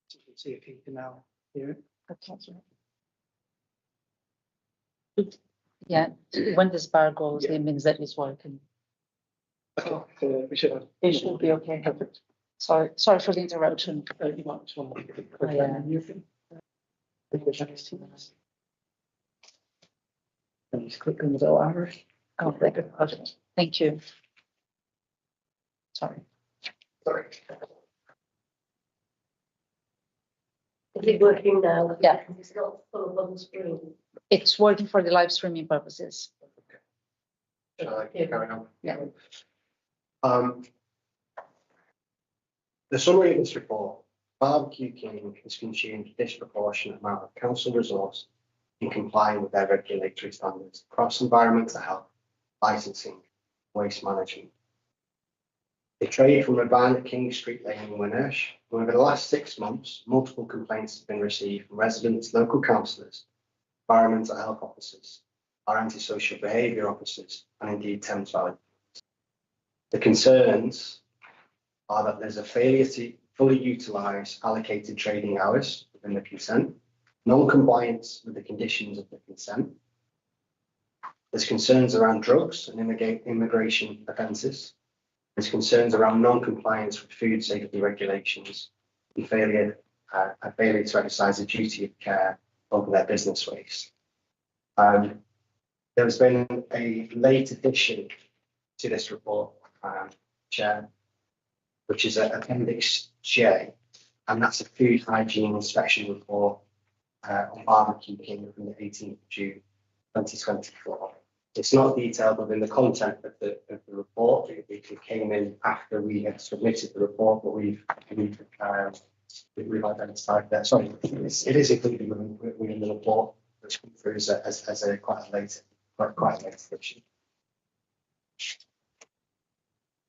So you can see if you can now hear it. Yeah, when this bar goes, Yeah. it means that it's working. Okay, so we should have. It should be okay. Perfect. Sorry for the interruption. You might just want to click Yeah. on the new thing. And just click on the little arrow. Oh, thank you. Sorry. Sorry. Is it working now? Yeah. It's not full on the screen. It's working for the live streaming purposes. Shall I carry on? Yeah. The summary of this report, Barbecue King has consumed a disproportionate amount of council resource in complying with their regulatory standards across environmental health, licensing, waste management. They trade from Ravine at King Street Lane in Winnersh. Over the last 6 months, multiple complaints have been received from residents, local councillors, environmental health officers, our antisocial behaviour officers, and indeed Thames Valley. The concerns are that there's a failure to fully utilise allocated trading hours within the consent, non-compliance with the conditions of the consent. There's concerns around drugs and immigration offences. There's concerns around non-compliance with food safety regulations and failure to exercise a duty of care over their business waste. There has been a late addition to this report, Chair, which is Appendix J, and that's a food hygiene inspection report on Barbecue King from the 18th of June 2024. It's not detailed within the content of the report. report. It came in after we had submitted the report, but we've identified that. Sorry, it is included within the report, which comes through as a quite a late version.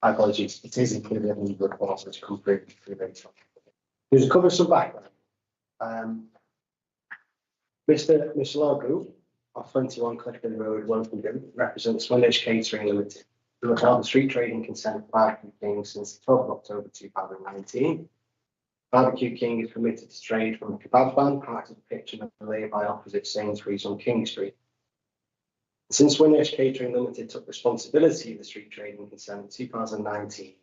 My apologies, it is included in the report, which comes through later on. There's cover some background. Mr. Largo of 21 Clifton Road, Wokingham, represents Swinditch Catering Limited, who have held a street trading consent for Barbecue King since the 12th of October 2019. Barbecue King is permitted to trade from a kebab van parked at the pitch and a lay-by opposite Sainsbury's on King Street. Since Swinditch Catering Limited took responsibility of the street trading consent in 2019,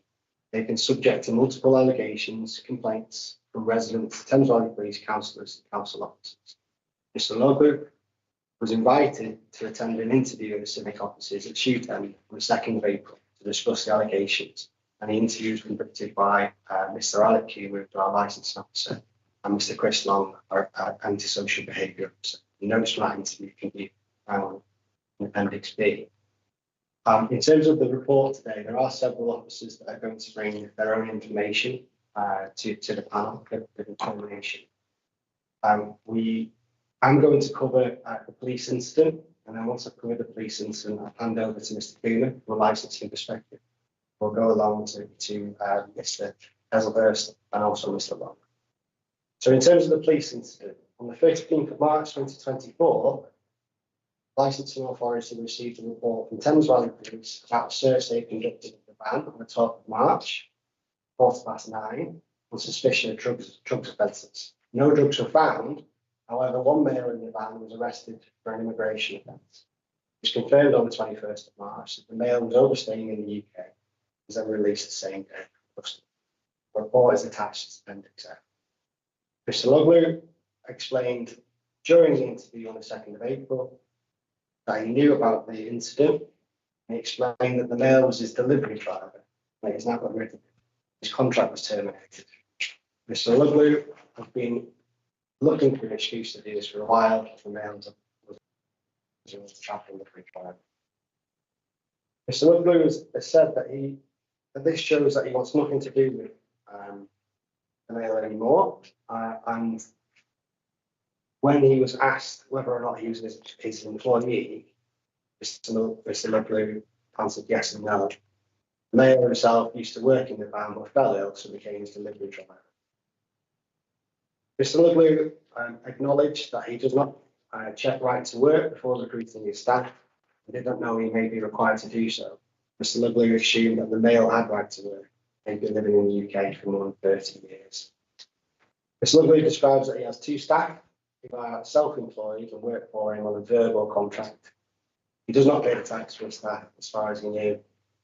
they've been subject to multiple allegations, complaints from residents, Thames Valley Police, councillors, and council officers. Mr. Logu was invited to attend an interview at the civic offices at Shooten on the 2nd of April to discuss the allegations, and the interview was conducted by Mr. Alec Heward, our licensing officer, and Mr. Chris Long, our antisocial behaviour officer. The notes from that interview can be found in Appendix B. In terms of the report today, there are several officers that are going to bring their own information to the panel for determination. I'm going to cover the police incident, and then once I've covered the police incident, I'll hand over to Mr. Coomer from a licensing perspective. We'll go along to Mr. Hazelhurst and also Mr. Long. So in terms of the police incident, on the 15th of March 2024, licensing authority received a report from Thames Valley Police about a search they conducted of the van on the 12th of March, 9:15, on suspicion of drugs offences. No drugs were found. However, one male in the van was arrested for an immigration offence. It was confirmed on the 21st of March that the male was overstaying in the UK, was then released the same day. The report is attached as Appendix F. Mr. Luglu explained during the interview on the 2nd of April that he knew about the incident. He explained that the male was his delivery driver, and he's now got rid of him. His contract was terminated. Mr. Luglu has been looking for an excuse to do this for a while. The male was trapped in the free driver. Mr. Luglu has said that this shows that he wants nothing to do with the male anymore. And when he was asked whether or not he was his employee, Mr. Luglu answered yes and no. The male himself used to work in the van but fell ill, so became his delivery driver. Mr. Luglu acknowledged that he does not check right to work before recruiting his staff. He did not know he may be required to do so. Mr. Luglu assumed that the male had right to work. He'd been living in the UK for more than 30 years. Mr. Luglu describes that he has two staff who are self-employed and work for him on a verbal contract. He does not pay the tax for his staff, as far as he knew,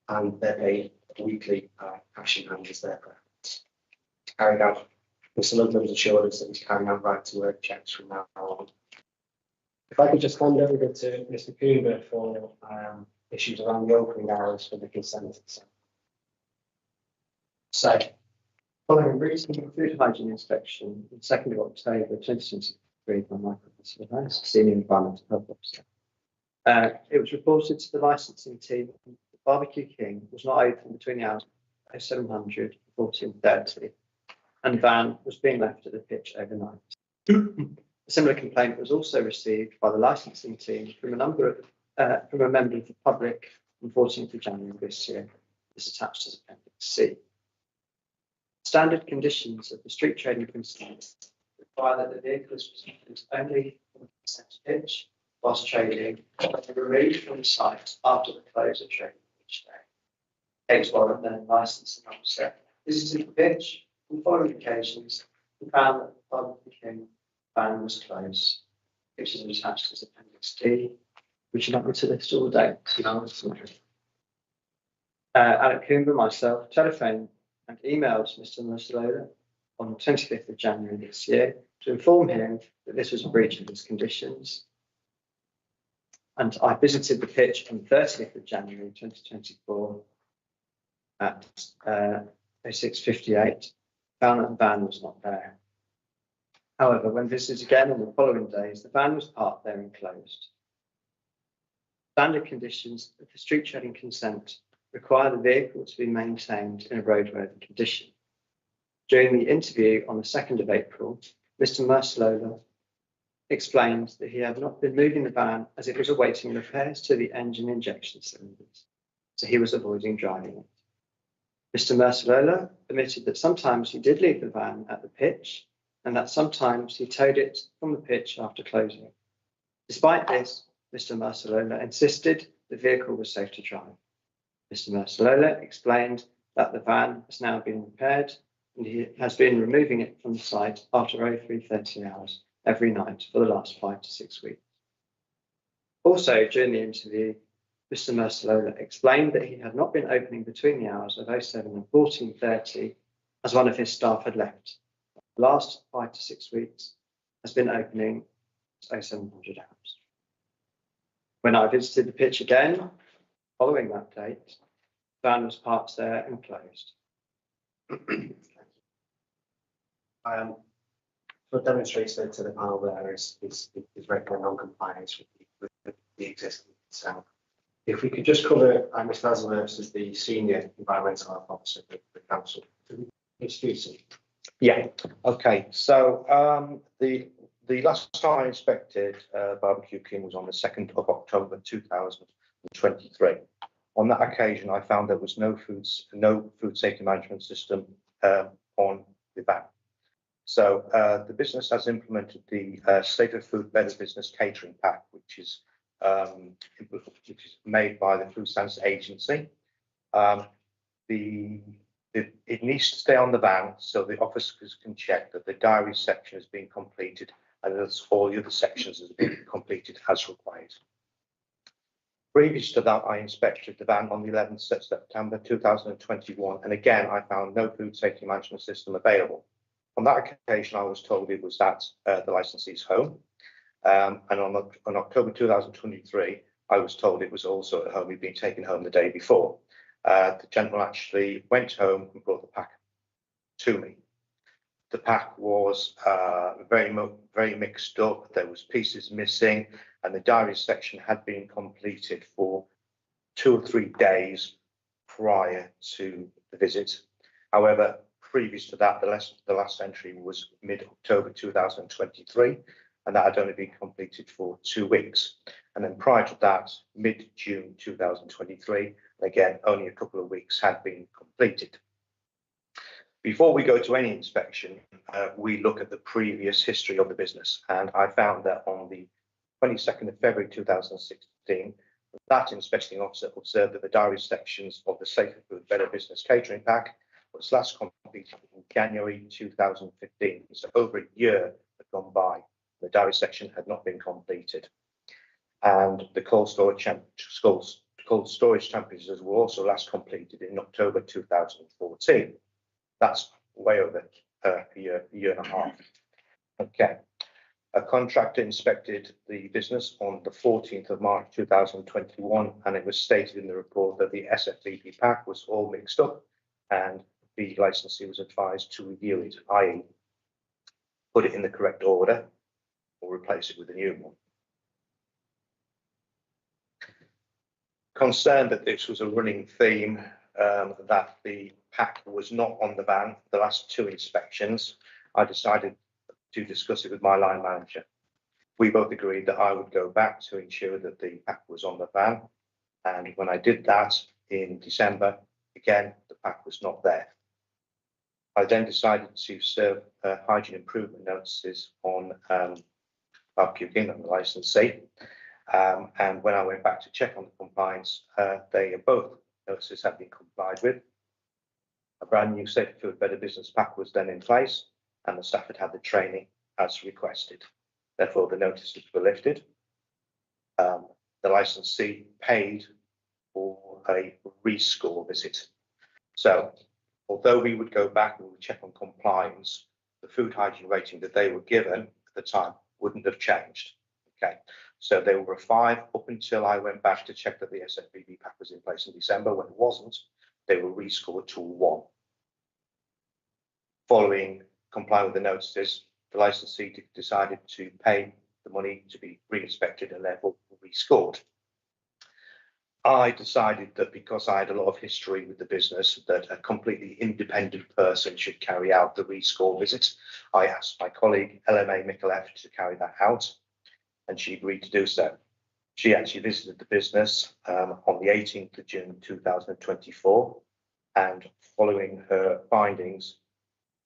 and they're paid weekly cash in hand as their preference. Carried out. Mr. Ludlam has assured us that he's carrying out right to work checks from now on. If I could just hand over to Mr. Coomer for issues around the opening hours for the consent itself. So, following a recent food hygiene inspection on 2nd of October 2023 by Michael Hazelhurst, Senior Environmental Health Officer, it was reported to the licensing team that Barbecue King was not open between the hours of 700 and 14:30, and the van was being left at the pitch overnight. A similar complaint was also received by the licensing team from a member of the public on 14th of January this year. This is attached as Appendix C. Standard conditions of the street trading consent require that the vehicle is presented only on the consent pitch whilst trading and removed from the site after the close of trading each day. Case warrant, then licensing officer, visited the pitch on following occasions and found that the Barbecue King van was closed. Which is attached as Appendix D. Would you like me to list all the dates? Alec Coomer, myself, telephoned and emailed Mr. Muslola on the 25th of January this year to inform him that this was a breach of his conditions. And I visited the pitch on the 30th of January 2024 at 06:58, found that the van was not there. However, when visited again on the following days, the van was parked there and closed. Standard conditions of the street trading consent require the vehicle to be maintained in a roadworthy condition. During the interview on the 2nd of April, Mr. Mercelola explained that he had not been moving the van as it was awaiting repairs to the engine injection cylinders, so he was avoiding driving it. Mr. Mercelola admitted that sometimes he did leave the van at the pitch and that sometimes he towed it from the pitch after closing. Despite this, Mr. Mercelola insisted the vehicle was safe to drive. Mr. Mercelola explained that the van has now been repaired and he has been removing it from the site after every 30 hours every night for the last 5 to 6 weeks. Also, during the interview, Mr. Mercelola explained that he had not been opening between the hours of 07 and 14:30 as one of his staff had left. The last 5 to 6 weeks has been opening at 0700 hours. When I visited the pitch again, following that date, the van was parked there and closed. So it demonstrates that to the panel there is regular non-compliance with the existing consent. If we could just cover Mr. Azimers as the senior environmental health officer for the council. Excuse me. Yeah, okay, so the last time I inspected Barbecue King was on the 2nd of October 2023. On that occasion, I found there was no food safety management system on the van. So the business has implemented the Safer Food Better Business Catering Pack, which is made by the Food Standards Agency. It needs to stay on the van so the officers can check that the diary section has been completed and that all the other sections have been completed as required. Previous to that, I inspected the van on the 11th of September 2021, and again, I found no food safety management system available. On that occasion, I was told it was at the licensee's home, and on October 2023, I was told it was also at home. He'd been taken home the day before. The gentleman actually went home and brought the pack to me. The pack was very mixed up. There was pieces missing, and the diary section had been completed for 2 or 3 days prior to the visit. However, previous to that, the last entry was mid-October 2023, and that had only been completed for 2 weeks. And then prior to that, mid-June 2023, again, only a couple of weeks had been completed. Before we go to any inspection, we look at the previous history of the business, and I found that on the 22nd of February 2016, that inspecting officer observed that the diary sections of the Safer Food Better Business Catering Pack was last completed in January 2015. So over a year had gone by. The diary section had not been completed. And the cold storage temperatures were also last completed in October 2014. That's way over a year and a half. Okay. A contractor inspected the business on the 14th of March 2021, and it was stated in the report that the SFVP pack was all mixed up, and the licensee was advised to review it, i.e. put it in the correct order or replace it with a new one. Concerned that this was a running theme, that the pack was not on the van the last 2 inspections, I decided to discuss it with my line manager. We both agreed that I would go back to ensure that the pack was on the van, and when I did that in December, again, the pack was not there. I then decided to serve hygiene improvement notices on Barbecue King and the licensee. And when I went back to check on the compliance, both notices had been complied with. A brand new Safer Food Better Business pack was then in place, and the staff had had the training as requested. Therefore, the notices were lifted. The licensee paid for a rescore visit. So, although we would go back and we would check on compliance, the food hygiene rating that they were given at the time wouldn't have changed. Okay, so they were a 5 up until I went back to check that the SFVP pack was in place in December. When it wasn't, they were rescored to a 1. Following complying with the notices, the licensee decided to pay the money to be re-inspected and therefore rescored. I decided that because I had a lot of history with the business, that a completely independent person should carry out the rescore visit. I asked my colleague LMA Micallef to carry that out, and she agreed to do so. She actually visited the business on the 18th of June 2024, and following her findings,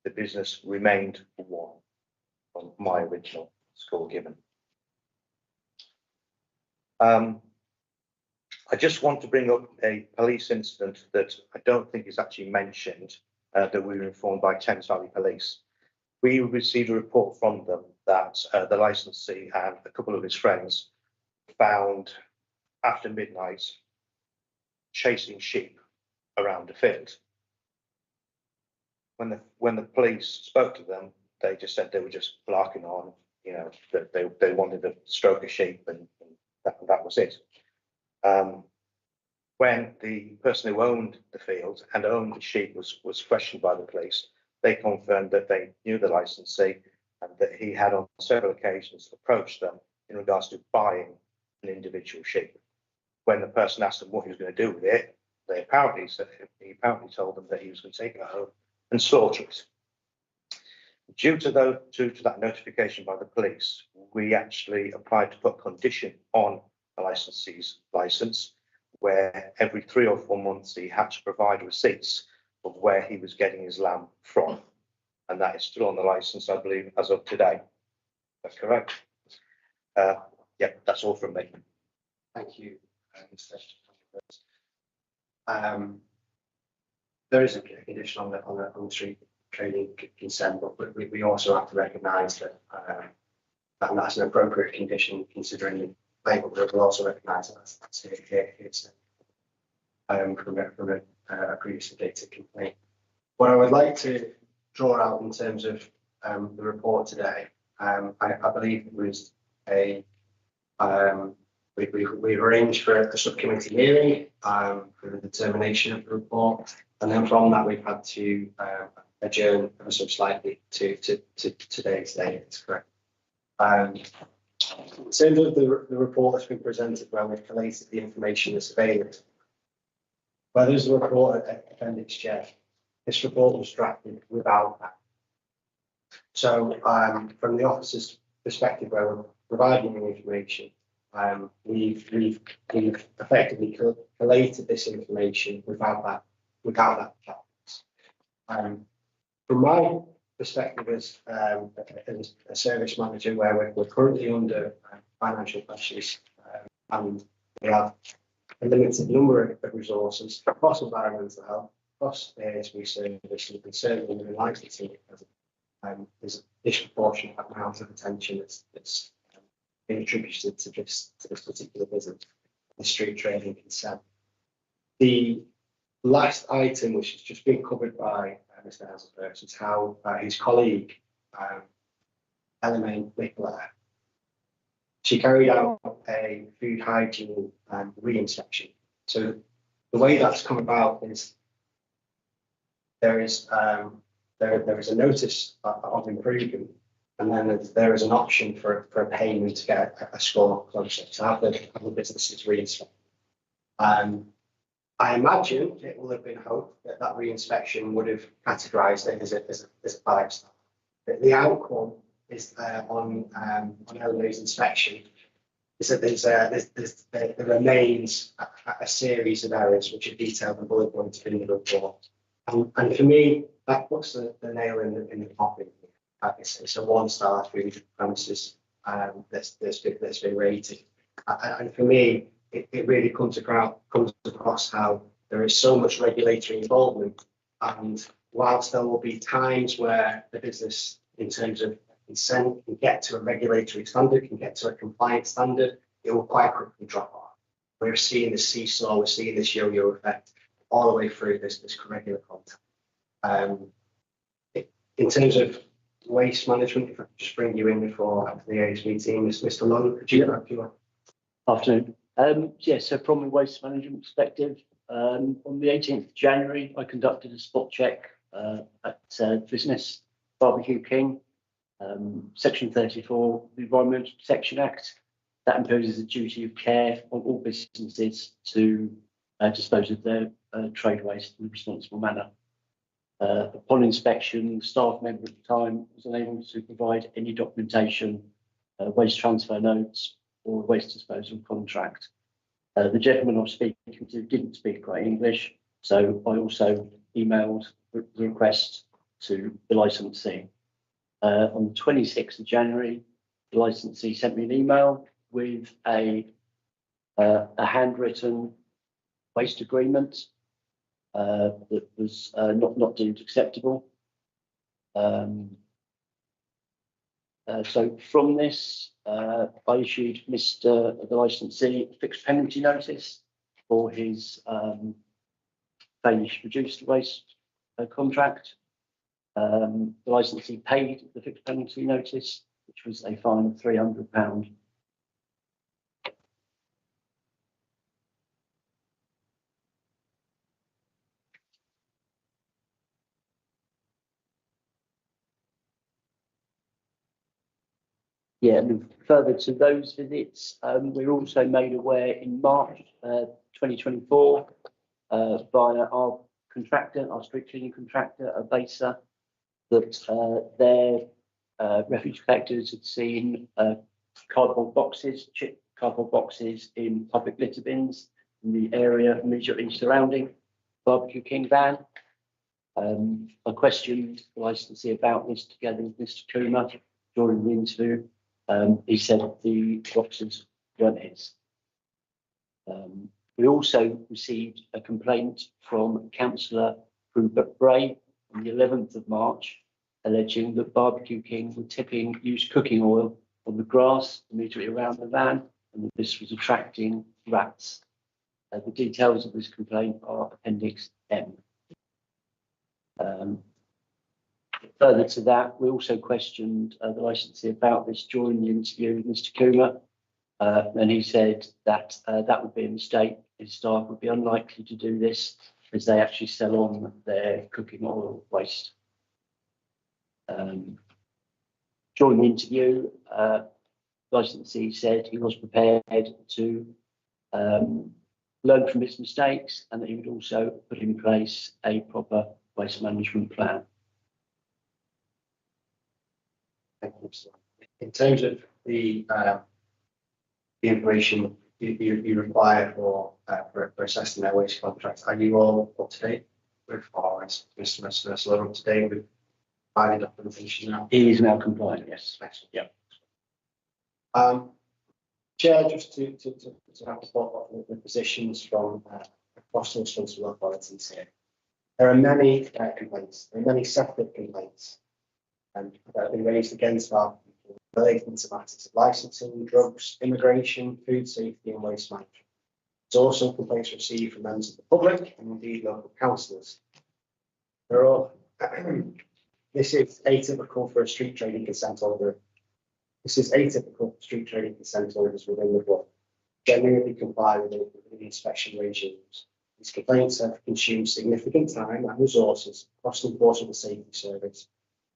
the business remained 1 on my original score given. I just want to bring up a police incident that I don't think is actually mentioned, that we were informed by Thames Valley Police. We received a report from them that the licensee and a couple of his friends found after midnight chasing sheep around a field. When the police spoke to them, they just said they were just larking on, you know, that they wanted to stroke a sheep, and that was it. When the person who owned the field and owned the sheep was questioned by the police, they confirmed that they knew the licensee and that he had on several occasions approached them in regards to buying an individual sheep. When the person asked them what he was going to do with it, he apparently told them that he was going to take it home and slaughter it. Due to that notification by the police, we actually applied to put condition on the licensee's license, where every 3 or 4 months he had to provide receipts of where he was getting his lamb from. And that is still on the license, I believe, as of today. That's correct. Yeah, that's all from me. Thank you, Mr. There is a condition on the street trading consent, but we also have to recognise that that's an appropriate condition considering the label, but we'll also recognise that that's it's from a previously dated complaint. What I would like to draw out in terms of the report today, I believe it was we've arranged for a subcommittee hearing for the determination of the report, and then from that we've had to adjourn ever so slightly to today's date. That's correct. In terms of the report that's been presented, where we've collated the information that's available, where there's a report at Appendix J, this report was drafted without that. So from the officer's perspective, where we're providing the information, we've effectively collated this information without that. From my perspective as a service manager, where we're currently under financial pressures, and we have a limited number of resources across environmental health, across the ASB service, and certainly in licensing, there's a disproportionate amount of attention that's being attributed to this particular business, the street trading consent. The last item, which has just been covered by Mr. Hazelhurst, is how his colleague, LMA Micallef, she carried out a food hygiene re-inspection. So the way that's come about is there is a notice of improvement, and then there is an option for a payment to get a score closer to have the businesses re-inspected. I imagine it will have been hoped that that re-inspection would have categorised it as a 5-star. The outcome is on LMA's inspection is that there remains a series of errors which are detailed and bullet pointed in the report. And for me, that puts the nail in the coffin. It's a 1-star food premises that's been rated. And for me, it really comes across how there is so much regulatory involvement, and whilst there will be times where the business, in terms of consent, can get to a regulatory standard, can get to a compliance standard, it will quite quickly drop off. We're seeing the seesaw, we're seeing this yo-yo effect all the way through this regular content. In terms of waste management, if I could just bring you in before the ASB team, Mr. Long, could you Afternoon. So from a waste management perspective, on the 18th of January, I conducted a spot check at business Barbecue King, Section 34 of the Environmental Protection Act That imposes a duty of care on all businesses to dispose of their trade waste in a responsible manner. Upon inspection, the staff member at the time was unable to provide any documentation, waste transfer notes, or waste disposal contract. The gentleman I was speaking to didn't speak great English, so I also emailed the request to the licensee. On the 26th of January, the licensee sent me an email with a handwritten waste agreement that was not deemed acceptable. So from this, I issued the licensee a fixed penalty notice for his failure to produce the waste contract. The licensee paid the fixed penalty notice, which was a fine of £300. Yeah, and further to those visits, we're also made aware in March 2024 via our contractor, our street cleaning contractor, Abasa, that their refuge collectors had seen cardboard boxes, chipped cardboard boxes in public litter bins in the area immediately surrounding Barbecue King van. I questioned the licensee about this together with Mr. Kuma during the interview. He said the boxes weren't his. We also received a complaint from Councillor Bray on the 11th of March, alleging that Barbecue King were tipping used cooking oil on the grass immediately around the van, and that this was attracting rats. The details of this complaint are Appendix M. Further to that, we also questioned the licensee about this during the interview with Mr. Kuma, and he said that that would be a mistake. His staff would be unlikely to do this as they actually sell on their cooking oil waste. During the interview, the licensee said he was prepared to learn from his mistakes and that he would also put in place a proper waste management plan. In terms of the information you require for assessing their waste contracts, are you all up to date with, or is Mr. Mercer up to date with providing documentation now? He is now compliant, yes. Excellent. Yeah. Chair, just to have a thought of the positions from across the responsible authorities here. There are many complaints, there are many separate complaints that have been raised against our people relating to matters of licensing, drugs, immigration, food safety and waste management. There's also complaints received from members of the public and indeed local councillors. This is atypical for a street trading consent order. This is atypical for street trading consent orders within the law. Generally comply with the inspection regimes. These complaints have consumed significant time and resources across the Enforcement Safety Service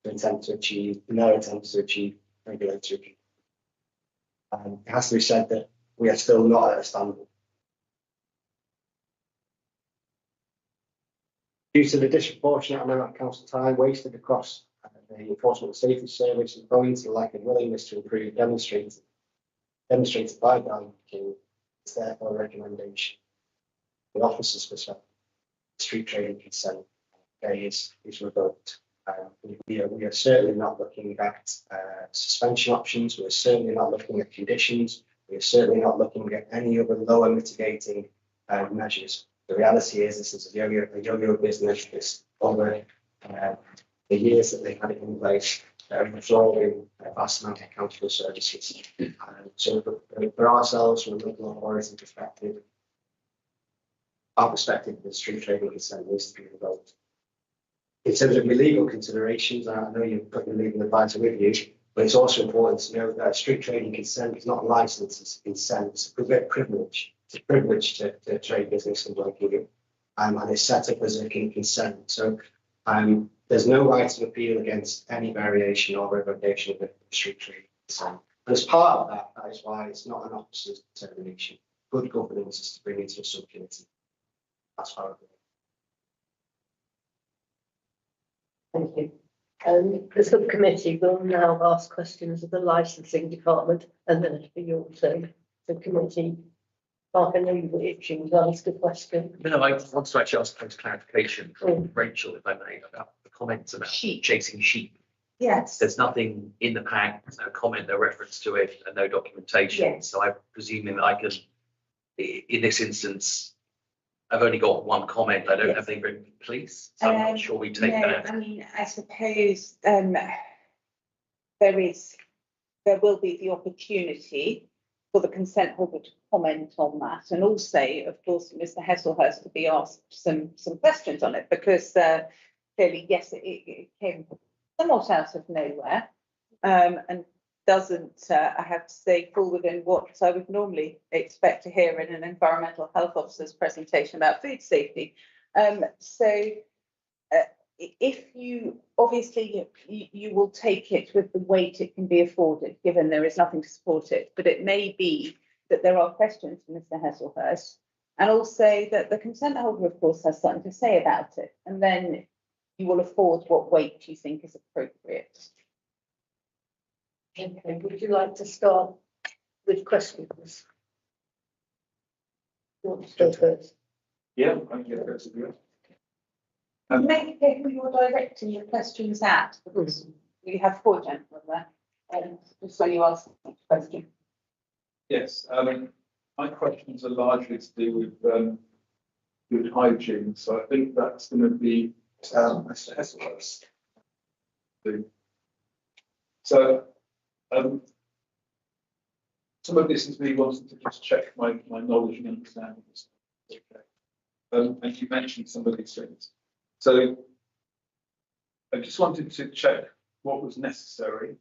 in their attempts to achieve regulatory. It has to be said that we are still not at a standard. Due to the disproportionate amount of council time wasted across the Enforcement Safety Service and owing to the lack of willingness to improve demonstrated by Barbecue King, it's therefore a recommendation. The officer's perspective, street trading consent is revoked. We are certainly not looking at suspension options. We're certainly not looking at conditions. We're certainly not looking at any other lower mitigating measures. The reality is this is a yo-yo business. This over the years that they've had it in place, absorbing a vast amount of council services. So for ourselves, from a local authority perspective, our perspective, the street trading consent needs to be revoked. In terms of your legal considerations, I know you've got your legal advisor with you, but it's also important to know that street trading consent is not a license, it's consent, it's a privilege. It's a privilege to trade business and working in, and it's set up as a consent. So there's no right of appeal against any variation or revocation of the street trading consent. As part of that, that is why it's not an officer's determination. Good governance is to bring it to a subcommittee. That's how. Thank you. The subcommittee will now ask questions of the licensing department and then for your turn. The committee, Mark, I know you were itching to ask a question. No, I want to actually ask for clarification Oh. from Rachel, if I may, about the comments about Sheep. chasing sheep. Yes. There's nothing in the pack, there's no comment, no reference to it, and no documentation. Yes. So I'm presuming that I can, in this instance, I've only got one comment. I don't Yes. have anything written from police. So I'm not sure we take No, that. I mean, I suppose there will be the opportunity for the consent holder to comment on that, and also, of course, Mr. Hesselhurst to be asked some questions on it, because clearly, yes, it came somewhat out of nowhere, and doesn't, I have to say, fall within what I would normally expect to hear in an environmental health officer's presentation about food safety. If you, obviously, you will take it with the weight it can be afforded, given there is nothing to support it, but it may be that there are questions for Mr. Hesselhurst, and also that the consent holder, of course, has something to say about it, and then you will afford what weight you think is appropriate. Okay, would you like to start with questions? You want to go first? Yeah, I get that's a good. Maybe pick who you're directing your questions at, because we have 4 gentlemen there, and just so you ask each question. Yes, my questions are largely to do with good hygiene, so I think that's going to be Mr. Hesselhurst. So some of this is me wanting to just check my knowledge and understanding. Okay. And you mentioned some of these things. So I just wanted to check what was necessary,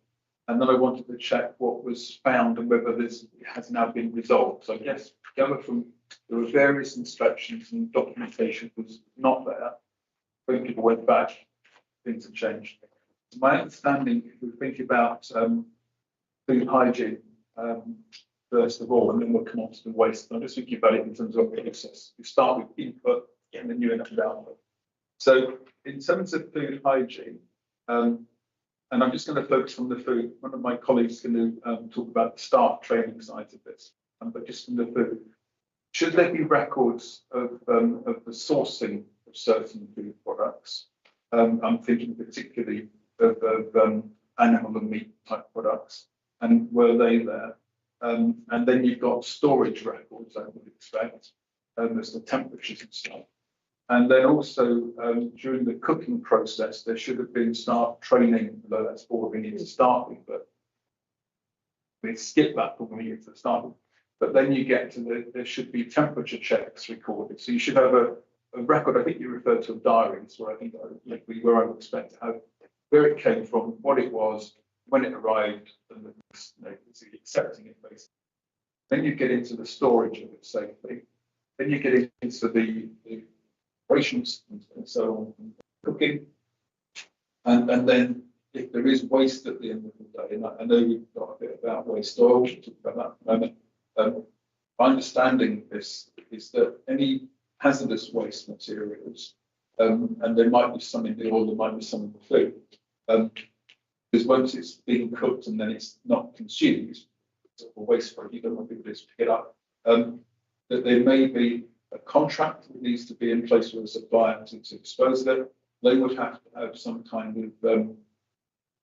and then I wanted to check what was found and whether this has now been resolved. So I guess going from there were various inspections and documentation was not there. When people went back, things have changed. My understanding, if we think about food hygiene, first of all, and then we'll come on to the waste. I'm just thinking about it in terms of process. You start with input and then you end up with output. So in terms of food hygiene, and I'm just going to focus on the food. One of my colleagues is going to talk about the staff training side of this, but just from the food. Should there be records of the sourcing of certain food products? I'm thinking particularly of animal and meat type products, and were they there? And then you've got storage records, I would expect, as the temperatures and stuff. And then also during the cooking process, there should have been staff training, although that's all we need to start with, but we skip that when we get to the start. But then you get to there should be temperature checks recorded. So you should have a record. I think you referred to a diaries where I think where I would expect to have where it came from, what it was, when it arrived, and then accepting it basically. Then you get into the storage of it safely. Then you get into the operations and so on, cooking. And then if there is waste at the end of the day, and I know we've got a bit about waste oil, we'll talk about that in a moment. My understanding of this is that any hazardous waste materials, and there might be some in the oil, there might be some in the food, because once it's being cooked and then it's not consumed, it's sort of a waste product, you don't want people to pick it up, that there may be a contract that needs to be in place with a supplier to dispose of it. They would have to have some kind of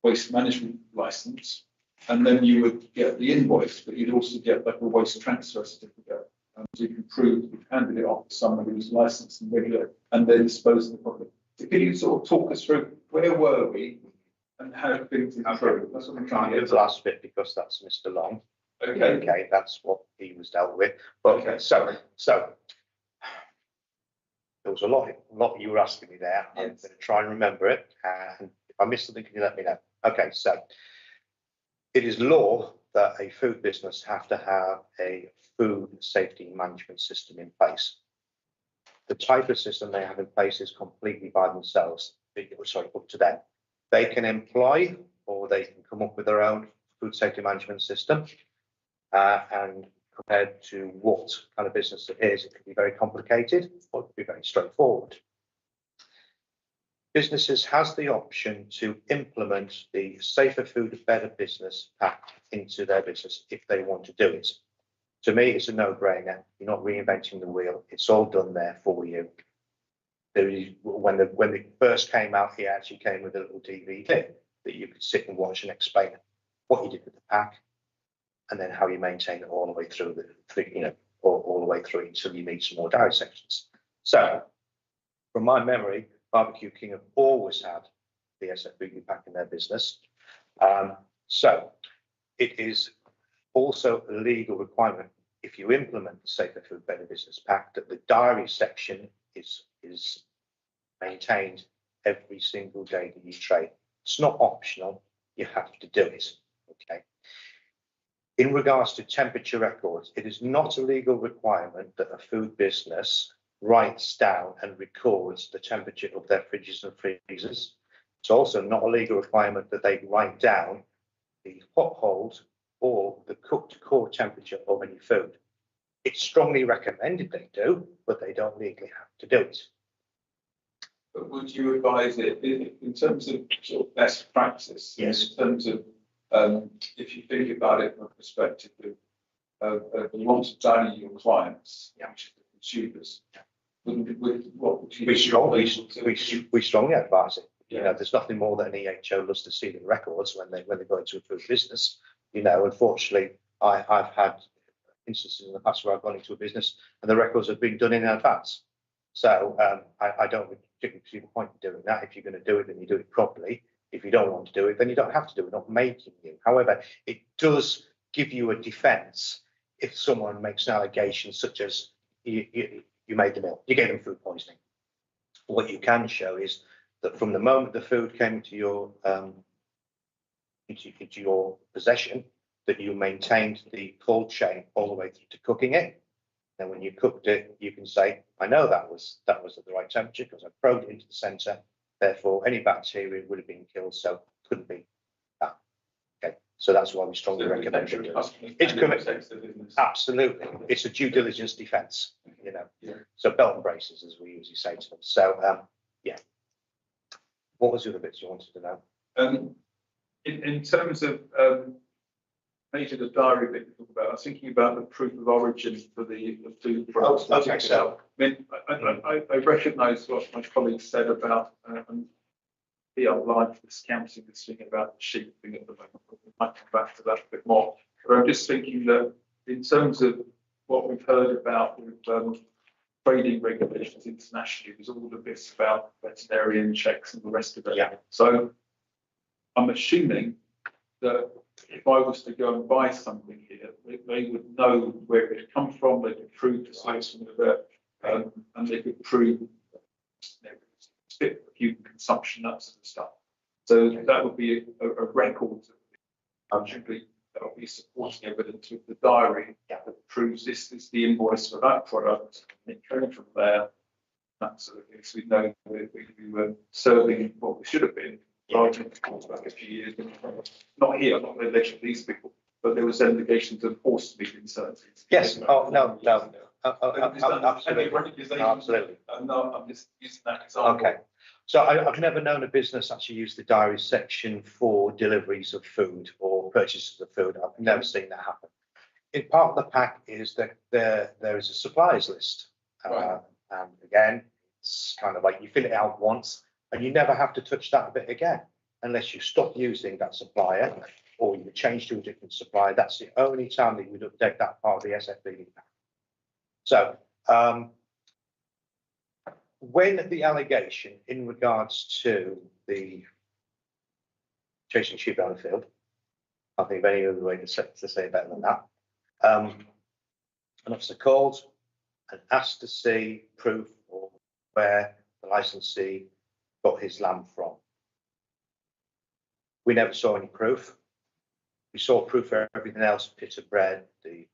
waste management license, and then you would get the invoice, but you'd also get like a waste transfer certificate. So you can prove that you've handed it off to someone who's licensed and regular, and then dispose of the product. So can you sort of talk us through where were we and how things improved? That's what I'm trying to The get at. last bit, because that's Mr. Long. Okay. Okay, that's what he was dealt with. But Okay. so there was a lot you were asking me there. I'm going to try and remember it. And if I miss something, can you let me know? Okay, so it is law that a food business have to have a food safety management system in place. The type of system they have in place is completely by themselves. Sorry, up to them. They can employ or they can come up with their own food safety management system. And compared to what kind of business it is, it can be very complicated or it can be very straightforward. Businesses has the option to implement the Safer Food, Better Business Pact into their business if they want to do it. To me, it's a no-brainer. You're not reinventing the wheel. It's all done there for you. When it first came out, it actually came with a little DVD that you could sit and watch and explain what you did with the pack, and then how you maintain it all the way through all the way through until you need some more dairy sections. So, from my memory, Barbecue King have always had the SFBB pack in their business. So, it is also a legal requirement if you implement the Safer Food Better Business Pack that the dairy section is maintained every single day that you trade. It's not optional, you have to do it. Okay. In regards to temperature records, it is not a legal requirement that a food business writes down and records the temperature of their fridges and freezers. It's also not a legal requirement that they write down the hot hold or the cooked core temperature of any food. It's strongly recommended they do, but they don't legally have to do it. But would you advise it in terms of sort of best practice? Yes. In terms of, if you think about it from a perspective of the want to value your clients, which is the consumers, what would you? We strongly advise it. You know, there's nothing more that an EHO loves to see than records when they go into a food business. You know, unfortunately, I've had instances in the past where I've gone into a business and the records have been done in advance. So I don't particularly see the point of doing that. If you're going to do it, then you do it properly. If you don't want to do it, then you don't have to do it. We're not making you. However, it does give you a defence if someone makes an allegation such as you made the meal, you gave them food poisoning. What you can show is that from the moment the food came into your possession, that you maintained the cold chain all the way through to cooking it. And when you cooked it, you can say, I know that was at the right temperature because I probed it into the centre. Therefore, any bacteria would have been killed, so it couldn't be that. Okay, so that's why we strongly recommend it. It's correct. Absolutely, it's a due diligence defence. You know, so belt and braces, as we usually say to them. So, yeah. What was the other bits you wanted to know? In terms of maybe the diary bit you talk about, I was thinking about the proof of origin for the food products. Okay, so I mean, I recognise what my colleagues said about the online discounting this thing about the sheep thing at the moment. We might come back to that a bit more. But I'm just thinking that in terms of what we've heard about with trading regulations internationally, there's all of this about veterinarian checks and the rest of it. Yeah. So I'm assuming that if I was to go and buy something here, they would know where it had come from, they could prove the source from the vet, and they could prove fit for human consumption, that sort of stuff. So that would be a record. Actually, that would be supporting evidence with the diary that proves this is the invoice for that product. It came from there. That sort of thing. So we know we were serving what we should have been. Rather than about a few years, not here, not in relation to these people, but there was allegations of horse meat in certain things. Yes. Oh no. Absolutely. Absolutely. No, I'm just using that example. Okay. So I've never known a business actually use the diary section for deliveries of food or purchases of food. I've never seen that happen. In part of the pack is that there is a suppliers list. Right. And again, it's kind of like you fill it out once and you never have to touch that bit again unless you stop using that supplier or you change to a different supplier. That's the only time that you would update that part of the SFBB pack. So when the allegation in regards to the chasing sheep down the field, I think of any other way to say better than that, an officer called and asked to see proof of where the licensee got his lamb from. We never saw any proof. We saw proof for everything else: pita bread, the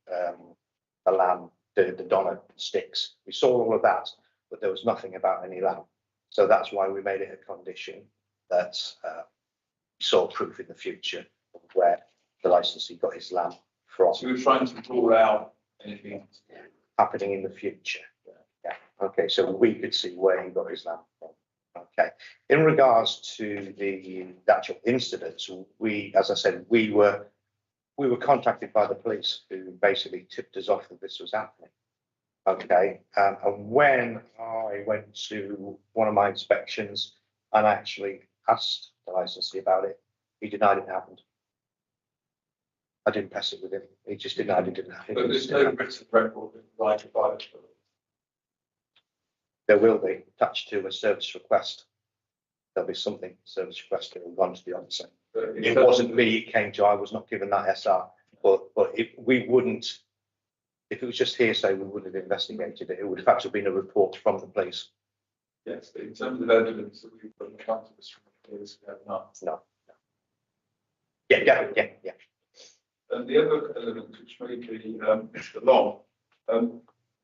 lamb, the doner sticks. We saw all of that, but there was nothing about any lamb. So that's why we made it a condition that we saw proof in the future of where the licensee got his land from So we're trying to rule out anything. happening in the future. Yeah, okay, so we could see where he got his land from. Okay, in regards to the actual incidents, we, as I said, we were contacted by the police who basically tipped us off that this was happening. Okay, and when I went to one of my inspections and actually asked the licensee about it, he denied it happened. I didn't press it with him. He just denied it didn't happen. But there's no written record provided by it. There will be attached to a service request. There'll be something service request that will run to the officer. It wasn't me. It came to. I was not given that SR. But if we wouldn't, if it was just hearsay, we wouldn't have investigated it. It would have actually been a report from the police. Yes, but in terms of evidence that we've got encountered this from the police, we have not. No. Yeah. And the other element, which may be Mr. Long,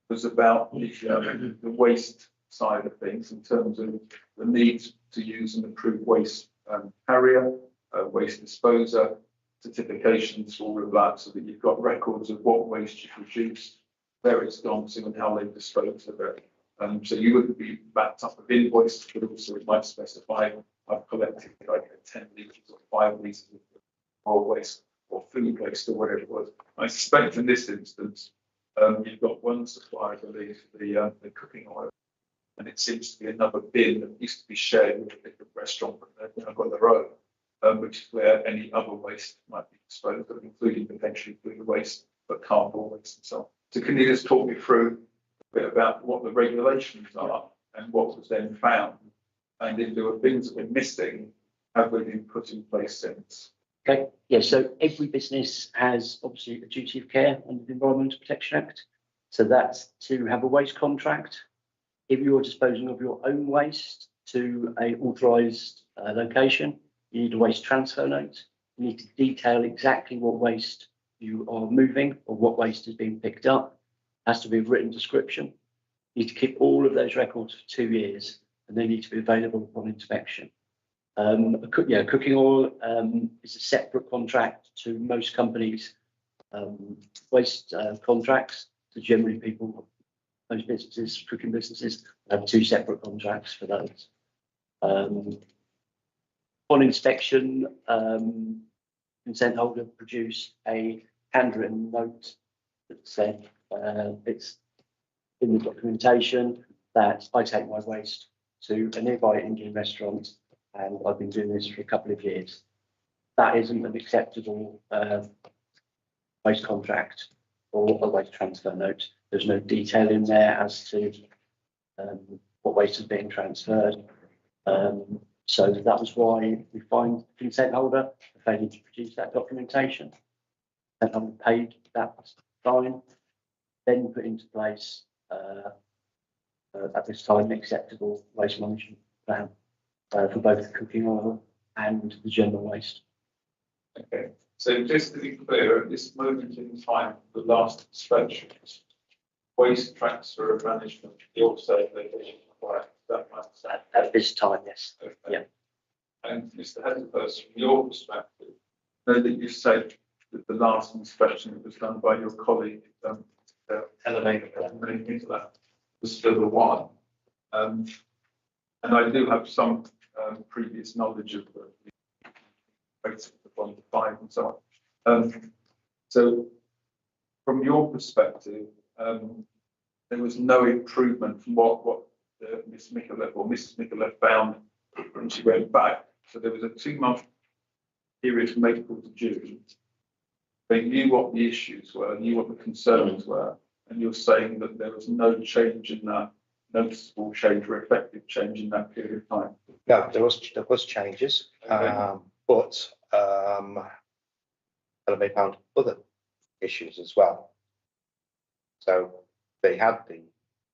was about the waste side of things in terms of the need to use an approved waste carrier, waste disposer, certifications for all of that, so that you've got records of what waste you produce, where it's gone to, and how they've disposed of it. So you wouldn't be backed up with invoices, but also it might specify I've collected like 10 litres or 5 litres of oil waste or food waste or whatever it was. I suspect in this instance, you've got one supplier, I believe, the cooking oil, and it seems to be another bin that used to be shared with a different restaurant, but they've now got their own, which is where any other waste might be disposed of, including potentially food waste, but cardboard waste and so on. So can you just talk me through a bit about what the regulations are and what was then found? And if there were things that were missing, have they been put in place since? Okay, yeah, so every business has obviously a duty of care under the Environmental Protection Act. So that's to have a waste contract. If you're disposing of your own waste to a authorised location, you need a waste transfer note. You need to detail exactly what waste you are moving or what waste is being picked up. It has to be a written description. You need to keep all of those records for 2 years, and they need to be available upon inspection. Cooking oil is a separate contract to most companies' waste contracts. So generally most businesses, cooking businesses, have 2 separate contracts for those. On inspection, consent holder produce a handwritten note that said it's in the documentation that I take my waste to a nearby Indian restaurant, and I've been doing this for a couple of years. That isn't an acceptable waste contract or a waste transfer note. There's no detail in there as to what waste is being transferred. So that was why we fined the consent holder for failing to produce that documentation. And I'm paid that fine, then put into place at this time an acceptable waste management plan for both the cooking oil and the general waste. Okay, so just to be clear, at this moment in time, the last inspections, waste transfer of management, you're saying they didn't require that much. At this time, yes. Okay. Yeah. And Mr. Headhurst, from your perspective, I know that you said that the last inspection was done by your colleague, Elevator, was still the one. And I do have some previous knowledge of the rates of the 1 to 5 and so on. So from your perspective, there was no improvement from what Miss Micallef or Mrs. Micallef found when she went back. So there was a 2-month period from April to June. They knew what the issues were, knew what the concerns were, and you're saying that there was no change in that, noticeable change or effective change in that period of time. No, there was changes, Okay. but they found other issues as well. So they had the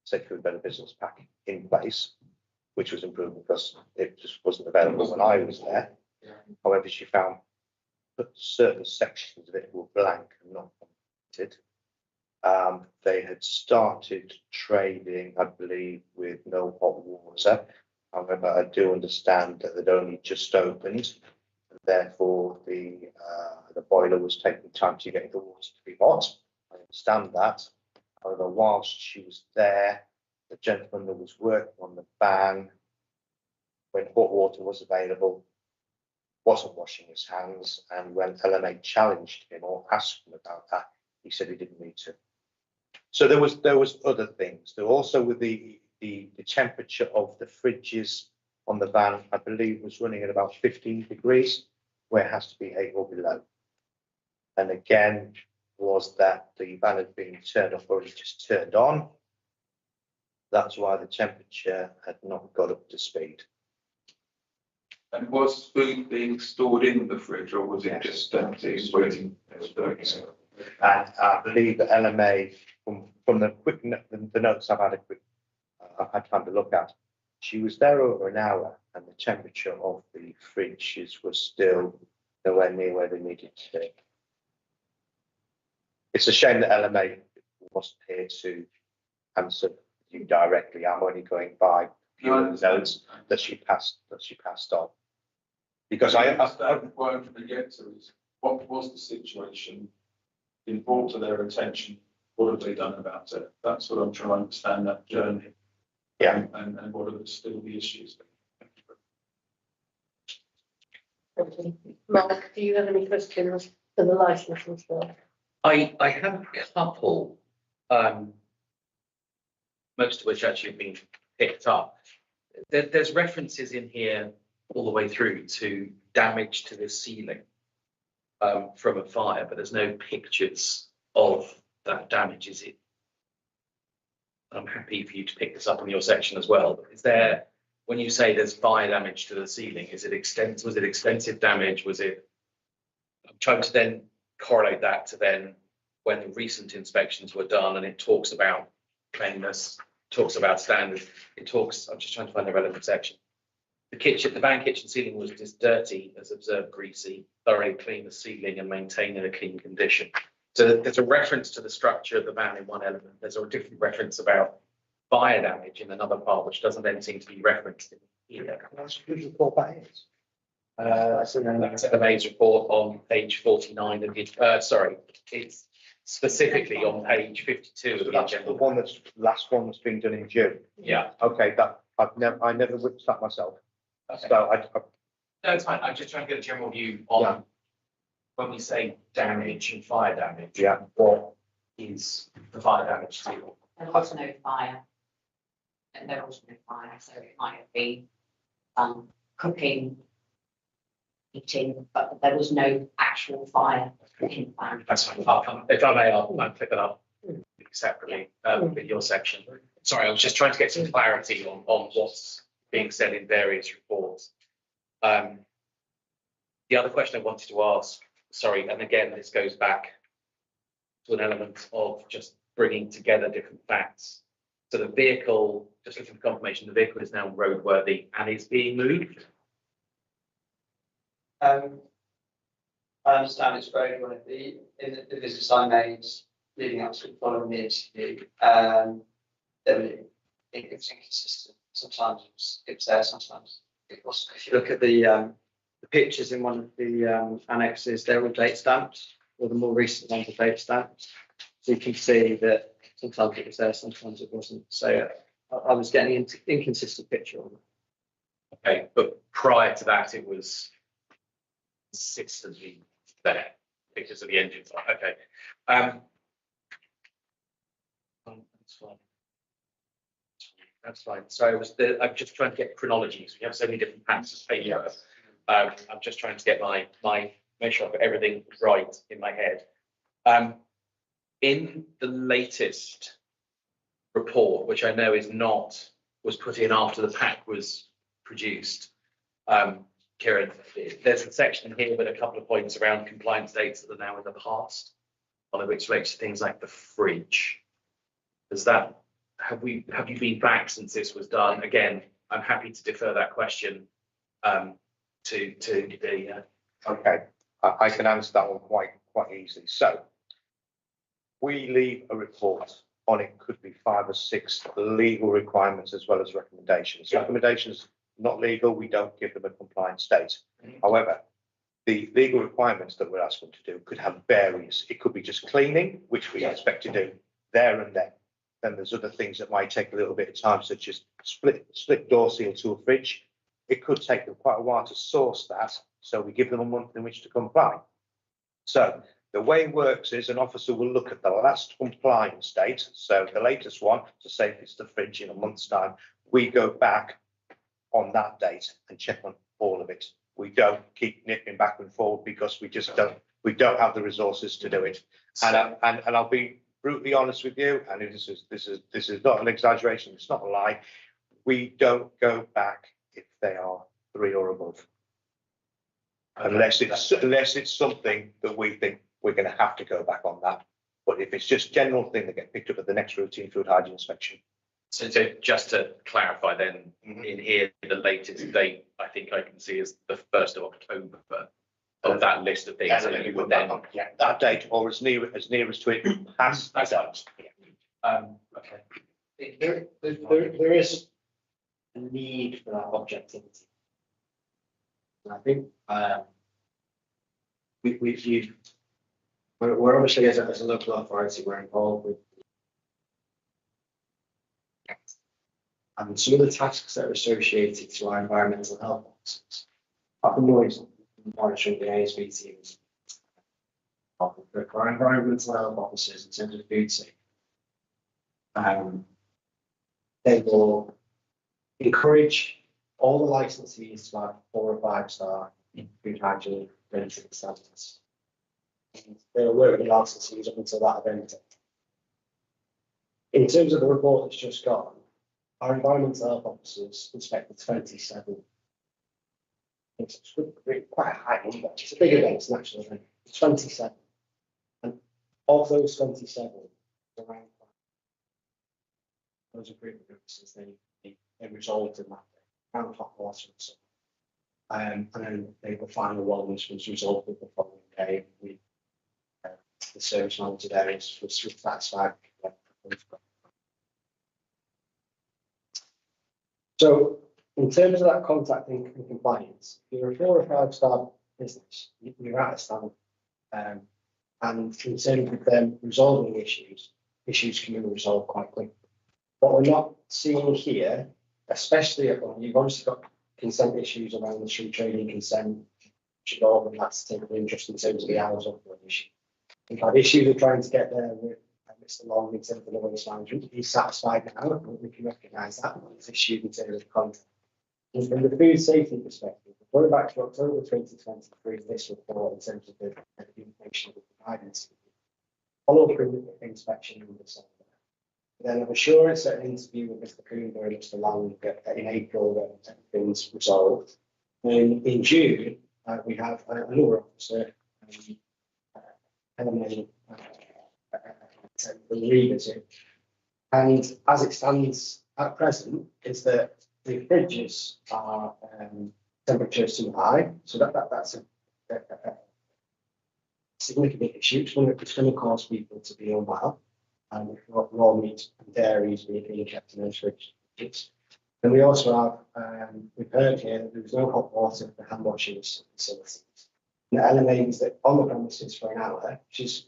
Safe Food Better Business Pack in place, which was improved because it just wasn't available when I was there. However, she found that certain sections of it were blank and not completed. They had started trading, I believe, with no hot water. However, I do understand that they'd only just opened Therefore, the boiler was taking time to get the water to be hot. I understand that. However, whilst she was there, the gentleman that was working on the van, when hot water was available, wasn't washing his hands, and when LMA challenged him or asked him about that, he said he didn't need to. So there was other things. There also with the temperature of the fridges on the van, I believe, was running at about 15 degrees, where it has to be 8 or below. And again, was that the van had been turned off or it just turned on. That's why the temperature had not got up to speed. And was food being stored in the fridge, or was it just empty, waiting? And I believe the LMA, from the the notes I've had time to look at, she was there over an hour, and the temperature of the fridges was still nowhere near where they needed to be. It's a shame that LMA wasn't here to answer you directly. I'm only going by the notes that she passed on. Because I what I'm trying to get to is, what was the situation? Been brought to their attention, what have they done about it? That's what I'm trying to understand, that journey. Yeah. And what are still the issues? Mark, do you have any questions for the licensing staff? I have a couple, most of which actually have been picked up. There's references in here all the way through to damage to the ceiling from a fire, but there's no pictures of that damage, is it? I'm happy for you to pick this up in your section as well. But is there, when you say there's fire damage to the ceiling, is it was it extensive damage? Was it? I'm trying to then correlate that to then when the recent inspections were done, and it talks about cleanliness, talks about standards. I'm just trying to find the relevant section. The van kitchen ceiling was just dirty, as observed greasy, thoroughly clean the ceiling and maintain in a clean condition. So there's a reference to the structure of the van in one element. There's a different reference about fire damage in another part, which doesn't then seem to be referenced in here. whose report that is. That's That's LMA's report on page 49 of the, it's specifically on page 52 of the That's the agenda. one last one that's been done in June. Yeah, Okay, that I never witnessed that myself. okay. So No, it's fine. I'm just trying to get a general view on when we say damage and fire damage. Yeah. What is the fire damage to? There was no fire. And there was no fire, so it might have been cooking, eating, but there was no actual fire in the van. That's fine. If I may, I'll pick that up separately in your section. Sorry, I was just trying to get some clarity on what's being said in various reports. The other question I wanted to ask, sorry, and again, this goes back to an element of just bringing together different facts. So the vehicle, just looking for confirmation, the vehicle is now roadworthy and is being moved. I understand it's roadworthy. In the visits I made leading up to following the interview, it was inconsistent. Sometimes it was there, sometimes it wasn't. If you look at the pictures in one of the annexes, they're all date stamped, or the more recent ones are date stamped. So you can see that sometimes it was there, sometimes it wasn't. So I was getting an inconsistent picture on it. Okay, but prior to that, it was consistently there because of the engine. Okay. That's fine. That's fine. So I'm just trying to get chronologies. We have so many different patterns of failure. I'm just trying to get make sure I've got everything right in my head. In the latest report, which I know was put in after the pack was produced, Kieran, there's a section here with a couple of points around compliance dates that are now in the past, one of which relates to things like the fridge. Have you been back since this was done? Again, I'm happy to defer that question to the. okay, I can answer that one quite easily. So we leave a report on it, could be 5 or 6 legal requirements as well as recommendations. Yeah. Recommendations not legal, we don't give them a compliance date. However, the legal requirements that we're asking to do could have various. It could be just cleaning, which we expect to do there and then. Then there's other things that might take a little bit of time, such as split door seal to a fridge. It could take them quite a while to source that, so we give them a month in which to comply. So the way it works is an officer will look at the last compliance date, so the latest one, to say if it's the fridge in a month's time, we go back on that date and check on all of it. We don't keep nipping back and forward because we don't have the resources to do it. And I'll be brutally honest with you, and this is not an exaggeration, it's not a lie. We don't go back if they are 3 or above. Unless it's something that we think we're going to have to go back on that. But if it's just general thing that get picked up at the next routine food hygiene inspection. So just to clarify then, in here, the latest date I think I can see is the 1st of October of that list of things. Yeah, So then you you would put then, that on, yeah, that date or as near as to it past That's that. okay. There is a need for that objectivity. And I think we're obviously as a local authority, we're involved with. And some of the tasks that are associated to our environmental health officers, up and noise, monitoring the ASB teams, for our environmental health officers in terms of food safety. They will encourage all the licensees to have 4 or 5 star food hygiene rating standards. They'll work with licensees up until that event. In terms of the report that's just gone, our environmental health officers inspected 27. It's quite a high number. It's a big event, it's an actual event. 27. And of those 27, around those agreement notices, they resolved in that day, around hot water and so on. And then the final one was resolved the following day. The service manager there was satisfied. So in terms of that contact and compliance, if you're a 4 or 5 star business, you're at a standard. And in terms of them resolving issues can be resolved quite quickly. What we're not seeing here, especially when you've obviously got consent issues around the street trading consent, which involve and that's taken interest in terms of the hours of the issue. We've had issues of trying to get there with Mr. Long in terms of the waste management. He's satisfied now, we can recognise that. It's issued in terms of content. And from the food safety perspective, going back to October 2023, this report in terms of the information that we provided, followed through the inspection in December. Then of assurance at an interview with Mr. Coomber and Mr. Long in April that everything's resolved. And in June, we have another officer, the revisit. And as it stands at present, is that the fridges are temperatures too high, so that's a significant issue. It's going to cause people to be unwell, and raw meat and dairies being kept in those fridges. And we also have, we've heard here that there's no hot water for hand washing facilities. And that eliminates that on the premises for an hour, which is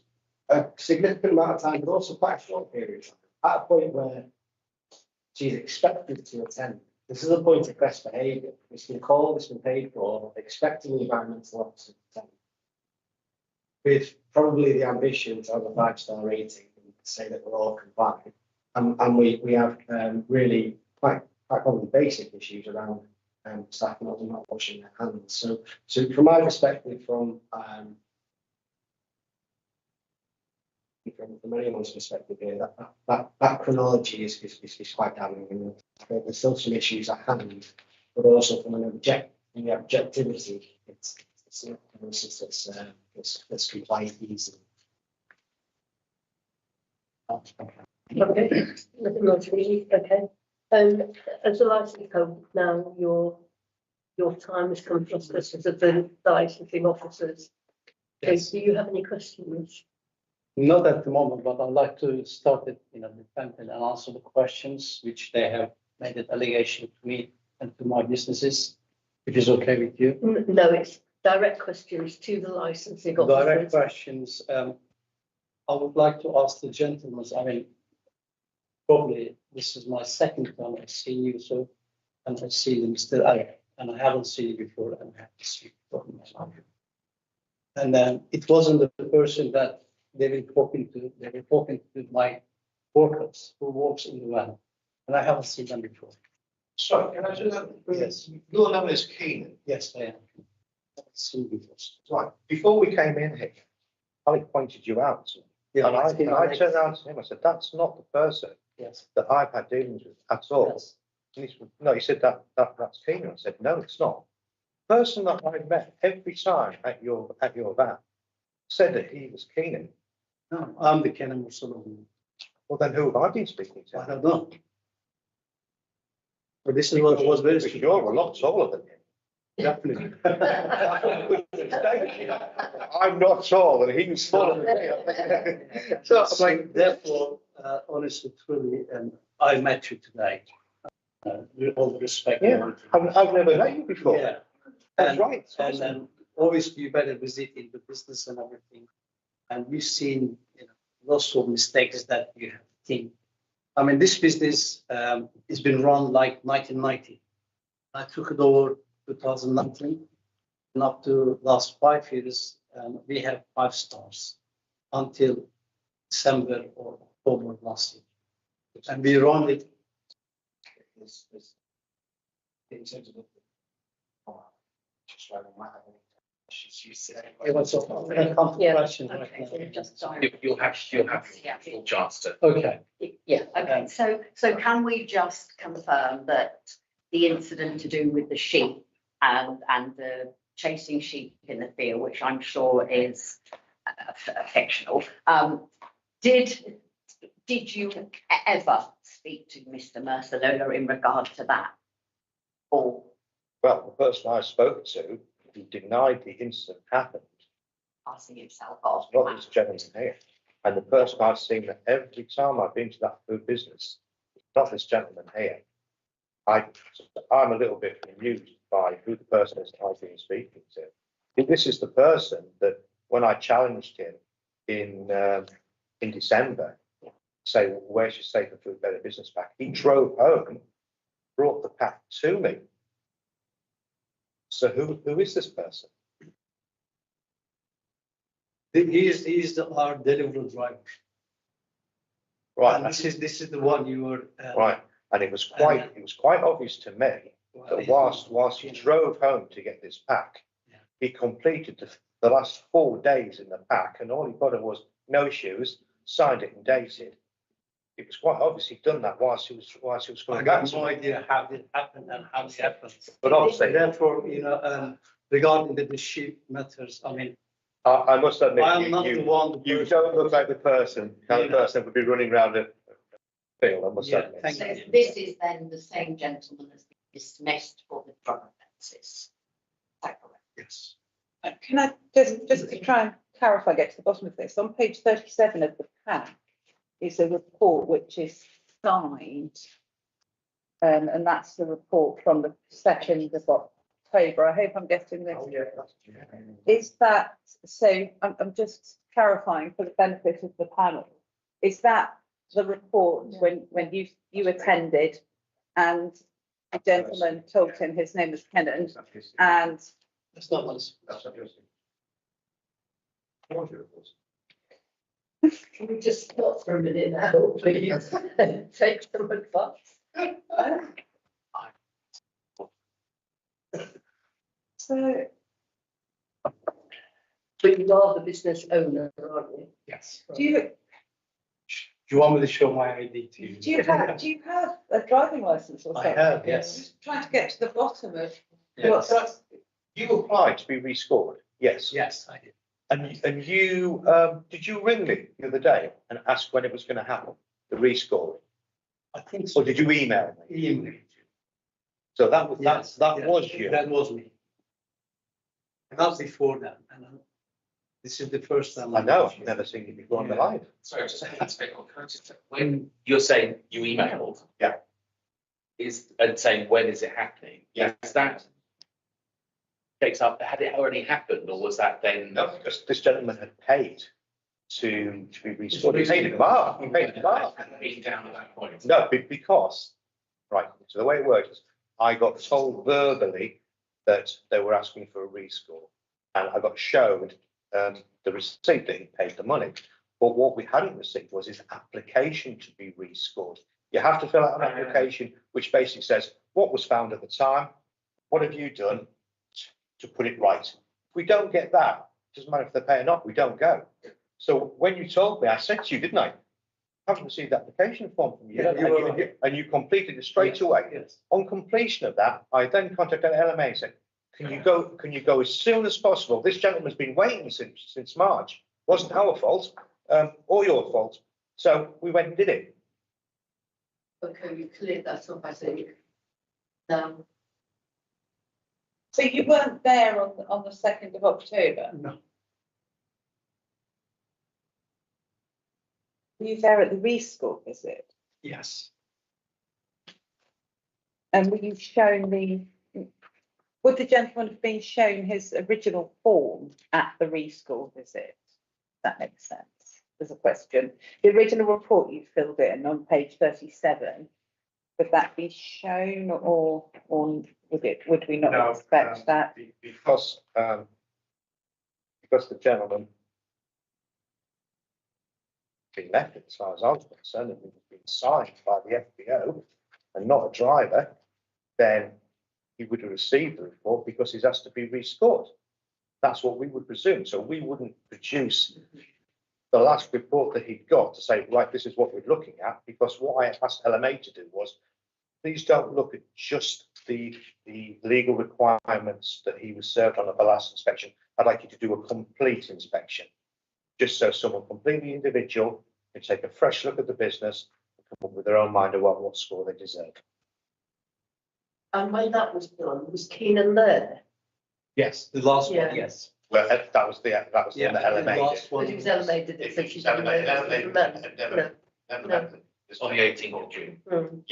a significant amount of time, but also quite a short period of time, at a point where she's expected to attend. This is a point of best behaviour. It's been called, it's been paid for, expecting the environmental officer to attend. With probably the ambition to have a 5-star rating and say that we're all compliant. And we have really quite probably basic issues around staff not washing their hands. So from my perspective, from anyone's perspective here, that chronology is quite damning. And there's still some issues at hand, but also from an objectivity, it's not a process that's compliant easily. Okay, nothing more to read. Okay. As a licensing holder now, your time has come to us as the licensing officers. Yes. So do you have any questions? Not at the moment, but I'd like to start it, defend and answer the questions which they have made an allegation to me and to my businesses, which is okay with you. No, direct questions to the licensing Direct officers. questions. I would like to ask the gentlemen, I mean, probably this is my second time I've seen you, so, and I've seen Mr. Eric, and I haven't seen you before, and I have to see you. And then it wasn't the person that they were talking to my workers who works in the van, and I haven't seen them before. Sorry, can I do that? Yes. Your name is Keenan. Yes, I am. I've seen you before. Right, before we came in here, I pointed you out. Yeah, And I turned around to him, I said, that's not the person Yes. that I've had dealings with at all. Yes. And he said, no, he said that's Keenan. I said, no, it's not. The person that I met every time at your van said that he was Keenan. No, I'm the Kenan Mussolini. Well, then who have I been speaking I to? don't know. But this is what was very. Because you're a lot taller than him. Definitely. I'm not tall and he was taller than me. So I'm So like, therefore, honestly, truly, I met you today. With all the respect. and yeah, everything. I've never met you before. Yeah. That's And, right. and then obviously you better visit in the business and everything. And we've seen, lots of mistakes that you have seen. I mean, this business has been run like 1990. I took it over 2019, and up to last 5 years, we have 5 stars until December or October last year. And we run it. In terms of just whether I might have any questions you said. It was a come to Yeah. questions right Okay, so now. just direct. You'll have your full chance to. Okay. Yeah, okay, so can we just confirm that the incident to do with the sheep and the chasing sheep in the field, which I'm sure is fictional, did you ever speak to Mr. Mercelola in regard to that? Or Well, the person I spoke to, who denied the incident happened, passing himself off? not this gentleman here. And the person I've seen every time I've been to that food business, not this gentleman here. I'm a little bit amused by who the person is that I've been speaking to. If this is the person that when I challenged him in December, say, well, where's your safe and food better business pack? He drove home, brought the pack to me. So who is this person? He is our delivery driver. Right, And this is the one you were. right. And it was quite obvious to me that whilst he drove home to get this pack, Yeah. he completed the last 4 days in the pack, and all he put in was no shoes, signed it and dated. It was quite obvious he'd done that whilst he was I coming back. got no idea how it happened and how it happened. But obviously, Therefore, regarding the sheep matters, I mean, I must admit, I'm not the one. you don't look like the person, kind of Yeah. person that would be running around a field, I must Yeah, admit. thank So you. this is then the same gentleman that's been dismissed for the drug offences. Is that correct? Yes. Can I just to try and clarify, get to the bottom of this, on page 37 of the pack is a report which is signed. And that's the report from the 2nd of October. I hope I'm getting this. Oh, yeah, Is that, so I'm just clarifying for the benefit of the panel, is that the report when you attended and a gentleman told him his name was Kenneth and That's not what That's not yours. Can we just stop for a minute now, please? Take some advice. so But you are the business owner, aren't you? Yes. do you want me to show my ID to you? do you have a driving license or I something? have, yes. Trying to get to the bottom of Yes. what's You applied to be rescored, yes. Yes, I did. And you, did you ring me the other day and ask when it was going to happen, the rescoring? I think so. Or did you email me? Email. So that was, Yes, that yeah, was you. That was me. Not before that. And this is the first time. I know, I've never seen you before in my Yeah. life. Sorry, just a bit more context. When you're saying you emailed. Yeah. And saying when is it happening? Yeah. Is that Takes up, had it already happened, or was that then? No, because this gentleman had paid to be restored. He paid in March. He paid in March. Been down at that point. No, because, right, so the way it works is I got told verbally that they were asking for a rescore. And I got showed the receipt that he paid the money. But what we hadn't received was his application to be rescored. You have to fill out an application which basically says what was found at the time, what have you done to put it right. If we don't get that, doesn't matter if they're paying off, we don't go. So when you told me, I said to you, didn't I? I haven't received the application form from you, and you completed it straight away. Yes. On completion of that, I then contacted LMA and said, can you go as soon as possible? This gentleman's been waiting since March. Wasn't our fault, or your fault. So we went and did it. Okay, you cleared that up, I think. Now, So you weren't there on the 2nd of October? No. Were you there at the rescore visit? Yes. And were you shown would the gentleman have been shown his original form at the rescore visit? That makes sense. There's a question. The original report you filled in on page 37, would that be shown or would we not No, expect that? Because the gentleman been left, as far as I was concerned, and it's been signed by the FBO and not a driver, then he would have received the report because he's asked to be rescored. That's what we would presume. So we wouldn't produce the last report that he'd got to say, right, this is what we're looking at, because what I asked LMA to do was, please don't look at just the legal requirements that he was served on at the last inspection. I'd like you to do a complete inspection, just so someone completely individual can take a fresh look at the business and come up with their own mind of what score they deserve. and when that was done, was Keenan there? Yes, the last Yeah. one, yes. Well, that was the one that LMA the did. last But one. it was elevated, It so was she didn't know. Never met them. On the 18th of June. Mm.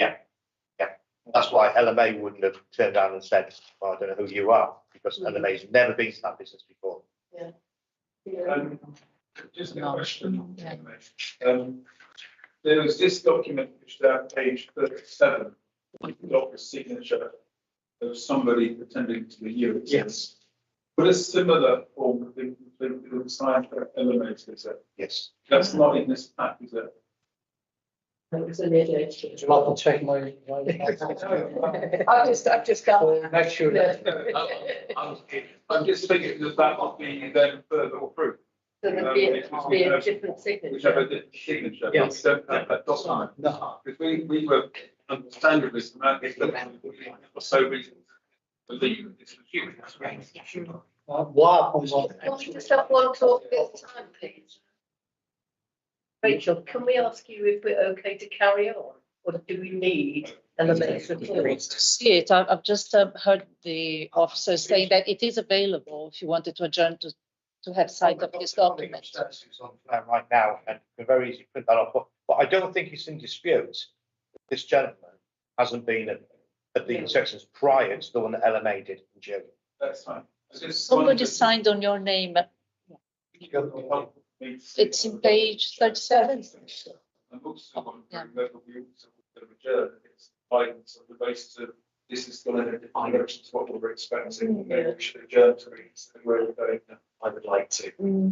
That's why LMA wouldn't have turned around and said, well, I don't know who you are, because LMA's never been to that business before. Yeah. Just a question. There was this document which is at page 37, doctor's signature of somebody pretending to be you. Yes. Would a similar form have been signed for elevators? Yes. That's not in this pack, is it? It was an idiot. Would you like to check my? I've just gone. Make sure that. I'm just thinking that that would be then further proof. So there'd be a different Whichever signature. signature. Yes. We don't have that document. No. Because we were understandably, for so reason, believe that this was you. Wow. Can we just have one talk at a time, please? Rachel, can we ask you if we're okay to carry on, or do we need elements of To see it, I've just heard the officer saying that it is available if you wanted to adjourn to have sight of this document. It's on plan right now, and we're very easy to print that off, but I don't think it's in dispute. This gentleman hasn't been at the inspections prior to the one that LMA did in June. That's fine. I just Somebody wondered- signed on your name. It's in page 37. I'm also wondering Yeah. whether we also would adjourn its guidance on the basis of this is going in a different direction to what we were expecting. Maybe we should adjourn to it, and where we're going now. I would like to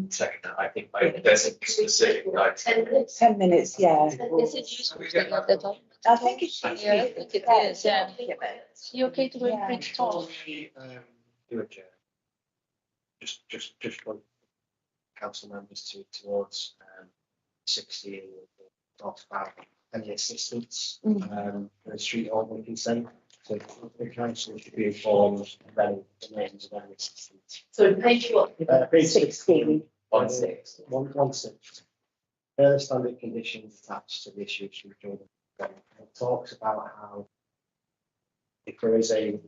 second that. I think there's a specific, like, 10 minutes. 10 minutes, yeah. Is it useful to have that document? I think it should be. Yeah, I think it is, yeah. Yeah. Is you okay to go and Yeah. print it off? Do a chair. Just one council members towards 16 talks about any assistance for the street open consent. So the council should be informed of any names of any assistance. So page what? Page 16. 1/6. 1/6. Further standard conditions attached to the issue should be joined. It talks about how if there is an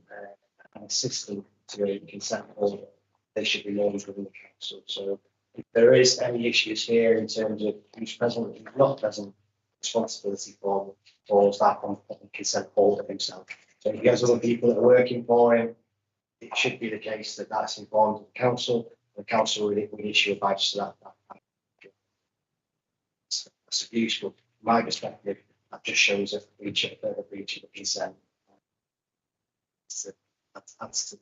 assistant to a consent order, they should be known within the council. So if there is any issues here in terms of who's present, who's not present, responsibility falls that on the consent holder himself. So if he has other people that are working for him, it should be the case that that's informed the council. The council will issue a badge to that. That's useful. From my perspective, that just shows a further breach of the consent. So that's to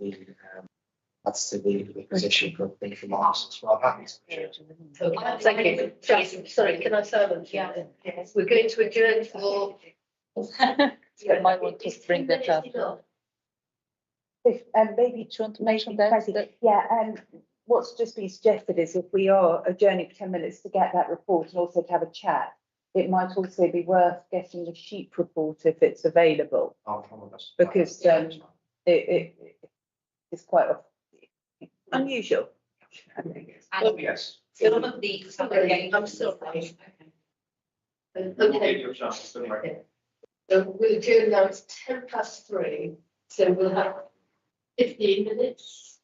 the position for Mars. So I'm happy to share. Okay, thank you. Jason, sorry, can I silence you? Yeah. Yes. We're going to adjourn for. You might want to bring that up. Maybe Do you want to mention that? Yeah, what's just been suggested is if we are adjourning for 10 minutes to get that report and also to have a chat, it might also be worth getting the sheep report if it's available, because it's quite unusual. And Yes. some of the. I'm sorry. We'll Okay, give you a chance to make- so we'll adjourn now, it's 3:10, so we'll have 15 minutes.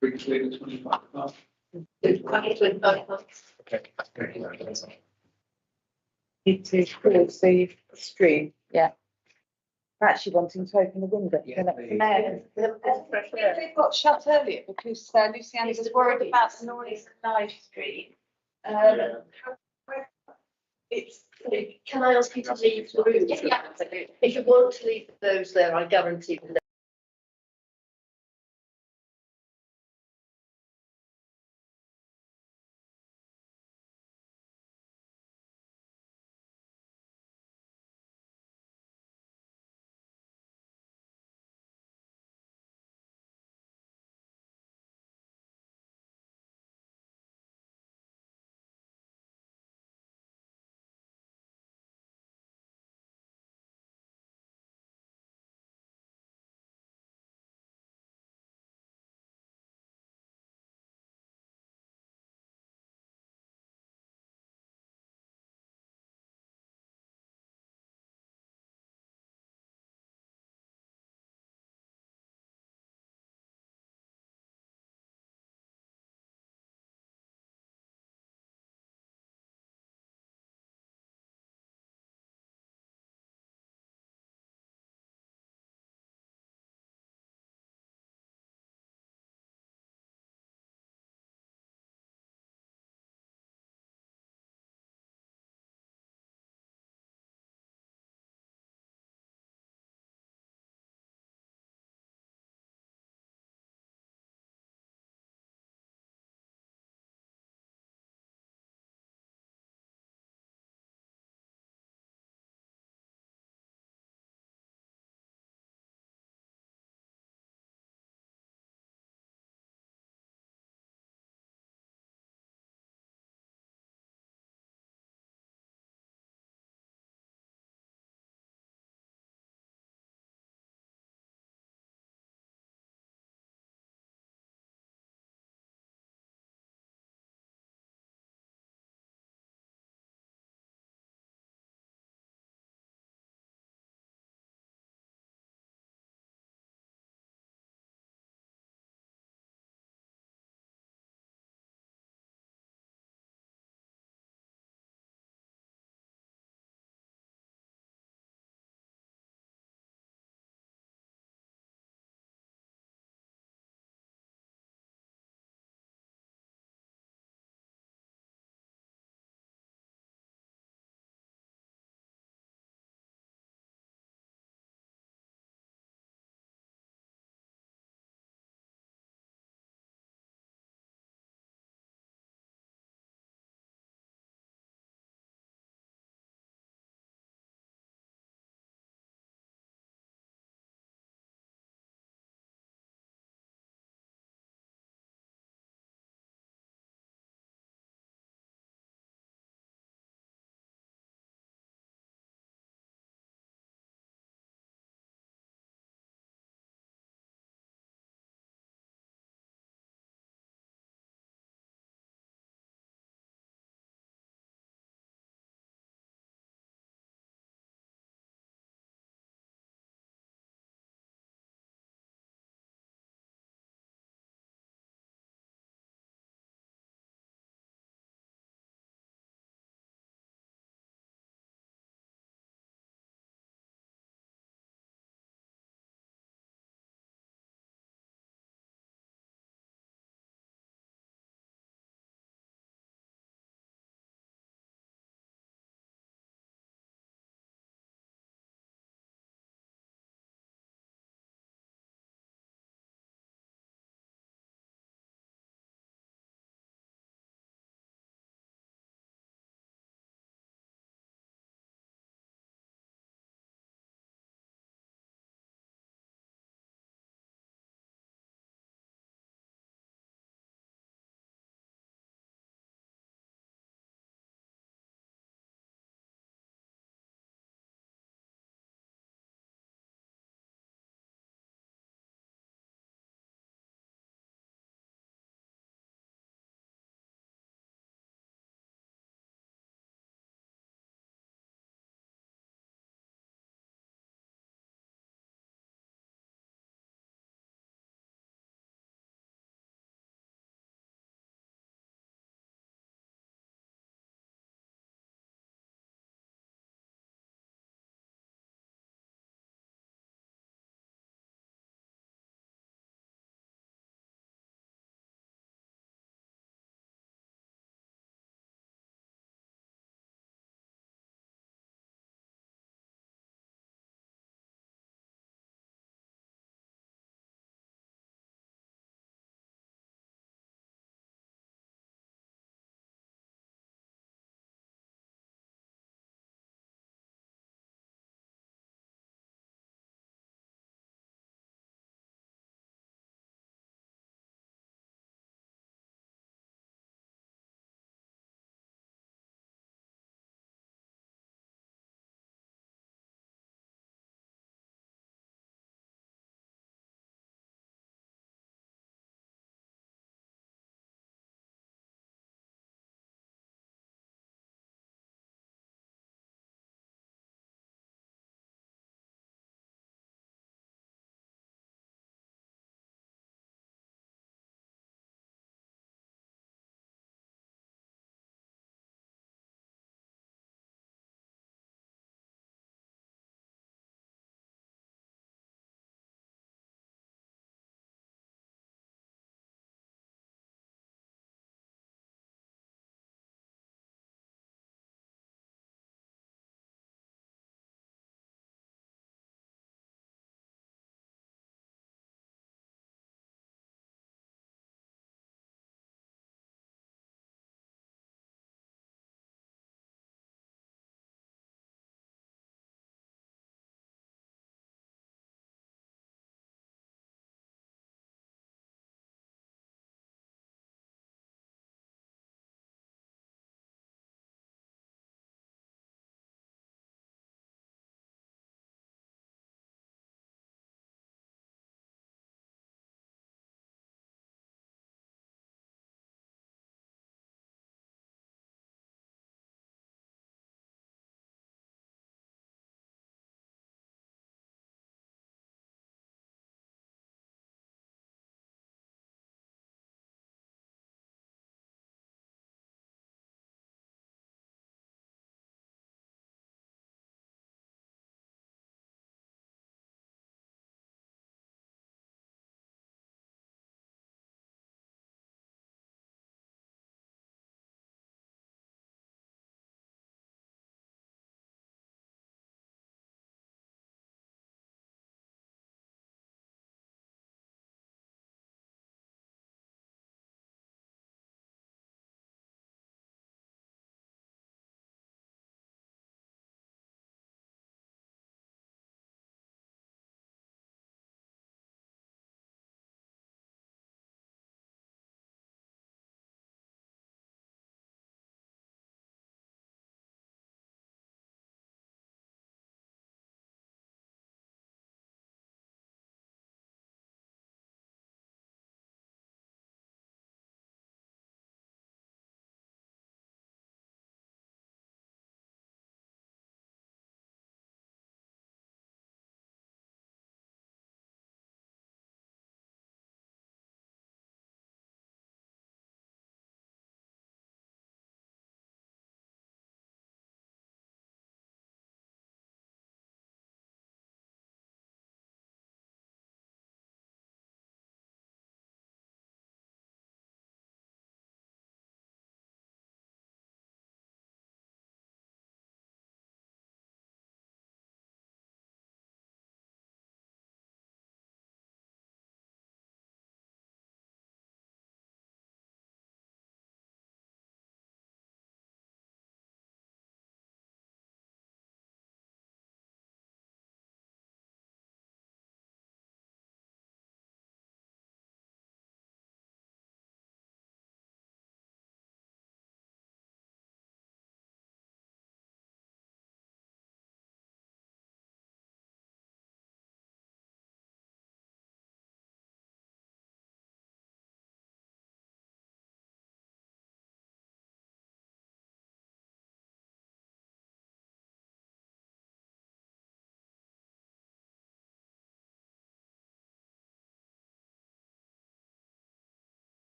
we can leave it 25 minutes. 25 minutes. Okay. Need to close the stream. Yeah. Actually wanting to open the window. Yeah, They've got shut earlier because Luciana was worried about the noise live stream. It's, can I ask you to leave the room? Yeah. If you want to leave those there, I guarantee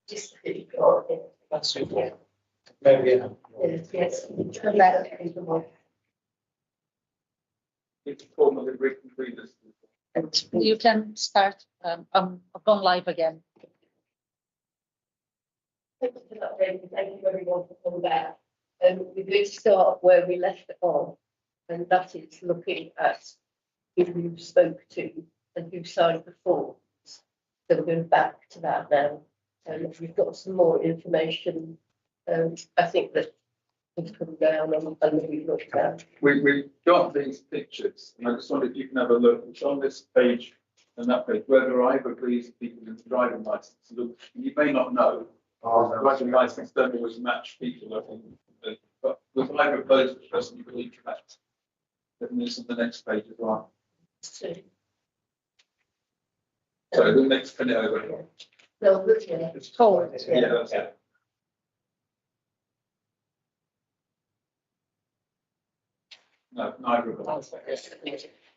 Just, oh, That's it. Yeah. Maybe, yeah. yes, yes. And that is the one. It's formally written previously. And you can start, I've gone live again. Thank you for that, David. Thank you everyone for coming back. We're going to start where we left it off, and that is looking at who you spoke to and who signed the forms. So we're going back to that now. And we've got some more information. I think that we've come down and we've looked at. We've got these pictures, and I just wondered if you can have a look. It's on this page and that page, whether either of these people in the driving license look, you may not know. Driving license don't always match people, I think. But with either of those, the person you believe correct. Then this is the next page as well. So the next pin it over. No, look here. It's Forward. Yeah, that's it. No, neither of them.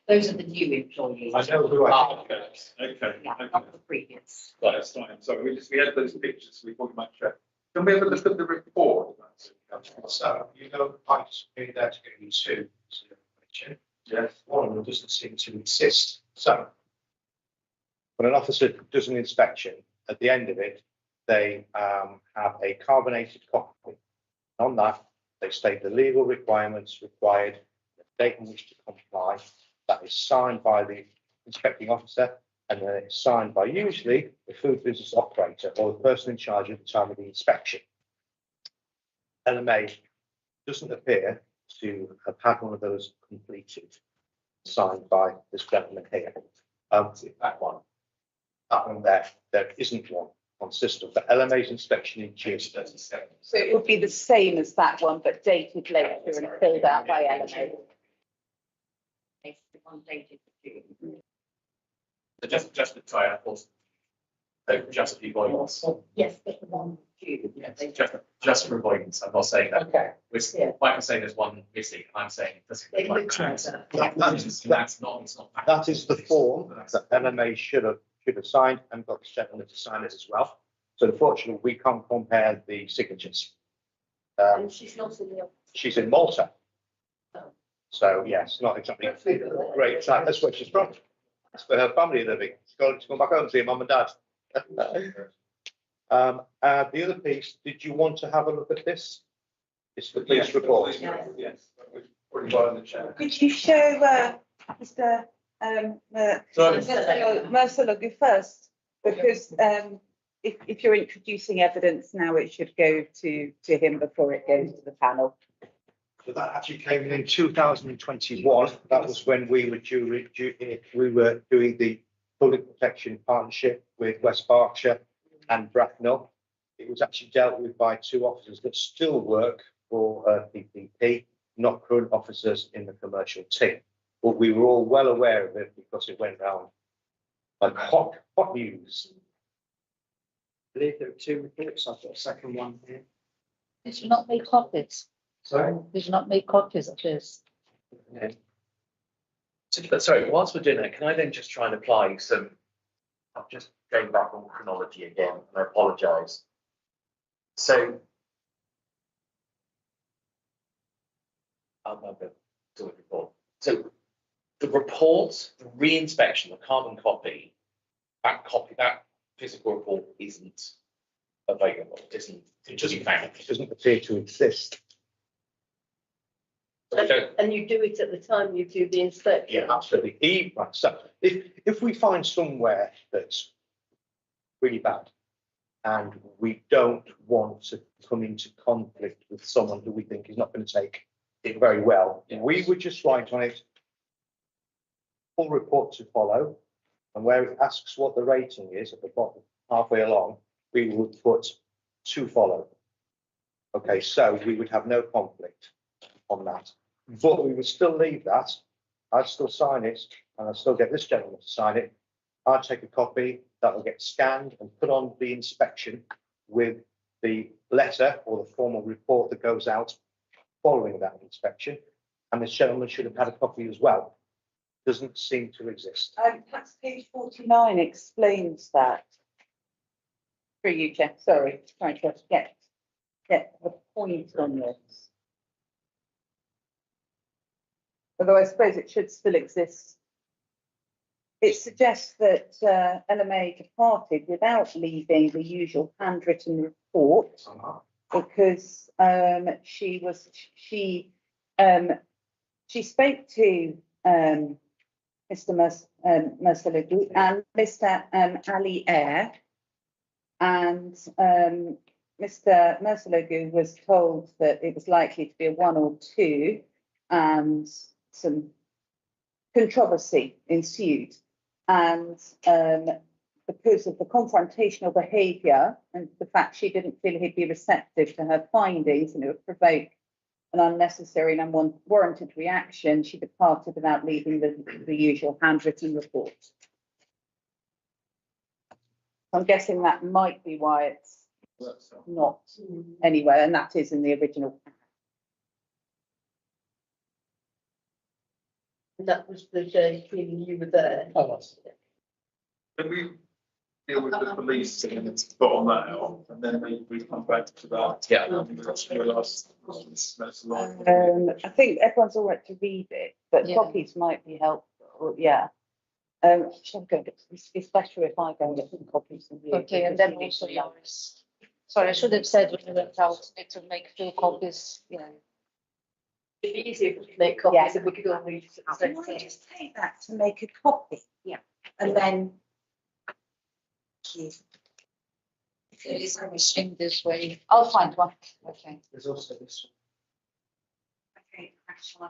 Those are the new employees. I know who I. Oh, Okay, yeah, okay. not the previous. Right, that's fine. So we had those pictures, we thought we might check. Can we have a look at the report? So, you know, I made that to get you two. Yes. One of them doesn't seem to exist. So, when an officer does an inspection, at the end of it, they have a carbonated copy. On that, they state the legal requirements required, the date in which to comply. That is signed by the inspecting officer, and then it's signed by usually the food business operator or the person in charge at the time of the inspection. LMA doesn't appear to have had one of those completed, signed by this gentleman here. That one there isn't one on system. The LMA's inspection in June 37. So it would be the same as that one, but dated later and filled out by LMA. It's the one dated for June. So just to try out, so just for avoidance, Yes, but the one. June. yes, just for avoidance, I'm not saying that. Okay. We're quite saying there's one missing, I'm saying it doesn't They look like look that. like That's not, it's not. That is the form that LMA should have signed and got the gentleman to sign it as well. So unfortunately, we can't compare the signatures. And she's not in the office. She's in Malta. So yes, not exactly great. That's where she's from. That's where her family are living. She's got to go back home to see her mum and dad. The other piece, did you want to have a look at this? It's the police report. Yes. We've already got in the chat. Could you show, Mr. Mercer go first? Because, if you're introducing evidence now, it should go to him before it goes to the panel. So that actually came in 2021. That was when we were doing the public protection partnership with West Berkshire and Bracknell. It was actually dealt with by two officers that still work for PPP, not current officers in the commercial team. But we were all well aware of it because it went round like hot news. I believe there are two reports. I've got a second one here. Did you not make copies? Sorry? Did you not make copies of this? Yeah. So, sorry, whilst we're doing that, can I then just try and apply some, I'm just going back on chronology again, and I apologise. So. So the report, the re-inspection, the carbon copy, that physical report isn't available, it doesn't found. It doesn't appear to exist. And you do it at the time you do the inspection? Yeah, absolutely. So if we find somewhere that's really bad and we don't want to come into conflict with someone who we think is not going to take it very well, we would just write on it, full report to follow, and where it asks what the rating is at the bottom, halfway along, we would put to follow. Okay, so we would have no conflict on that. But we would still leave that. I'd still sign it, and I'd still get this gentleman to sign it. I'd take a copy that will get scanned and put on the inspection with the letter or the formal report that goes out following that inspection. And this gentleman should have had a copy as well. Doesn't seem to exist. Perhaps page 49 explains that. through you, Chair, sorry, trying to get the point on this. Although I suppose it should still exist. It suggests that LMA departed without leaving the usual handwritten report because she spoke to Mr. Mersaloglu and Mr. Ali Air, and Mr. Mersaloglu was told that it was likely to be a 1 or 2, and some controversy ensued. And because of the confrontational behaviour and the fact she didn't feel he'd be receptive to her findings and it would provoke an unnecessary and unwarranted reaction, she departed without leaving the usual handwritten report. I'm guessing that might be why it's not anywhere, and that is in the original. That was the day feeling you were there. Can we deal with the police and put on that out, and then we come back to that? Yeah. I think everyone's all right to read it, but Yeah. copies might be helpful, yeah. Shall I go get, it's better if I go and get some copies from you. Okay, and because then you need also to know. yours. Sorry, I should have said when we went out to make full copies, you know. It'd be easier if we could make copies and we could all read it at the Can same I time. just take that to make a copy? Yeah. And then. If it is in this way. I'll find one. Okay. There's also this Okay, actually.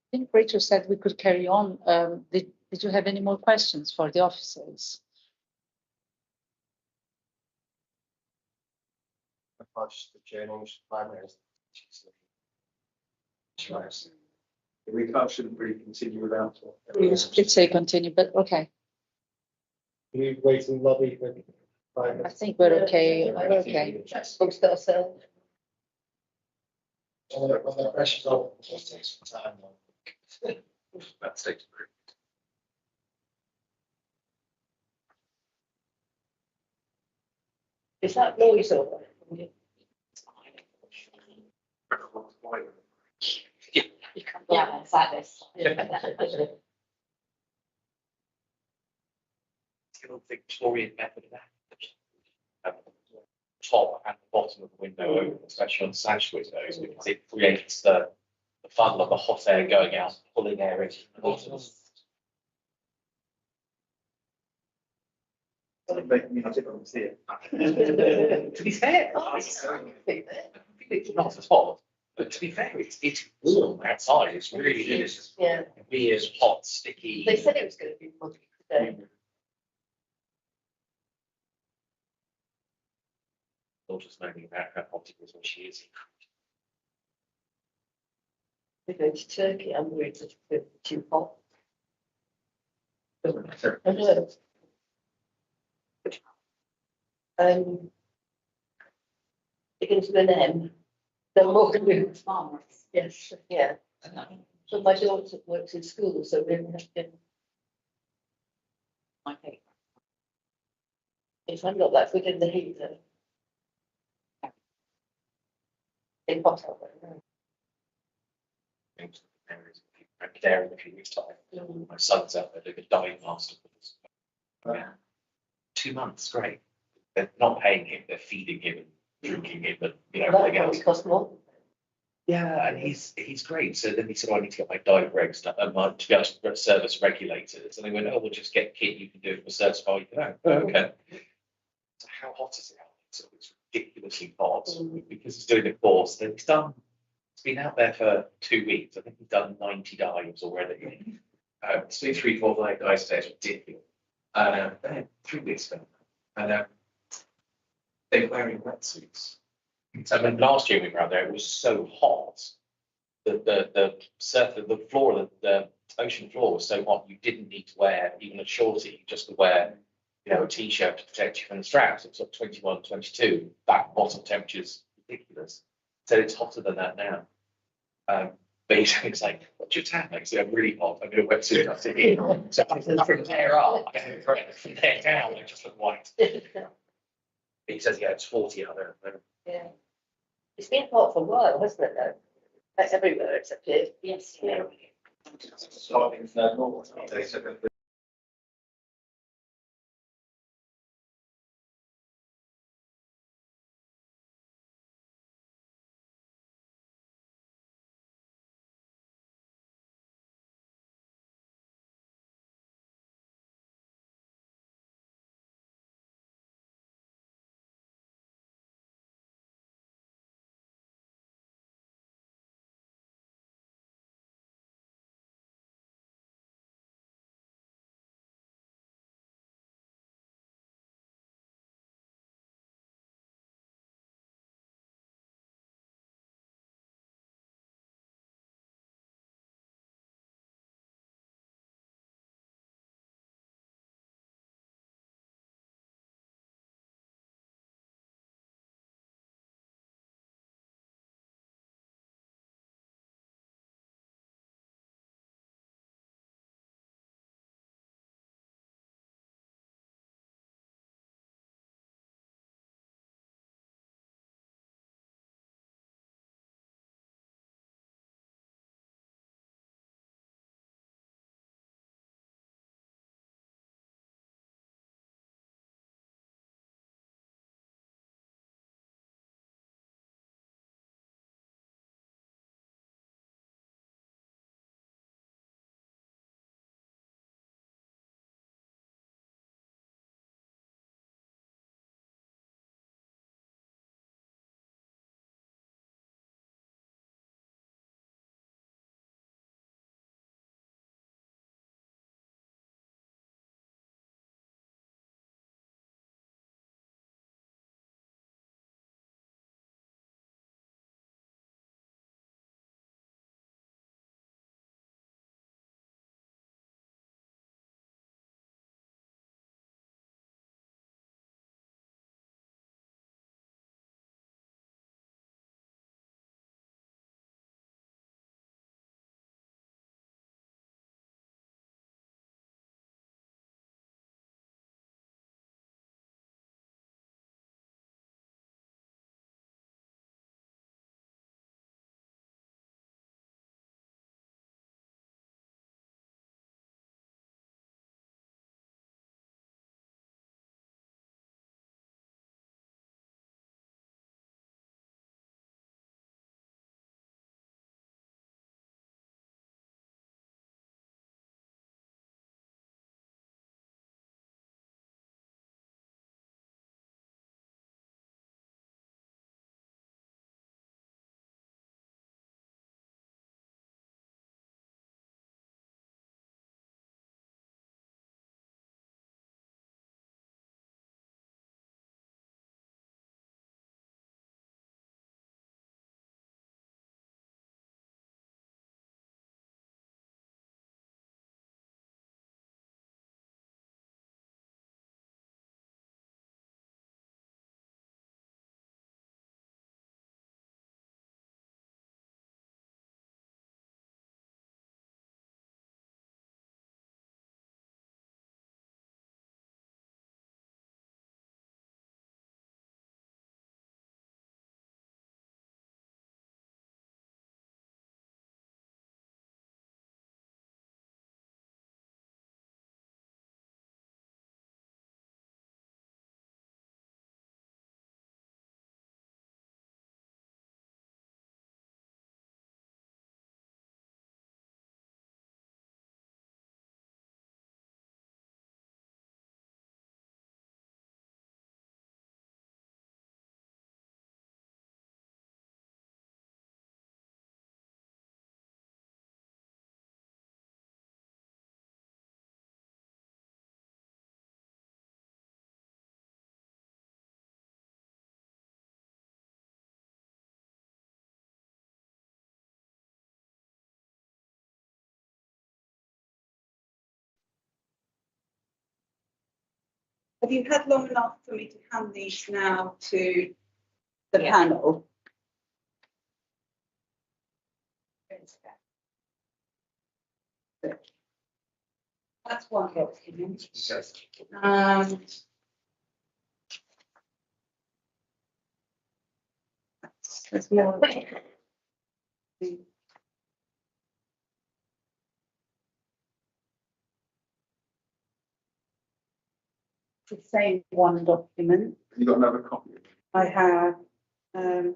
I think Rachel said we could carry on. Did you have any more questions for the officers? Approach the journals, primaries. We can't, shouldn't really continue without it. We did say continue, but okay, You wait in lobby for I think we're okay, we're okay. Amongst ourselves. When the pressure's on, it just takes some time. That takes. Is that noise over? Yeah, it's like this. Still Victorian method of that. Top and the bottom of the window open, especially on sash windows, because it creates the funnel of the hot air going out, pulling air into the bottom. Doesn't make me different to it. To be fair, it's not as hot, but to be fair, it's warm outside. It's really delicious. Yeah, Weird, hot, sticky. they said it was going to be muggy today. Daughter's moaning about her hot it was when she is. We're going to Turkey, I'm worried that it's a bit too hot. Doesn't matter. I know. Begins with an M. Then what can we? Yes, yeah. But my daughter works in school, so we have to. My favourite. If I'm not that good in the heat, though. In hot weather. I'm there in a few weeks' time. My son's out there doing a dive master course. Yeah. 2 months, great. They're not paying him, they're feeding him and drinking him and, you know, That everything probably else. costs more. Yeah, and he's great. So then he said, oh, I need to get my dive regs done, to be able to service regulators. And they went, oh, we'll just get kit, you can do it for certified. Oh, okay. So how hot is it out? So it's ridiculously hot because he's doing the course. Then he's been out there for 2 weeks. I think he's done 90 dives already. It's been 3, 4, 5 dives today. It's ridiculous. And then 3 weeks ago, and they're wearing wetsuits. So when last year we were out there, it was so hot that the floor of the ocean floor was so hot, you didn't need to wear even a shorty, just to wear, a t-shirt to protect you from the straps. It's sort of 21, 22. That bottom temperature is ridiculous. So it's hotter than that now. But he's like, what's your tan? Like, so I'm really hot. I'm in a wetsuit. I sit here. So from there up, from there down, I just look white. He says, yeah, it's 40 out there. Yeah. It's been hot for a while, hasn't it, though? That's everywhere except here. Yes. Yeah. Starting from normal. Have you had long enough for me to hand these now to the Yeah. panel? That's one document. And there's more. The same one document. You got another copy? I have, um.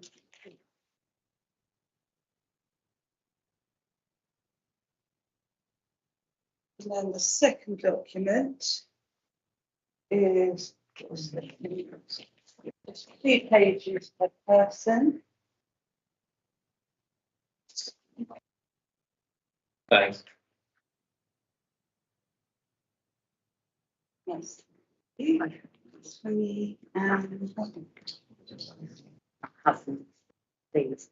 And then the second document is 2 pages per person. Thanks. Yes. For me, These.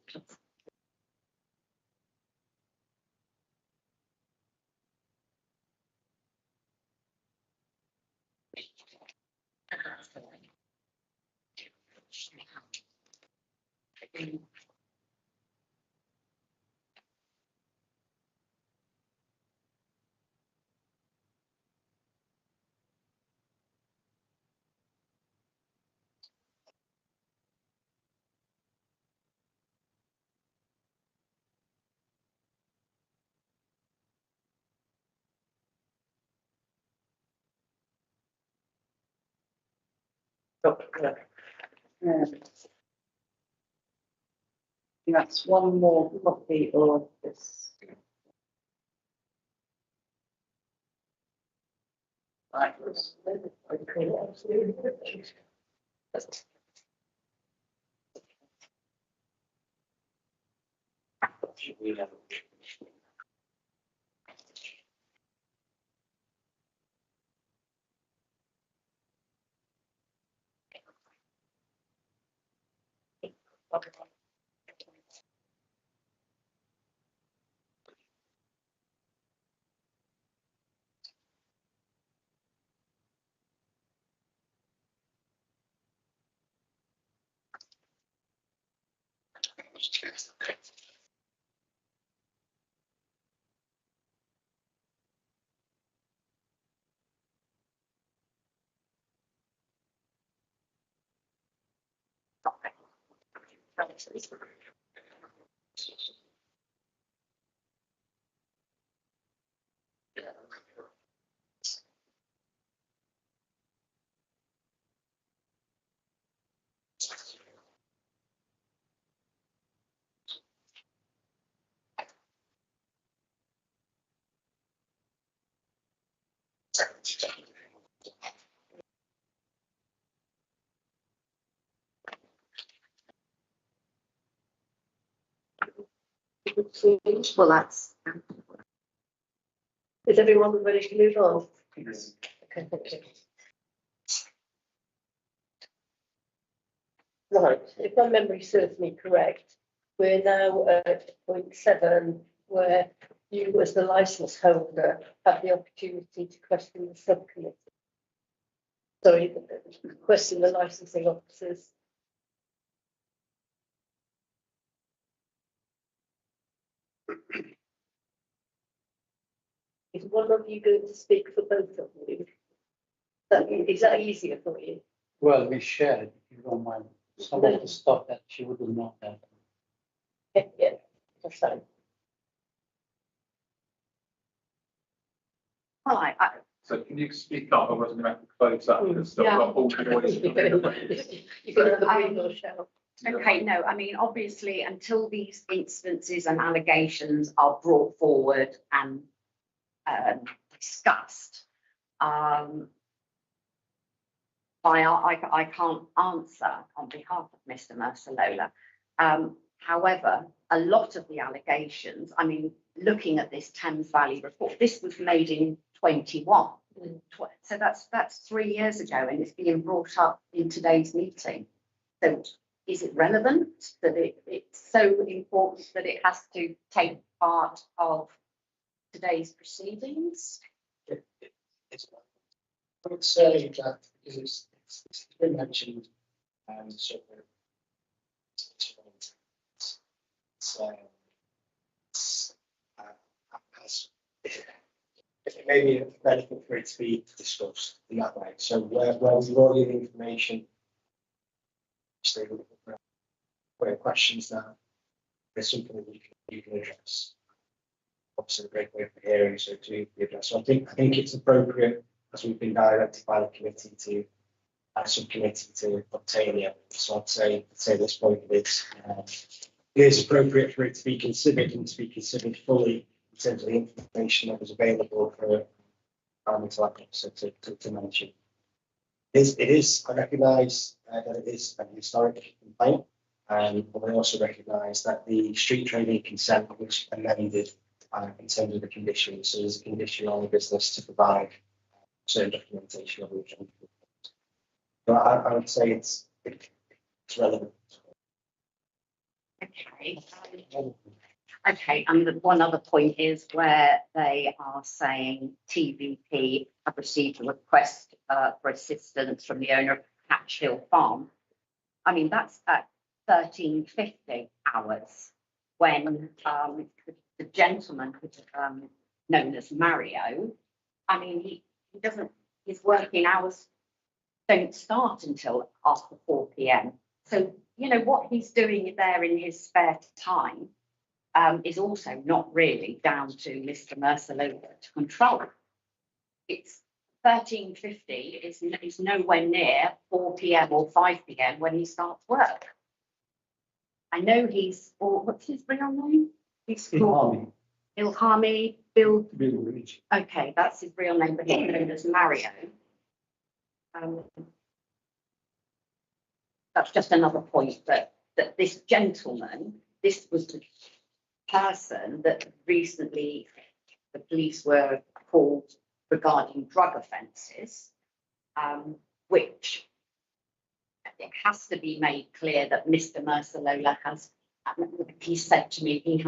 that's one more copy of this. Right. Well, that's. Is everyone ready to move on? Yes. Okay, thank you. Right, if my memory serves me correct, we're now at point 7, where you as the licence holder have the opportunity to question the subcommittee. Sorry, question the licensing officers. Is one of you going to speak for both of you? Is that easier for you? Well, we shared, if you don't mind, some of the stuff that she would not have. Yeah, that's fine. Well, I, So can you speak up? I wasn't going to have to close up because I've Yeah. got all the voices. You're going to have a breathe or shout. okay, no, I mean, obviously, until these instances and allegations are brought forward and discussed, I can't answer on behalf of Mr. Mercer-Lola. However, a lot of the allegations, I mean, looking at this Thames Valley report, this was made in 21. So that's 3 years ago, and it's being brought up in today's meeting. So is it relevant that it's so important that it has to take part of today's proceedings? I would say that because it's been mentioned, so it may be a benefit for it to be discussed in that way. So where we've already the information, stay with where questions now, there's something that you can address. Obviously, a great way for hearing, so to be addressed. So I think it's appropriate, as we've been directed by the committee to subcommittee to obtain the evidence. So I'd say at this point it is appropriate for it to be considered and to be considered fully in terms of the information that was available for environmental officer to mention. It is, I recognise that it is a historic complaint, but I also recognise that the street trading consent was amended in terms of the conditions. So there's a condition on the business to provide certain documentation of which. So I would say it's relevant. Okay. Okay, and the one other point is where they are saying TVP have received a request for assistance from the owner of Hatch Hill Farm. I mean, that's at 13:50 hours when the gentleman known as Mario, I mean, he doesn't, his working hours don't start until after 4 p.m. So, you know, what he's doing there in his spare time is also not really down to Mr. Mercelola to control. It's 13:50 is nowhere near 4 p.m. or 5 p.m. when he starts work. I know he's, or what's his real name? He's called Ilhami Bill. Okay, that's his real name, but he's known as Mario. That's just another point that this gentleman, this was the person that recently the police were called regarding drug offences, which it has to be made clear that Mr. Mercelola has, he said to me, he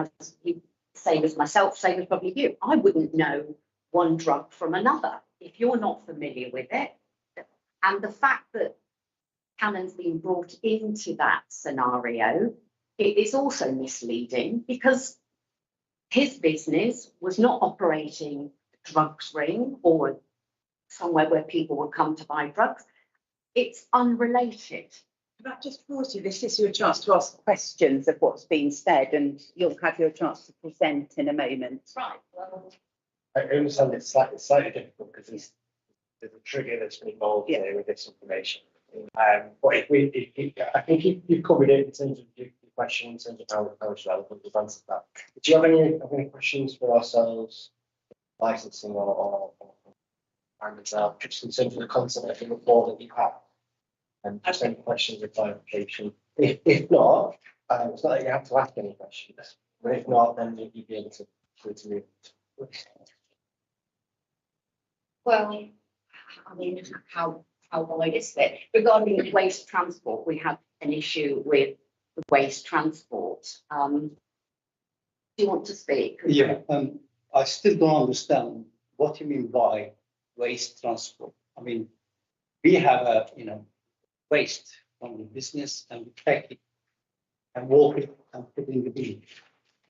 same as myself, same as probably you, I wouldn't know one drug from another if you're not familiar with it. And the fact that Cannon's been brought into that scenario, it is also misleading because his business was not operating a drugs ring or somewhere where people would come to buy drugs. It's unrelated. Can I just pause you? This is your chance to ask questions of what's been said, and you'll have your chance to present in a moment. Right. Well, I understand it's slightly difficult because there's a trigger that's been involved here with this information. But I think you've covered it in terms of your question, in terms of how it's relevant. We've answered that. Do you have any questions for ourselves, licensing or just in terms of the content of the report that you have? And just any questions or clarification. If not, it's not that you have to ask any questions. But if not, then you'd be able to move. well, I mean, how wide is it? Regarding waste transport, we have an issue with the waste transport. Do you want to speak? Yeah, I still don't understand what you mean by waste transport. I mean, we have a, waste from the business and we take it and walk it and put it in the bin,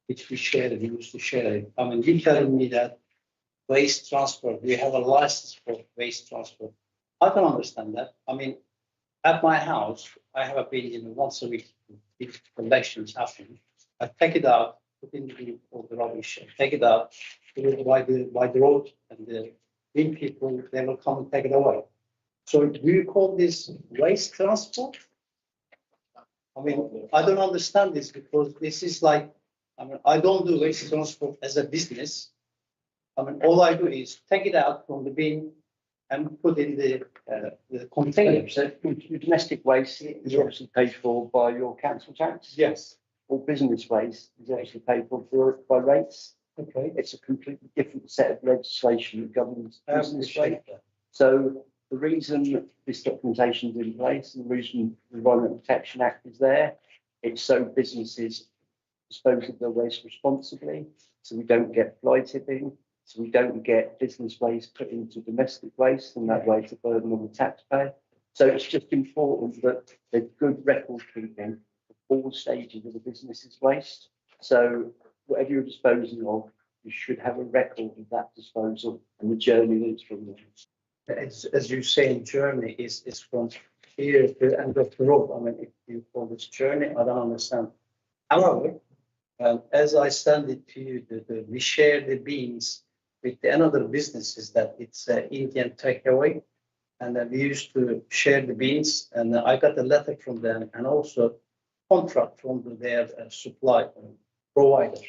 which we share, we used to share it. I mean, you're telling me that waste transport, we have a license for waste transport. I don't understand that. I mean, at my house, I have a bin once a week, if collections happen. I take it out, put in the bin for the rubbish, take it out, put it by the road, and the bin people, they will come and take it away. So do you call this waste transport? I mean, I don't understand this because this is like, I mean, I don't do waste transport as a business. I mean, all I do is take it out from the bin and put in the container. So your domestic waste is obviously paid for by your council tax. Yes. Or business waste is actually paid for by rates. Okay. It's a completely different set of legislation that governs business waste. So the reason this documentation is in place and the reason the Environmental Protection Act is there, it's so businesses dispose of their waste responsibly, so we don't get fly tipping, so we don't get business waste put into domestic waste, and that way it's a burden on the taxpayer. So it's just important that there's good record keeping of all stages of the business's waste. So whatever you're disposing of, you should have a record of that disposal and the journey that it's from there. As you say, in journey is from here to the end of the road. I mean, if you call this journey, I don't understand. However, as I stand it to you, we share the beans with the another businesses that it's Indian takeaway. And then we used to share the beans, and I got a letter from them and also contract from their supply provider.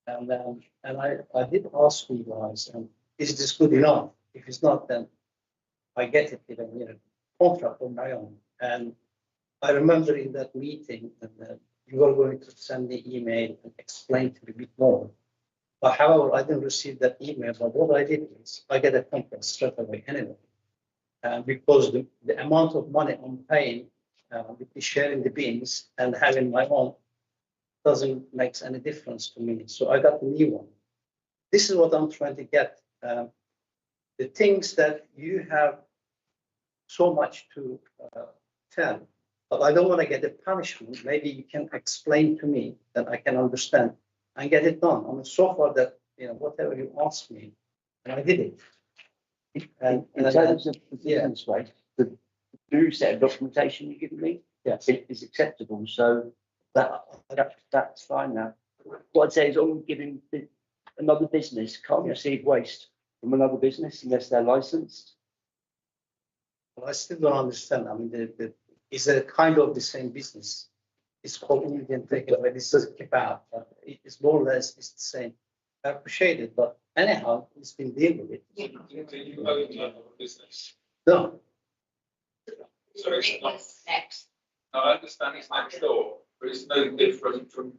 And I did ask you guys, is this good enough? If it's not, then I get it in a contract on my own. And I remember in that meeting that you were going to send the email and explain to me a bit more. But however, I didn't receive that email. But what I did is I get a contract straight away anyway. Because the amount of money I'm paying with the sharing the beans and having my own doesn't make any difference to me. So I got the new one. This is what I'm trying to get. The things that you have so much to tell, but I don't want to get a punishment. Maybe you can explain to me that I can understand and get it done. I mean, so far that, whatever you ask me, and I did it. In terms of the business waste, the new set of documentation you've given me, Yes. it is acceptable. So that's fine now. What I'd say is only giving another business can't receive waste from another business unless they're licensed. Well, I still don't understand. I mean, it's a kind of the same business. It's called Indian takeaway. This is kebab. It's more or less it's the same. I appreciate it, but anyhow, it's been dealt with it. Do you own another business? No, So it's It not, was next. I understand it's next door, but it's no different from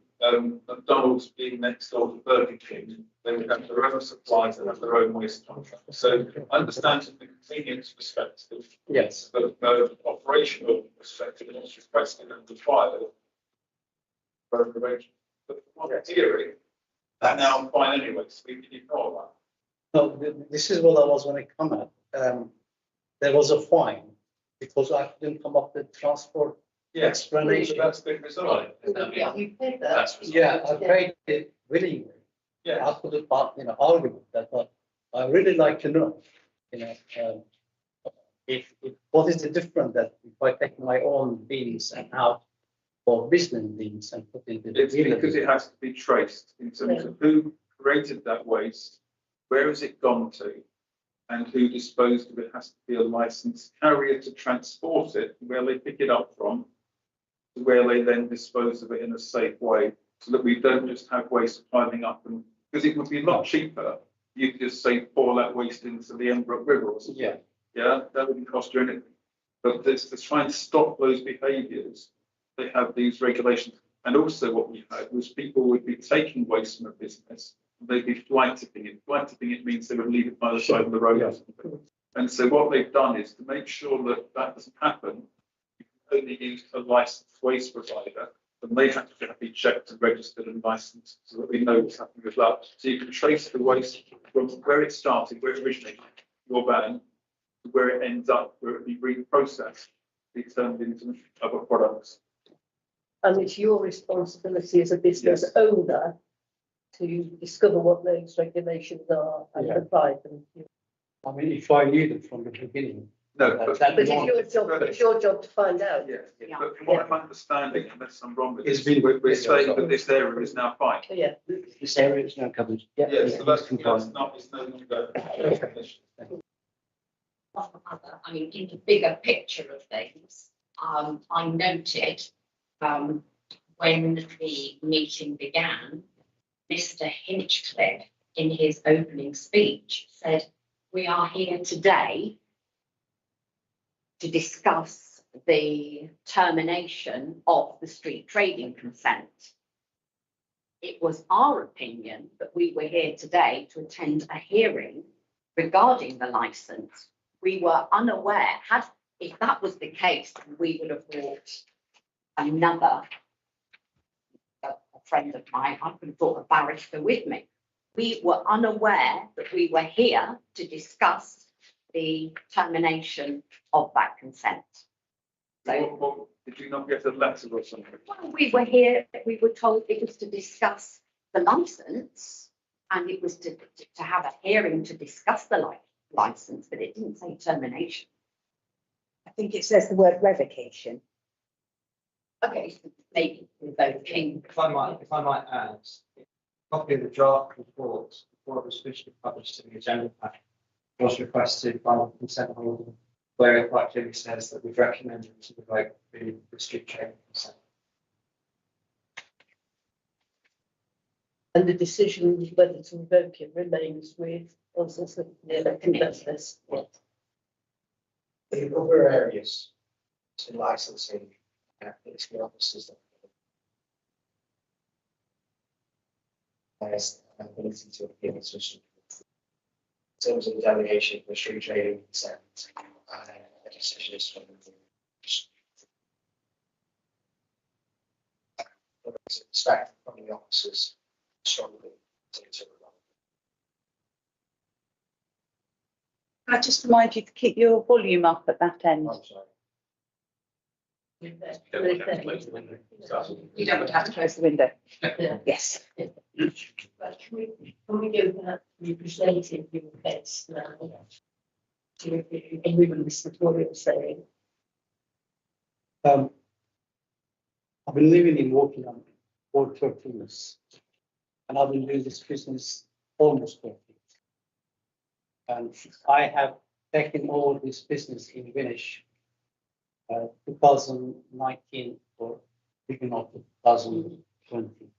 McDonald's being next door to Burger King. They would have their own suppliers and have their own waste contract. So I understand from the convenience perspective, yes. but the operational perspective, it's requested and required for a arrangement. But from what I'm hearing, that now I'm fine anyway, so we can ignore that. No, this is what I was going to come at. There was a fine because I couldn't come up with transport explanation. That's been resolved. Yeah, you paid that. Yeah, I paid it willingly. Yeah. I couldn't, argue with that, but I really like to know, if what is the difference that if I take my own beans and out for business beans and put in the. It's because it has to be traced in terms of who created that waste, where has it gone to, and who disposed of it has to be a licensed carrier to transport it, where they pick it up from, to where they then dispose of it in a safe way, so that we don't just have waste piling up. And because it would be a lot cheaper, you could just say pour that waste into the Enbrook River or something. Yeah. Yeah, that wouldn't cost you anything. But this, to try and stop those behaviours, they have these regulations. And also what we had was people would be taking waste from a business, and they'd be fly tipping it. Fly tipping it means they would leave it by the side of the road or something. And so what they've done is to make sure that that doesn't happen, you can only use a licensed waste provider, and they have to be checked and registered and licensed so that we know what's happening with that. So you can trace the waste from where it started, where it originated, your van, to where it ends up, where it be reprocessed, be turned into other products. And it's your responsibility as a business Yes. owner to discover what those regulations are and Yeah. apply them. I mean, if I knew them from the beginning. No, But but that- But it's your job to find out. yeah, Yeah. but from what I'm understanding, unless I'm wrong with It's this, been- we're saying that this area is now fine. Yeah. This area is now covered. Yeah, Yeah, so that's compliant. not, it's no longer. I mean, in the bigger picture of things, I noted, when the meeting began, Mr. Hinchcliffe, in his opening speech, said, "We are here today to discuss the termination of the street trading consent." It was our opinion that we were here today to attend a hearing regarding the licence. We were unaware, if that was the case, we would have brought another, a friend of mine, I could have brought a barrister with me. we were unaware that we were here to discuss the termination of that consent. So Did you not get a letter or something? well, we were here, we were told it was to discuss the licence, and it was to have a hearing to discuss the licence, but it didn't say termination. I think it says the word revocation. Okay, maybe revoking. If I might add, a copy of the draft report before it was officially published in the agenda pack was requested by the consent holder, where it quite clearly says that we've recommended to the vote the restrict trading consent. And the decision whether to revoke it remains with us as the investors. In other areas, in licensing, it's the officers that has an ability to appeal such. In terms of the delegation for street trading consent, a decision is from the. Expect from the officers strongly to. I just remind you to keep your volume up at that end. I'm sorry. You don't want to have to close the window. You don't want to have to close the window. Yeah. Yes. But can we go back to representing your case now? To review, and we will listen to what you're saying. I've been living in Wokingham for 13 years, and I've been doing this business almost 13 years. And I have taken over this business in Vinnish 2019 or beginning of 2020.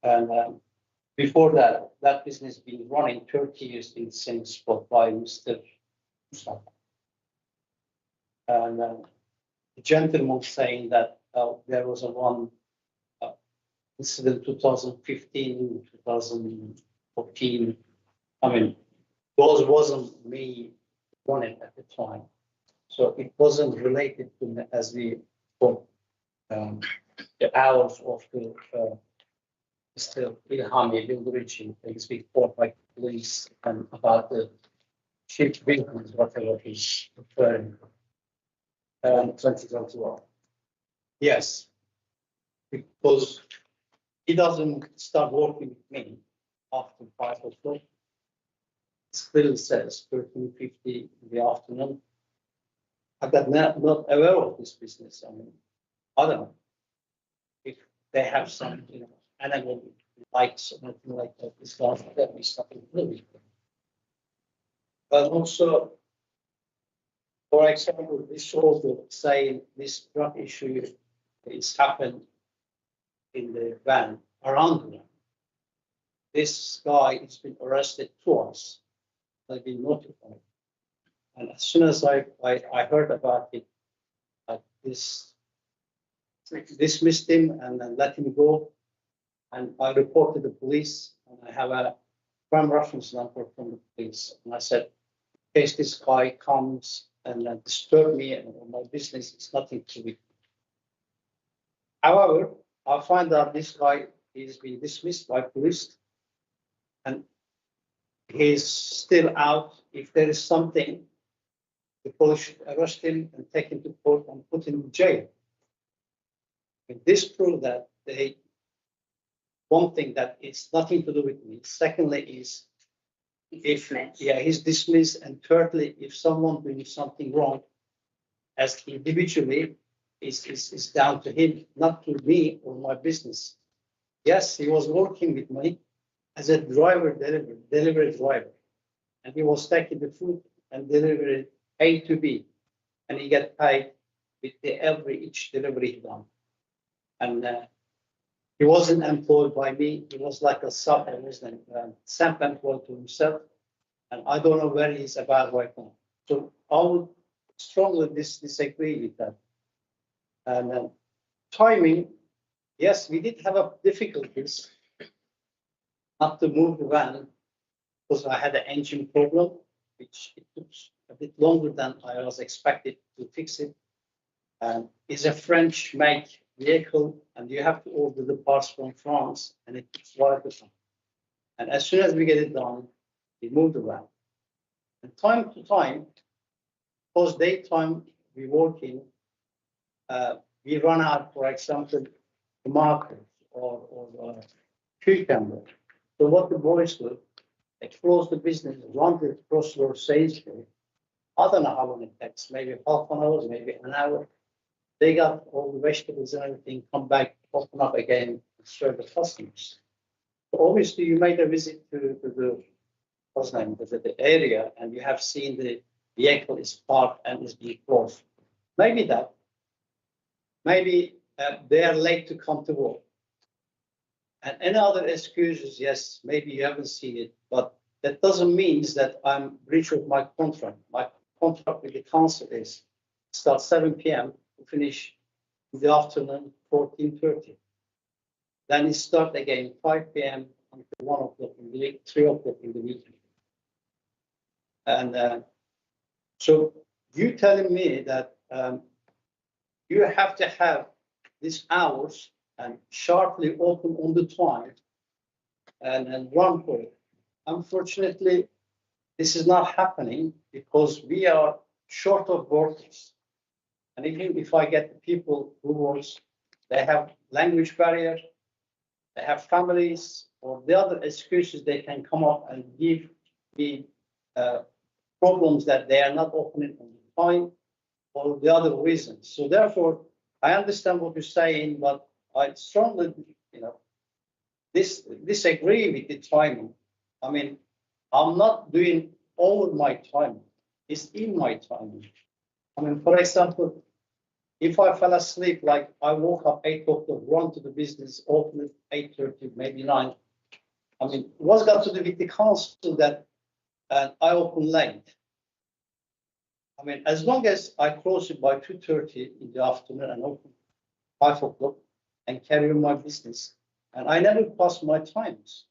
And before that, that business been running 30 years in the same spot by Mr. Mustafa. And the gentleman saying that there was a one incident 2015, 2014. I mean, those wasn't me running at the time. So it wasn't related to me as the hours of the Mr. Ilhami Bildiricin things before by police and about the ship vehicles, whatever he's referring to. 2021. Yes, because he doesn't start working with me after 5 o'clock. Still says 13:50 in the afternoon. I got not aware of this business. I mean, I don't know if they have some, animal lights or anything like that. This guy that we started living. But also, for example, this also saying this drug issue is happened in the van around the van. This guy has been arrested twice. I've been notified. And as soon as I heard about it, I dismissed him and then let him go. And I reported the police, and I have a crime reference number from the police. And I said, in case this guy comes and disturb me and my business, it's nothing to do with me. However, I find out this guy is being dismissed by police, and he's still out. If there is something, the police should arrest him and take him to court and put him in jail. And this proves that one thing that it's nothing to do with me. Secondly, is if he's dismissed, and thirdly, if someone doing something wrong, as individually, is down to him, not to me or my business. Yes, he was working with me as a delivery driver, and he was taking the food and delivering it A to B, and he get paid with each delivery he done. And he wasn't employed by me. He was like a self-employed to himself, and I don't know where he's about right now. So I would strongly disagree with that. And timing, yes, we did have difficulties not to move the van because I had an engine problem, which it took a bit longer than I was expected to fix it. And it's a French-made vehicle, and you have to order the parts from France, and it takes a while to come. And as soon as we get it done, we move the van. And time to time, because daytime we working, we run out, for example, tomatoes or cucumber. So what the boys do, they close the business, run the crossroad sales floor. I don't know how long it takes, maybe half an hour, maybe an hour. They got all the vegetables and everything, come back, open up again, and serve the customers. So obviously, you made a visit to the, what's the name, the area, and you have seen the vehicle is parked and is being closed. Maybe that. Maybe they are late to come to work. And any other excuses, yes, maybe you haven't seen it, but that doesn't mean that I'm breach of my contract. My contract with the council is start 7 p.m. to finish in the afternoon, 14:30. Then it start again 5 p.m. until 1 o'clock in the week, 3 o'clock in the weekend. And so you telling me that you have to have these hours and sharply open on the time and run for it. Unfortunately, this is not happening because we are short of workers. And even if I get the people who works, they have language barrier, they have families, or the other excuses they can come up and give the problems that they are not opening on the time or the other reasons. So therefore, I understand what you're saying, but I strongly, disagree with the timing. I mean, I'm not doing over my time. It's in my time. I mean, for example, if I fell asleep, like I woke up 8 o'clock, run to the business, open at 8:30, maybe 9. I mean, what's got to do with the council that I open late? I mean, as long as I close it by 2:30 in the afternoon and open 5 o'clock and carry on my business, and I never pass my times.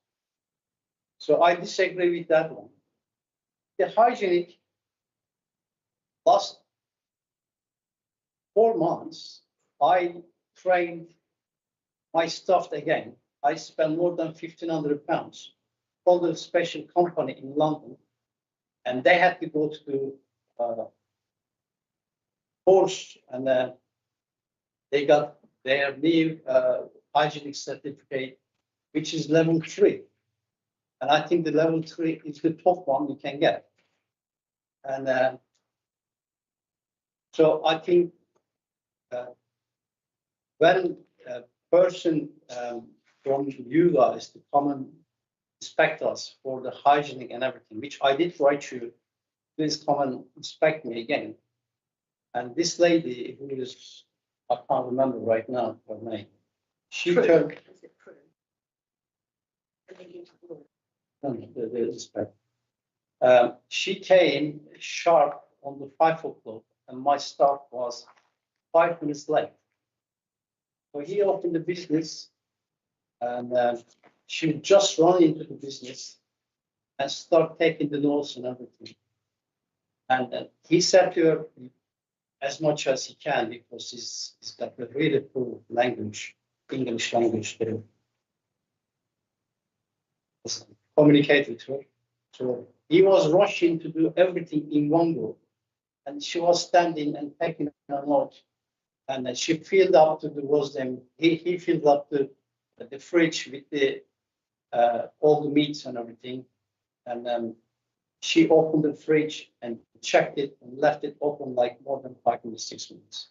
So I disagree with that one. The hygienic, last 4 months, I trained my staff again. I spent more than £1,500 for the special company in London, and they had to go to the course, and they got their new hygienic certificate, which is level 3. And I think the level 3 is the top one you can get. And so I think when a person from you guys to come and inspect us for the hygienic and everything, which I did write you, please come and inspect me again. And this lady who is, I can't remember right now her name, she turned. The inspector. She came sharp on the 5 o'clock, and my start was 5 minutes late. So he opened the business, and she just run into the business and start taking the notes and everything. And he said to her as much as he can, because he's got a really poor language, English language to communicate with her. So he was rushing to do everything in one go, and she was standing and taking a note. And she filled up to the wisdom. He filled up the fridge with the all the meats and everything. And she opened the fridge and checked it and left it open like more than 5 minutes, 6 minutes.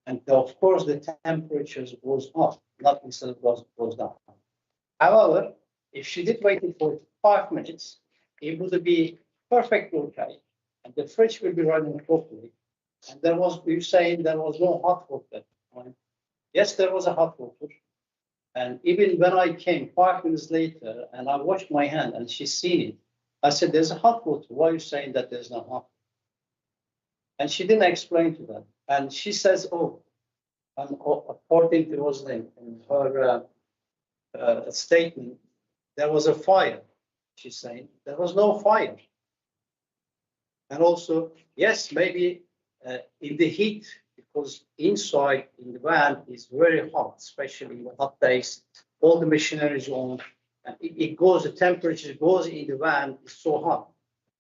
And of course, the temperatures goes up, not instead of goes down. However, if she did wait for 5 minutes, it would be perfectly okay, and the fridge will be running properly. And there was, you saying there was no hot water at the time. Yes, there was a hot water. And even when I came 5 minutes later and I washed my hand and she seen it, I said, there's a hot water. Why are you saying that there's no hot? And she didn't explain to them. And she says, oh, and according to Rosalind in her statement, there was a fire. She's saying there was no fire. And also, yes, maybe in the heat, because inside in the van is very hot, especially in the hot days, all the machinery is on, and it goes, the temperature goes in the van, it's so hot.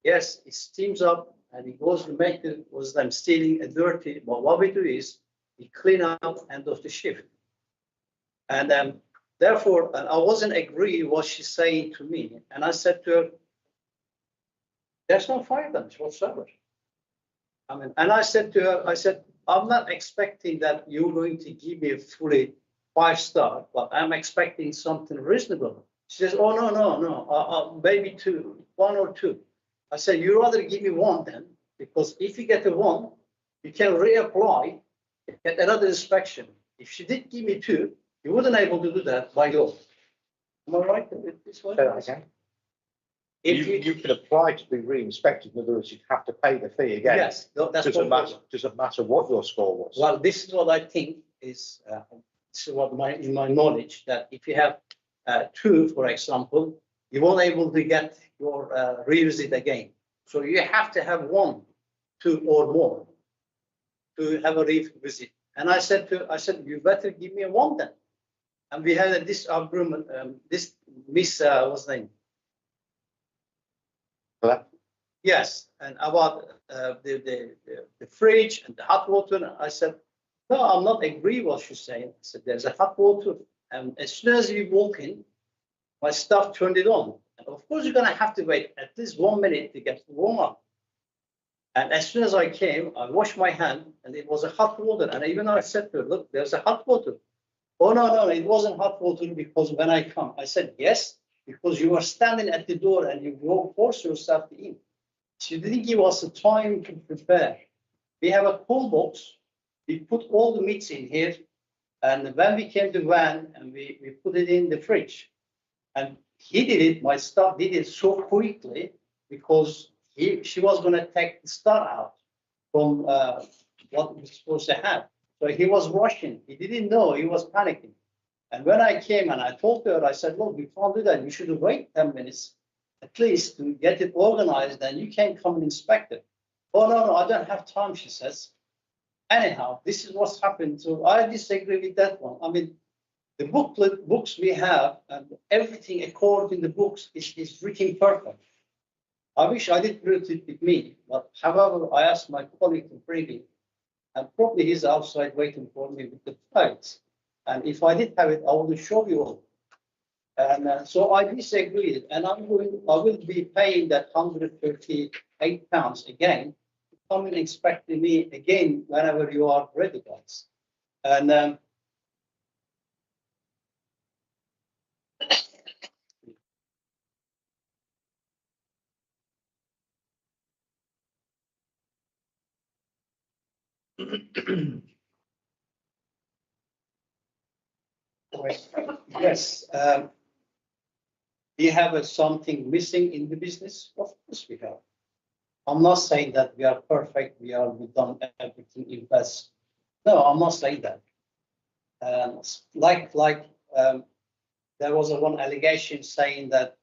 Yes, it steams up and it goes to make it was them stealing a dirty, but what we do is we clean up end of the shift. And therefore, and I wasn't agree what she's saying to me. And I said to her, there's no fire damage whatsoever. I mean, and I said to her, I said, I'm not expecting that you're going to give me a fully 5-star, but I'm expecting something reasonable. She says, oh, no, maybe 1 or 2. I said, you rather give me 1 then, because if you get a 1, you can reapply, get another inspection. If she did give me 2, you wouldn't able to do that by law. Am I right with this one? Say that again. If You can apply to be re-inspected, in other words, you'd have to pay the fee again. yes, that's what. Doesn't matter what your score was. Well, this is what I think is, this is what in my knowledge, that if you have 2, for example, you won't able to get your revisit again. So you have to have 1, 2 or more to have a revisit. And I said, you better give me a 1 then. And we had this agreement, this Miss, what's her name? What? Yes, and about the fridge and the hot water. And I said, no, I'm not agree what she's saying. I said, there's a hot water. And as soon as you walk in, my staff turned it on. And of course, you're going to have to wait at least 1 minute to get warm up. And as soon as I came, I washed my hand and it was a hot water. And even I said to her, look, there's a hot water. Oh, no, it wasn't hot water because when I come, I said, yes, because you are standing at the door and you go force yourself to eat. She didn't give us the time to prepare. We have a cold box. We put all the meats in here. And when we came to van and we put it in the fridge. And he did it, my staff did it so quickly because she was going to take the star out from what we were supposed to have. So he was rushing. He didn't know. He was panicking. And when I came and I told her, I said, look, we can't do that. You should wait 10 minutes at least to get it organized. And you can come and inspect it. Oh, no, I don't have time, she says. Anyhow, this is what's happened. So I disagree with that one. I mean, the books we have and everything according to the books is written perfect. I wish I did put it with me, but however, I asked my colleague to bring it, and probably he's outside waiting for me with the files. And if I did have it, I would show you all. And so I disagreed, and I will be paying that £138 again. Come and inspect me again whenever you are ready, guys. And yes, we have something missing in the business. Of course we have. I'm not saying that we are perfect. We've done everything in best. No, I'm not saying that. There was one allegation saying that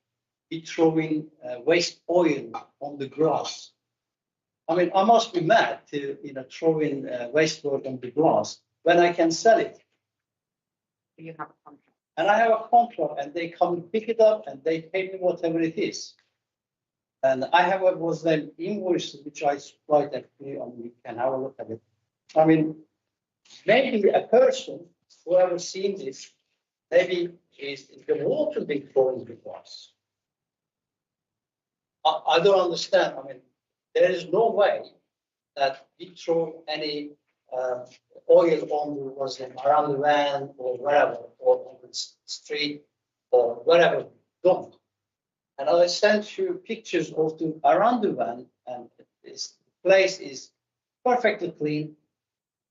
we throwing waste oil on the grass. I mean, I must be mad to throw in waste oil on the grass when I can sell it. You have a contract. And I have a contract, and they come and pick it up, and they pay me whatever it is. And I have an invoice which I supplied actually, and we can have a look at it. I mean, maybe a person who ever seen this, maybe is the water being thrown in the grass. I don't understand. I mean, there is no way that we throw any oil around the van or wherever, or on the street or wherever. Don't. And I sent you pictures of around the van, and this place is perfectly clean,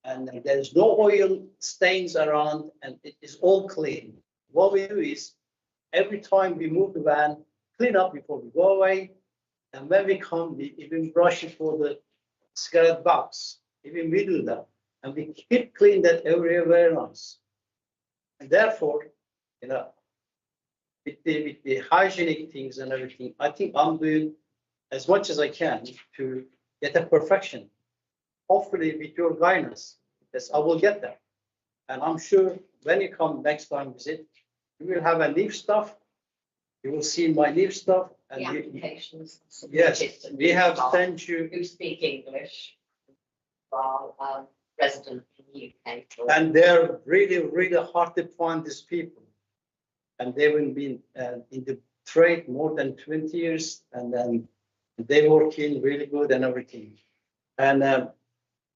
and there's no oil stains around, and it is all clean. What we do is every time we move the van, clean up before we go away, and when we come, we even brush it for the cigarette box. Even we do that, and we keep clean that area very nice. And therefore, with the hygienic things and everything, I think I'm doing as much as I can to get a perfection. Hopefully, with your guidance, yes, I will get there. And I'm sure when you come next time visit, you will have a new stuff, You will see my new stuff The and applications. yes, submitted we have to sent you, who speak English while resident in the UK. and they're really, really hard to find these people. And they've been in the trade more than 20 years, and then they working really good and everything. And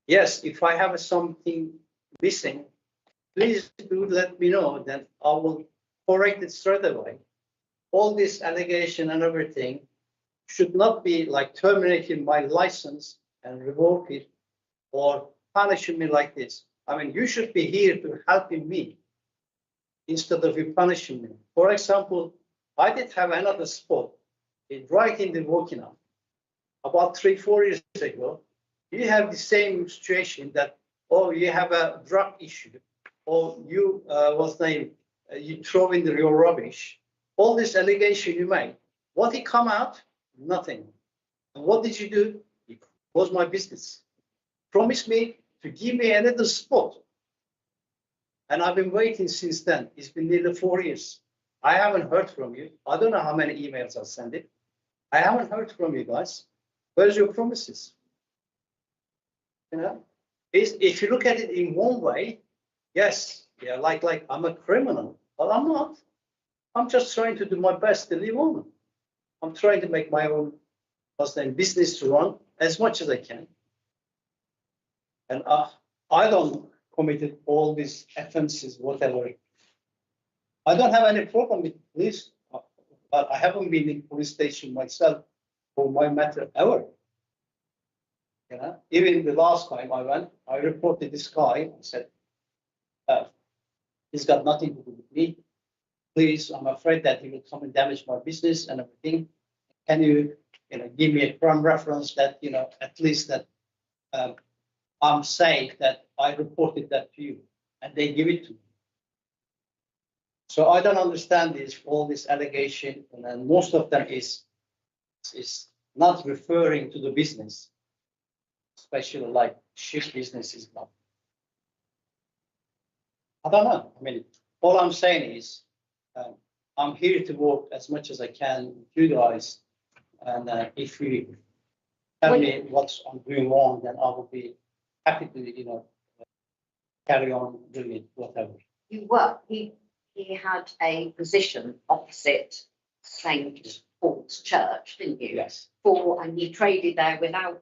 yes, if I have something missing, please do let me know, then I will correct it straight away. All this allegation and everything should not be like terminating my license and revoke it or punishing me like this. I mean, you should be here to helping me instead of you punishing me. For example, I did have another spot right in the Wokingham about 3-4 years ago. You have the same situation that, oh, you have a drug issue, or you you throw in your rubbish. All this allegation you made, what it come out? Nothing. And what did you do? It was my business. Promise me to give me another spot. And I've been waiting since then. It's been nearly 4 years. I haven't heard from you. I don't know how many emails I've sent it. I haven't heard from you guys. Where's your promises? You know, if you look at it in one way, yes, yeah, like I'm a criminal, but I'm not. I'm just trying to do my best to live on. I'm trying to make my own business to run as much as I can. And I don't committed all these offenses, whatever. I don't have any problem with this, but I haven't been in police station myself for my matter ever. You know, even the last time I went, I reported this guy and said, he's got nothing to do with me. Please, I'm afraid that he will come and damage my business and everything. Can you, give me a crime reference that, at least that I'm safe that I reported that to you, and they give it to me. So I don't understand all this allegation, and then most of them is not referring to the business, especially like ship business is not. I don't know. I mean, all I'm saying is I'm here to work as much as I can with you guys, and if you tell me what's I'm doing wrong, then I will be happy to, carry on doing it, whatever. You were, he had a position opposite St. Paul's Church, didn't you? Yes. And he traded there without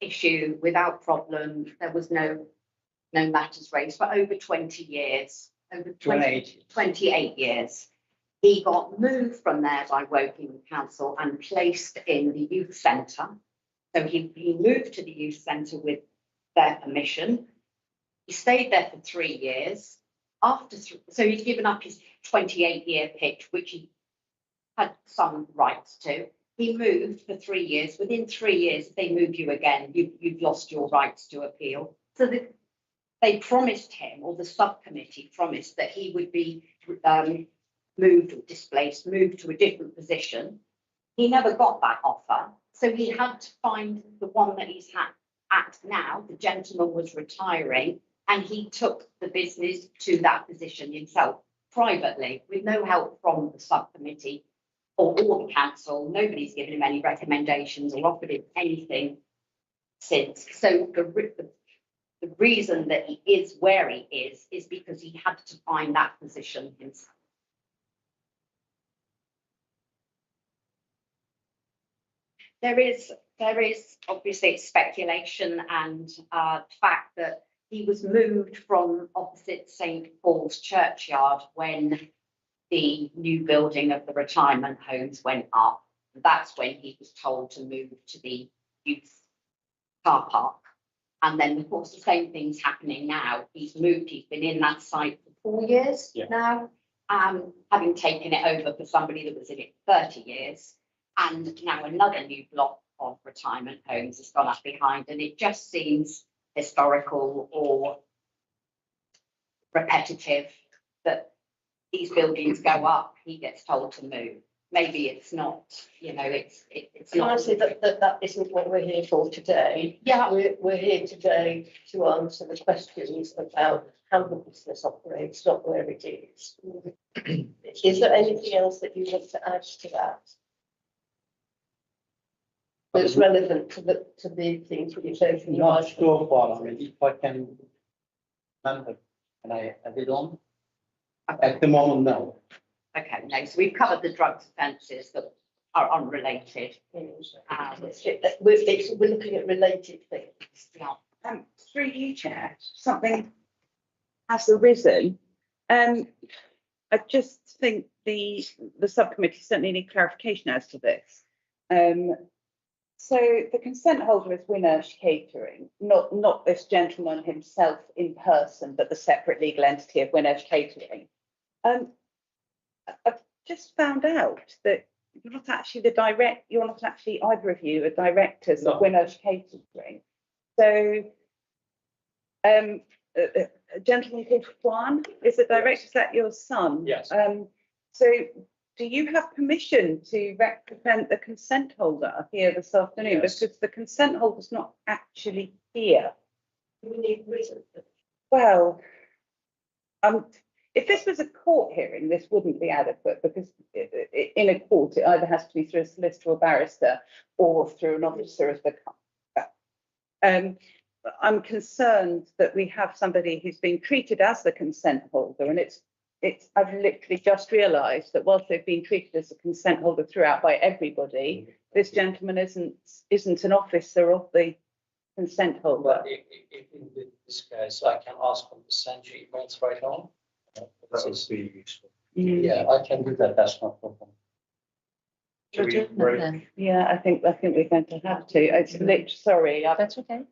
issue, without problem. There was no matters raised for over 20 years. Over 28 years. He got moved from there by Woking Council and placed in the youth centre. So he moved to the youth centre with their permission. He stayed there for 3 years. So he'd given up his 28-year pitch, which he had some rights to. He moved for 3 years. Within 3 years, if they move you again, you've lost your rights to appeal. So they promised him, or the subcommittee promised, that he would be moved or displaced, moved to a different position. He never got that offer. So he had to find the one that he's at now. The gentleman was retiring, and he took the business to that position himself, privately, with no help from the subcommittee or the council. Nobody's given him any recommendations or offered him anything since. So the reason that he is where he is because he had to find that position himself. There is obviously speculation and the fact that he was moved from opposite St. Paul's Churchyard when the new building of the retirement homes went up. That's when he was told to move to the youth car park. And then, of course, the same thing's happening now. He's moved, he's been in that site for 4 years now, having taken it over for somebody that was in it 30 years. And now another new block of retirement homes has gone up behind, and it just seems historical or repetitive that these buildings go up, he gets told to move. Maybe it's not, it's Can I not. say that isn't what we're here for today? Yeah. We're here today to answer the questions about how the business operates, not where it is. Is there anything else that you want to add to that? That's relevant to the things that you've said from the Not license. so far, I mean, if I can remember, can I add it on? At the moment, no. Okay, no, so we've covered the drugs offences that are unrelated. We're looking at related things. Yeah. Through you, Chair, something has arisen. I just think the subcommittee certainly need clarification as to this. So the consent holder is Winnersh Catering, not this gentleman himself in person, but the separate legal entity of Winnersh Catering. I've just found out that you're not actually you're not actually either of you are directors of Winnersh Catering. So a gentleman called Juan is the director. Is that your son? Yes. So do you have permission to represent the consent holder here this afternoon? Yes. Because the consent holder's not actually here. We need reason. Well, if this was a court hearing, this wouldn't be adequate because in a court, it either has to be through a solicitor or barrister or through an officer of the company. I'm concerned that we have somebody who's been treated as the consent holder, and I've literally just realised that whilst they've been treated as a consent holder throughout by everybody, this gentleman isn't an officer of the consent holder. But if in this case, I can ask them to send you emails right on. That would be useful. Yeah, I can do that, that's no problem. Should we Legitimate break? then. Yeah, I think we're going to have to. It's sorry. That's okay.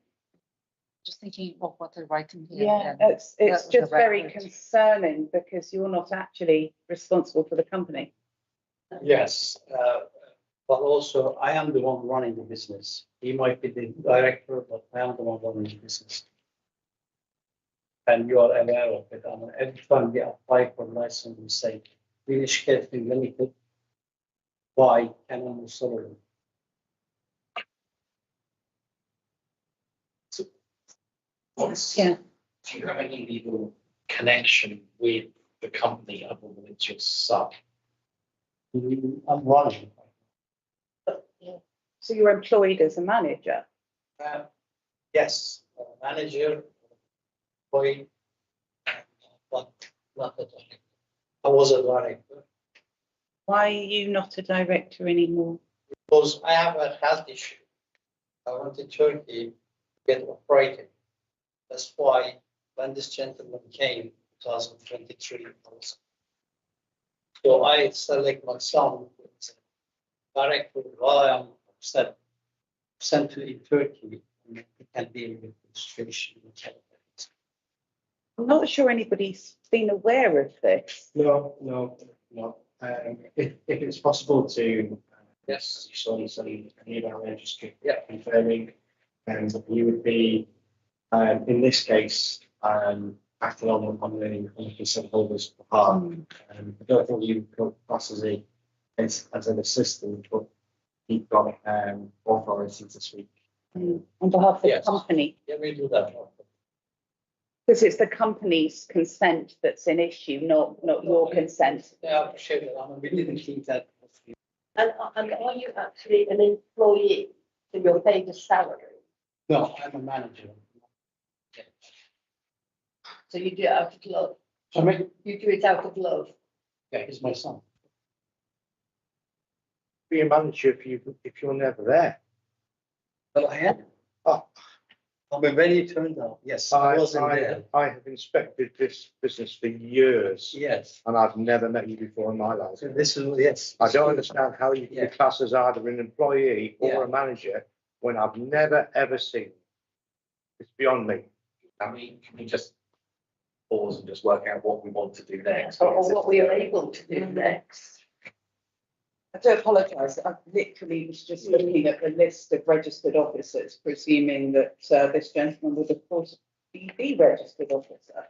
Just thinking of what they're writing here. Yeah, and it's the just very record. concerning because you're not actually responsible for the company. Yes, but also I am the one running the business. He might be the director, but I am the one running the business. And you are aware of it. I mean, every time we apply for license, we say, Winnersh Catering Limited, by Canon Sullivan. Yeah. Do you have any legal connection with the company other than it's your son? I'm running. So you're employed as a manager. Yes, manager, employee, but not the director. I was a director Why are you not a director anymore? because I have a health issue. I went to Turkey to get operated. That's why when this gentleman came, 2023, so I select my son as director while I'm sent to Turkey, and he can deal with the situation. I'm not sure anybody's been aware of this. No. If it's possible to, Yes. you saw this an email registry. Yeah. Confirming, and you would be, in this case, acting on the consent holder's behalf. I don't think you could class as an assistant, but you've got authority to speak. On behalf of the Yes. company, Yeah, we do that. because it's the company's consent that's an issue, not your consent. Yeah, I appreciate it. I mean, we didn't think that. And are you actually an employee, so you're paid a salary? No, I'm a manager. So you do it out of love? I mean, You do it out of love? yeah, he's my son. Be a manager if you're never there. Well, I am. Oh, I mean, when he turned up, yes, I wasn't there. I have inspected this business for years Yes. and I've never met you before in my life. So this is, yes. I don't understand how you can Yeah. be classed as either an employee Yeah. or a manager when I've never, ever seen you. It's beyond me. Can we just pause and just work out what we want to do next? Or what we are able to do next? I do apologise, I literally was just looking at the list of registered officers, presuming that this gentleman would of course be the registered officer.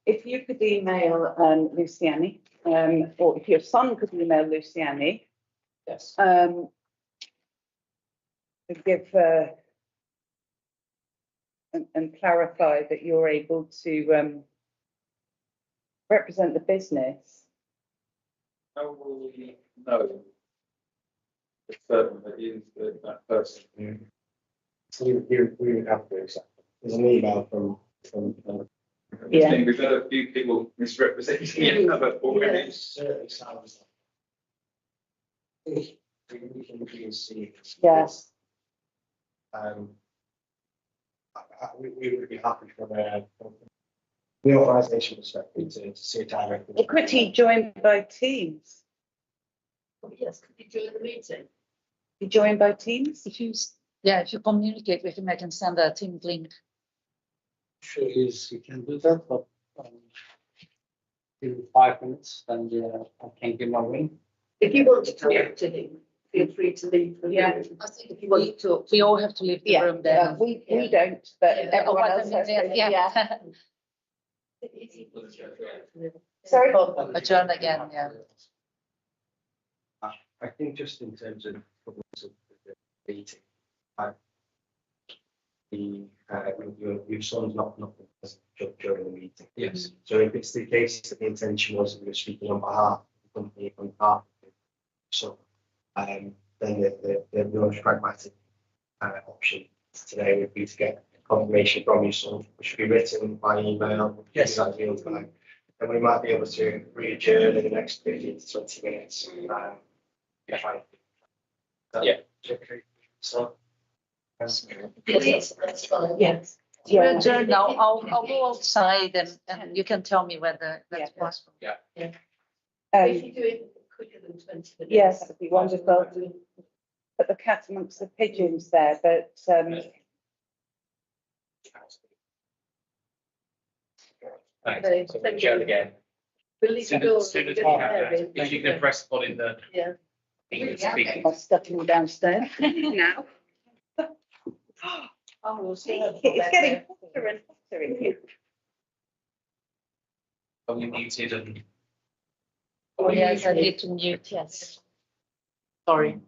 If you could email Luciani, or if your son could email Luciani, Yes. to give and clarify that you're able to represent the business How will we know for certain that he is that person? So we would have to accept. There's an email from. Yeah. I think we've had a few people misrepresenting it, but already. It certainly sounds like. We can see. Yes. We would be happy from the organisation perspective to see it directly. Could he join by Teams? Oh, yes, could you join the meeting? He join by Teams? If you, if you communicate with him, I can send a Teams link. Sure, you can do that, but in 5 minutes, and I can give my ring. If you want to talk to him, feel free to leave the room. Yeah. I think if you want to talk. We all have to leave the Yeah, room then. we don't, but Yeah. everyone else has to. Yeah. Sorry? Adjourn again, yeah. I think just in terms of the meeting, your son's not present during the meeting. Yes. So if it's the case that the intention was that we were speaking on behalf of the company, on behalf of the son, then the most pragmatic option today would be to get confirmation from your son, which should be written by email. Yes. At real time. And we might be able to re-adjourn in the next 15 to 20 minutes. Yeah. Okay. So. Yes, that's fine. Yes. We'll Yeah. adjourn now. I'll go outside and you can tell me whether that's Yeah. possible. If you do it quicker than 20 minutes. Yes, that'd be wonderful. Put the cat amongst the pigeons there, but Thanks. So Thank adjourn you. again. We'll leave the door. Soon as open, we get have there that. in. If you can press spot in the. Yeah. English speaking. I'll stuff him downstairs. Now. Oh, we'll see. It's getting hotter and hotter in here. Are we muted and? Oh, yes, I need to mute, yes. Sorry.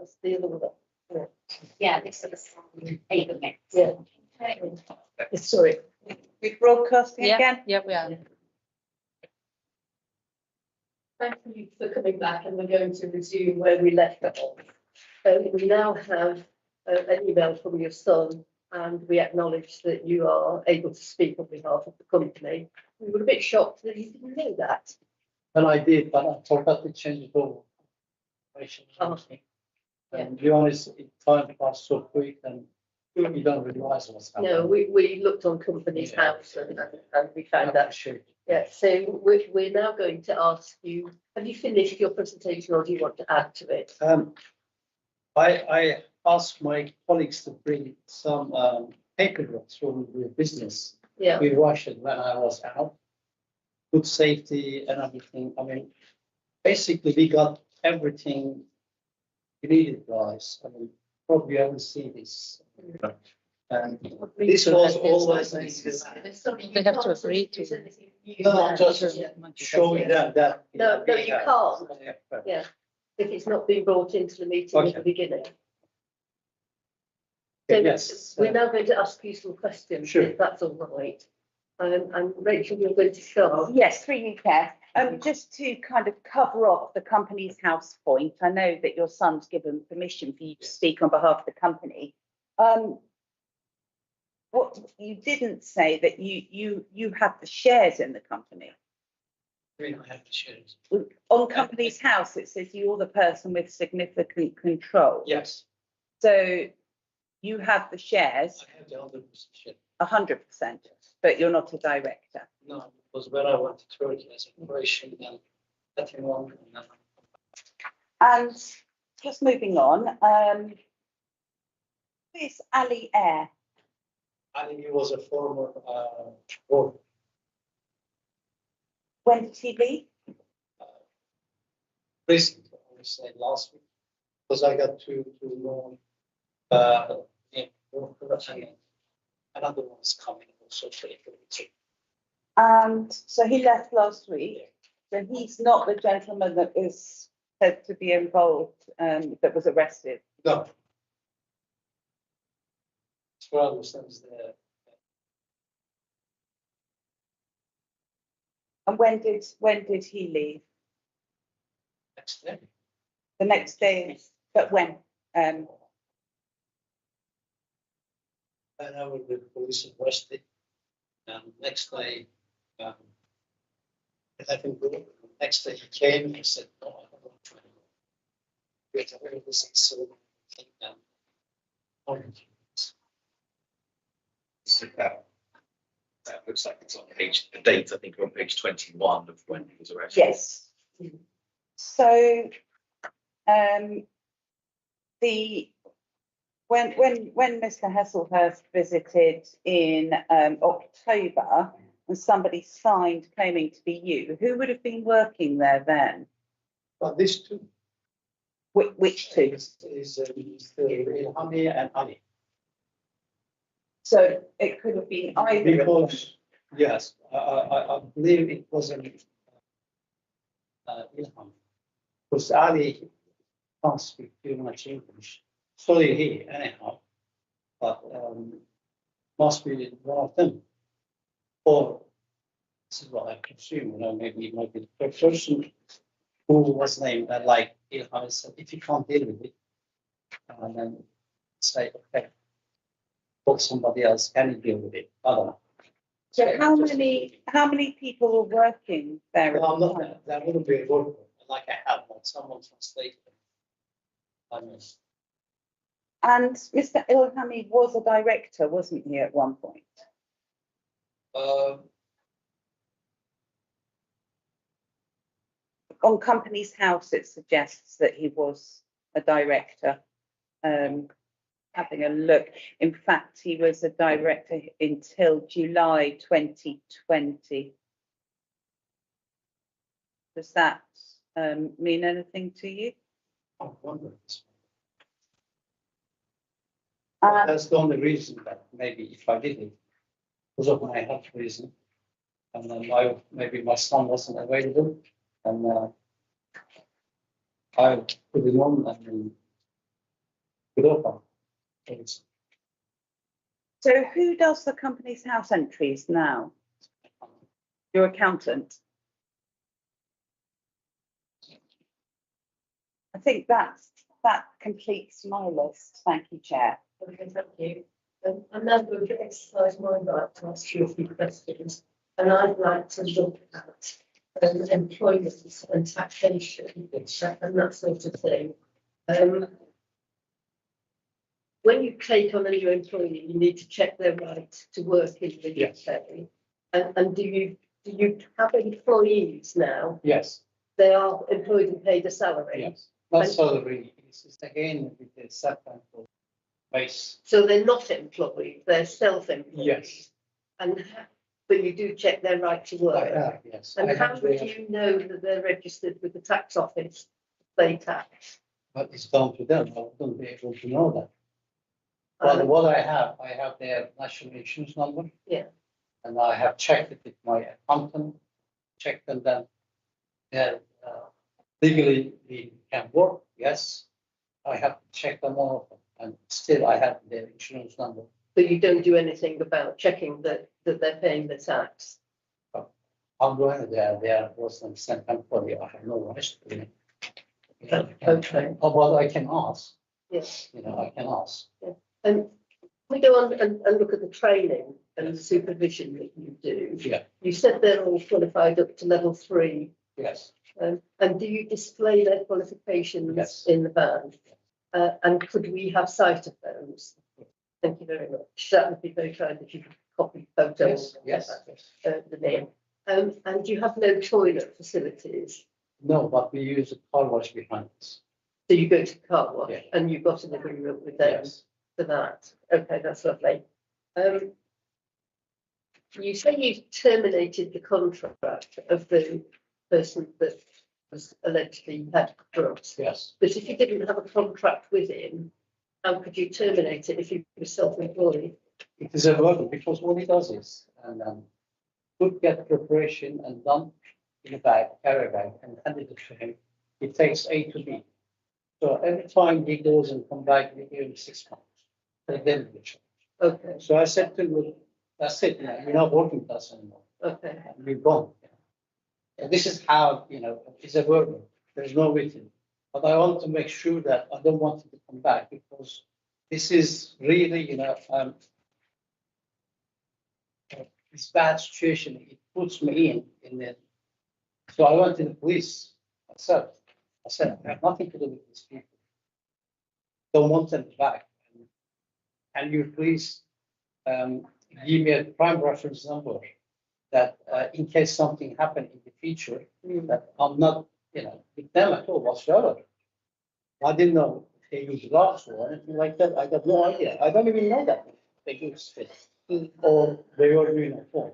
was the other one. Yeah, this is paper mix. Yeah. Sorry. We broadcasting Yeah, again? yeah, we are. Thank you for coming back, and we're going to resume where we left off. We now have an email from your son, and we acknowledge that you are able to speak on behalf of the company. We were a bit shocked that you didn't know that. And I did, but I forgot to change the door. Oh. And to be honest, time passed so quick and you don't realize what's happening. No, we looked on Company's Yeah. House and we found that. Appreciate it. Yeah, so we're now going to ask you, have you finished your presentation or do you want to add to it? I asked my colleagues to bring some paperwork from the business. Yeah, We rushed it when I was out. Food safety and everything. I mean, basically, we got everything we needed, guys. I mean, probably you haven't seen this. And this was always. They have to agree to. No, I'm just showing them that. No, we you have- can't. Yeah, if it's not been brought into the meeting at Okay. the beginning. So Yes. we're now going to ask you some questions, Sure. if that's all right. And Rachel, you're going to start. Yes, through you, Chair. Just to kind of cover off the Company's House point, I know that your son's given permission for you to speak on behalf of the company. What you didn't say that you have the shares in the company. We don't have the shares. On Company's House, it says you're the person with significant control. Yes, So you have the shares, I have the other position. 100%, but you're not a director. No, because when I went to Turkey as a operation and that one. And just moving on, who is Ali Air? And he was a former worker. When did he leave? Recently, I would say last week, because I got to know worker and another one's coming also. And so he left last week. So he's not the gentleman that is said to be involved, that was arrested. No. As well as the And when did he leave? next day. The next day, but when? And I will be police arrested. And next day, I think next day he came and said, no, I don't want to try to go. We had a very busy, so I think So that looks like it's on page, the date, I think, on page 21 of when he was arrested. Yes. So, when Mr. Hesselhurst visited in October and somebody signed claiming to be you, who would have been working there then? But these two Which two? is Ilhami and Ali. So it could have been either. Because, yes, I believe it wasn't Ilham. Because Ali can't speak too much English. So did he, anyhow. But must be one of them. Or this is what I presume, maybe it might be the person who was named like Ilham said, if you can't deal with it, and then say, okay, or somebody else can deal with it. I don't know. So how many people were working there? at Well, I'm the not, time? that wouldn't be a worker, like I have, like someone translated. I mean, And Mr. Ilhami was a director, wasn't he, at one point? On Company's House, it suggests that he was a director. Having a look, in fact, he was a director until July 2020. Does that mean anything to you? I'm wondering. Uh, That's the only reason that maybe if I did it, because of my health reason, and then maybe my son wasn't available, and I put it on, and then Good open. It's So who does the company's house entries now? Your accountant? I think that completes my list. Thank you, Chair. Okay, thank you. I'm now going to exercise my right to ask you a few questions, and I'd like to look at employment and taxation and that sort of thing. When you take on a new employee, you need to check their right to work in the UK. And do you have employees now? yes, They are employed and paid a salary? yes. Not salary. It's again with the subcontract base. So they're not employed, they're self-employed? Yes. But you do check their right to I work? have, yes. And I how have would the- you know that they're registered with the tax office, to pay tax? But it's down to them. I wouldn't be able to know that. But what I have their national insurance number. Yeah. And I have checked it with my accountant, checked them that they're legally they can work, yes. I have checked them all of them, and still I have their insurance number. But you don't do anything about checking that they're paying the tax? I'm going there, they are Muslim employee, I have no rights to it. Okay. But I can ask, Yes. I can ask. And we go on and look at the training and the supervision that you do. Yeah. You said they're all qualified up to level 3. Yes, And do you display their qualifications Yes. in the van? And could we have sight of those? Thank you very much. That would be very kind if you could copy photos. yes. The name. And you have no toilet facilities. No, but we use a car wash behind us. So you go to the car wash Yeah. and you've got an agreement with them Yes, for that. Okay, that's lovely. You say you terminated the contract of the person that was allegedly had drugs. yes. But if you didn't have a contract with him, how could you terminate it if you were self-employed? It is a burden because what he does is, could get preparation and done in a bag, carry bag, and hand it to him. It takes A to B. So every time he goes and come back, we give him 6 months. And then we charge. Okay, So I said to him, "Look, that's it, you're not working with us anymore. okay. And we've gone. And this is how, it's a burden. There's no waiting. But I want to make sure that I don't want him to come back because this is really, this bad situation. It puts me in it. So I went to the police myself. I said, I have nothing to do with these people. Don't want them back. And you please give me a prime reference number that in case something happened in the future, that I'm not, with them at all whatsoever. I didn't know if they use gloves or anything like that. I got no idea. I don't even know that they use fit or they were doing a phone.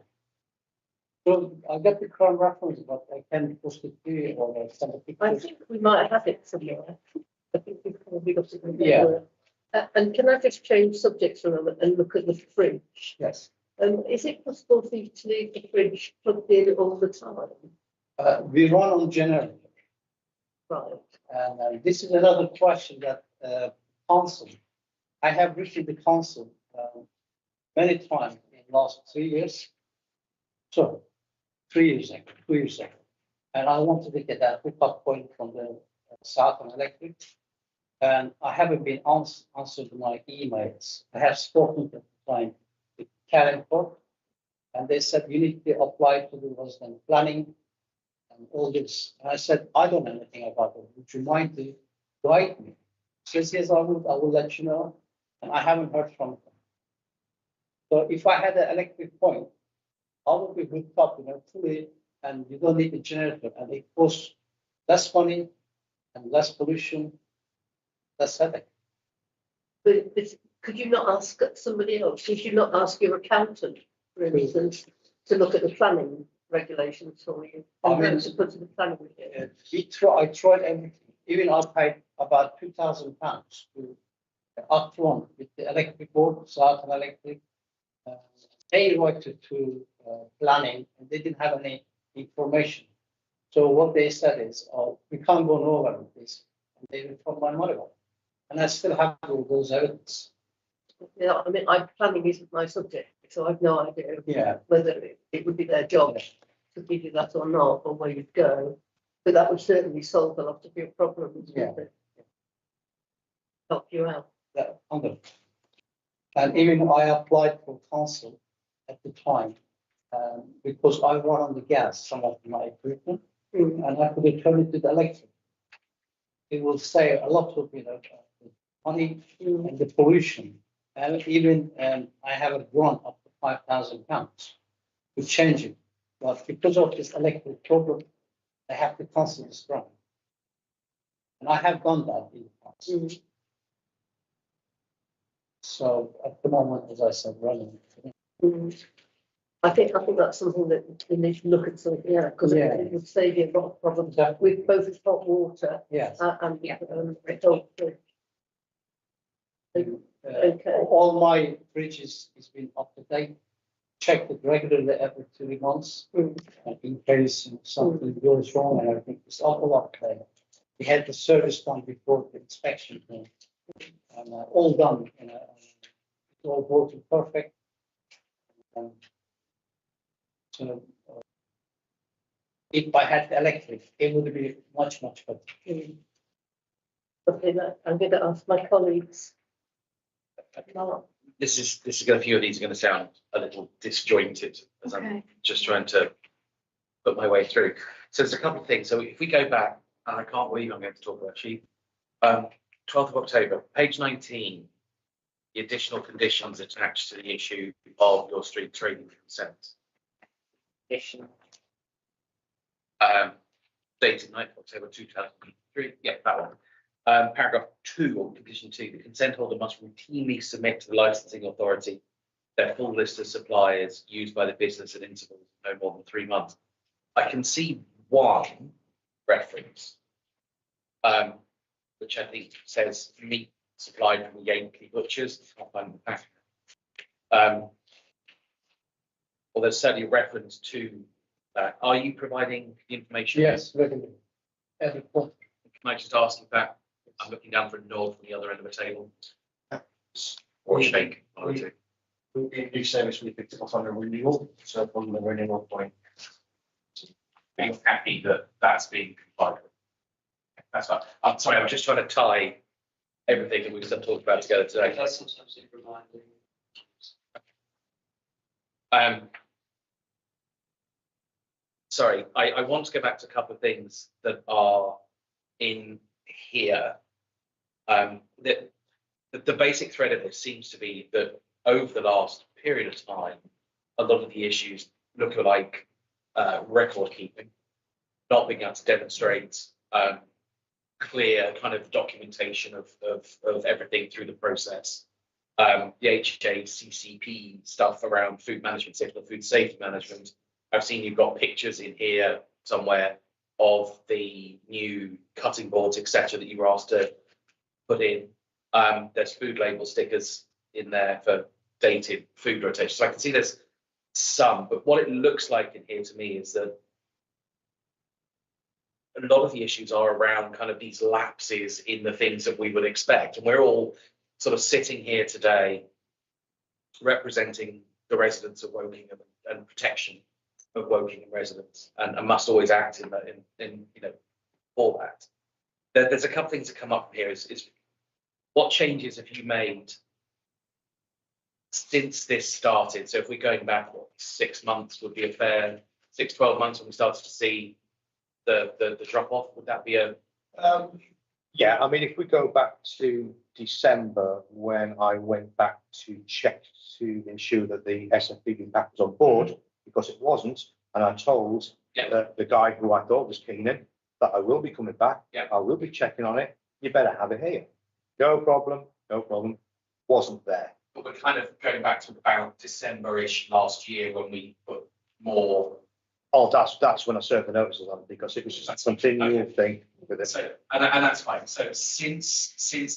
So I got the crime reference, but I can post it to you or send a picture. I think we might have it somewhere. I think we've probably got it. Yeah. And can I just change subjects for a moment and look at the fridge? Yes. Is it possible for you to leave the fridge plugged in all the time? We run on generator. Right. And this is another question that council, I have written the council many times in the last 3 years. So 3 years ago, 2 years ago. And I wanted to get that hookup point from the Southern Electric. And I haven't been answered my emails. I have spoken to the time with Karen Court, and they said you need to apply to the resident planning and all this. And I said, I don't know anything about it. Would you mind to write me? She says, yes, I will let you know. And I haven't heard from them. So if I had an electric point, I would be hooked up, fully, and you don't need a generator, and it costs less money and less pollution. That's it. But could you not ask somebody else? Could you not ask your accountant, for instance, to look at the planning regulations for you? I mean, to put in the planning review? I tried everything. Even I paid about £2,000 to upfront with the electric board, Southern Electric. They wanted to planning, and they didn't have any information. So what they said is, "Oh, we can't go nowhere with this," and they returned my money back. And I still have all those evidence. Yeah, I mean, planning isn't my subject, so I've no idea Yeah. whether it would be their job to give you that or not, or where you'd go. But that would certainly solve a lot of your problems. Yeah. Wouldn't it? Help you out. That, and even I applied for council at the time, because I run on the gas, some of my equipment, and I could turn it to the electric. It will save a lot of, money and the pollution. And even, I have a grant up to £5,000 to change it. But because of this electric problem, I have to cancel this grant. And I have done that in the past. So at the moment, as I said, running. I think that's something that we need to look at something out, because Yeah. it would save you a lot of problems Yeah. with both the hot water Yes. and Okay. All my bridges has been up to date. Checked it regularly every 2 months. In case something goes wrong and everything is all up there. We had the service done before the inspection. And all done, it's all working perfect. So if I had the electric, it would be much better. Okay, I'm going to ask my colleagues. Mark. This is going, a few of these are going to sound a little disjointed as I'm just trying to put my way through. So there's a couple of things. So if we go back, and I can't believe I'm going to talk about sheep. 12th of October, page 19, the additional conditions attached to the issue of your street trading consent. Additional. Dated 9th of October 2003. Yeah, that one. Paragraph 2 or condition 2, the consent holder must routinely submit to the licensing authority their full list of suppliers used by the business at intervals of no more than 3 months. I can see one reference, which I think says meat supplied from Yankee butchers. I can't find the fact. Well, there's certainly a reference to that. Are you providing the information? Yes, regularly. Every quarter. Can I just ask if that, I'm looking down from north from the other end of the table. Or shake. The new service we picked up on a renewal, so from the renewal point. Being happy that that's being complied with. That's fine. I'm sorry, I'm just trying to tie everything that we've just talked about together today. That's sometimes reminding. Sorry, I want to go back to a couple of things that are in here. The basic thread of this seems to be that over the last period of time, a lot of the issues look like record keeping, not being able to demonstrate clear kind of documentation of everything through the process. The HACCP stuff around food management, food safety management. I've seen you've got pictures in here somewhere of the new cutting boards, etc., that you were asked to put in. There's food label stickers in there for dated food rotation. So I can see there's some, but what it looks like in here to me is that a lot of the issues are around kind of these lapses in the things that we would expect. And we're all sort of sitting here today representing the residents of Woking and protection of Woking and residents, and must always act in for that. There's a couple things that come up here is what changes have you made since this started? So if we're going back, 6 months would be a fair 12 months when we started to see the drop off. Would that be a Yeah, I mean, if we go back to December, when I went back to check to ensure that the SFPB pack was on board, because it wasn't, and I told the guy who I thought was Keenan that I will be coming back, I will be checking on it, you better have it here. No problem, wasn't there. But we're kind of going back to about December-ish last year when we put more. Oh, that's when I served the notices on it, because it was just a continual thing with it. So, and that's fine. So since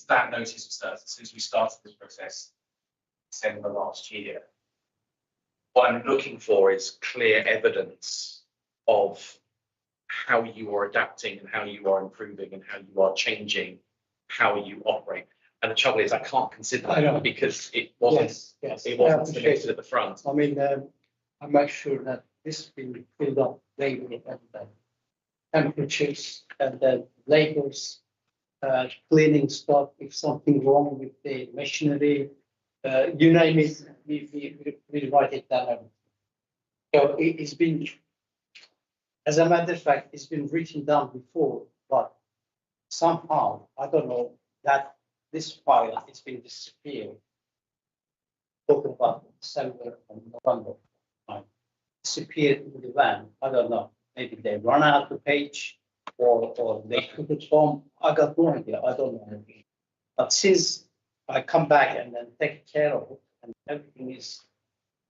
that notice was served, since we started this process December last year, what I'm looking for is clear evidence of how you are adapting and how you are improving and how you are changing how you operate. And the trouble is, I can't consider I know. that because it wasn't, Yes. it I wasn't appreciate submitted it. at the front. I mean, I make sure that this will be filled up daily and temperatures and then labels, cleaning stuff, if something wrong with the machinery, you name it, we write it down. So it's been, as a matter of fact, it's been written down before, but somehow, I don't know, that this file has been disappeared. Talking about December and November, disappeared in the van. I don't know. Maybe they run out the page or they took it home. I got no idea. I don't know. But since I come back and then take care of it and everything is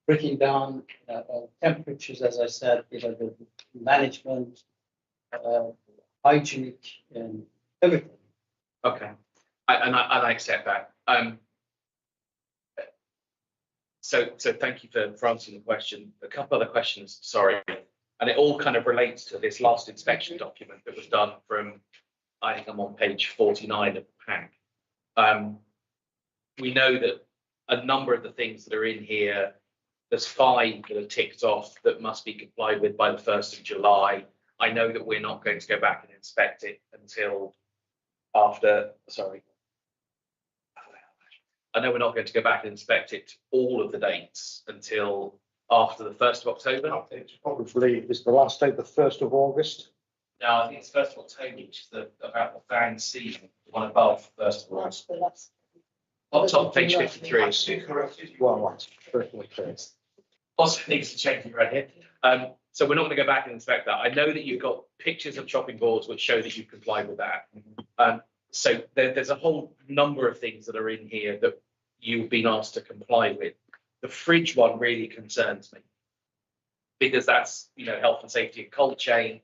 breaking down, temperatures, as I said, the management, hygienic and everything. Okay, I accept that. So thank you for answering the question. A couple other questions, sorry. And it all kind of relates to this last inspection document that was done from, I think I'm on page 49 of the pack. We know that a number of the things that are in here, there's 5 that are ticked off that must be complied with by the 1st of July. I know that we're not going to go back and inspect it until after, sorry. I know we're not going to go back and inspect it all of the dates until after the 1st of October. It's probably, is the last date the 1st of August? No, I think it's 1st of October, which is about the fan season, the one above 1st of August. Up top, page 53. Well, right, first of August. Lots of things to change right here. So we're not going to go back and inspect that. I know that you've got pictures of chopping boards which show that you've complied with that. So there's a whole number of things that are in here that you've been asked to comply with. The fridge one really concerns me because that's, health and safety and cold chain.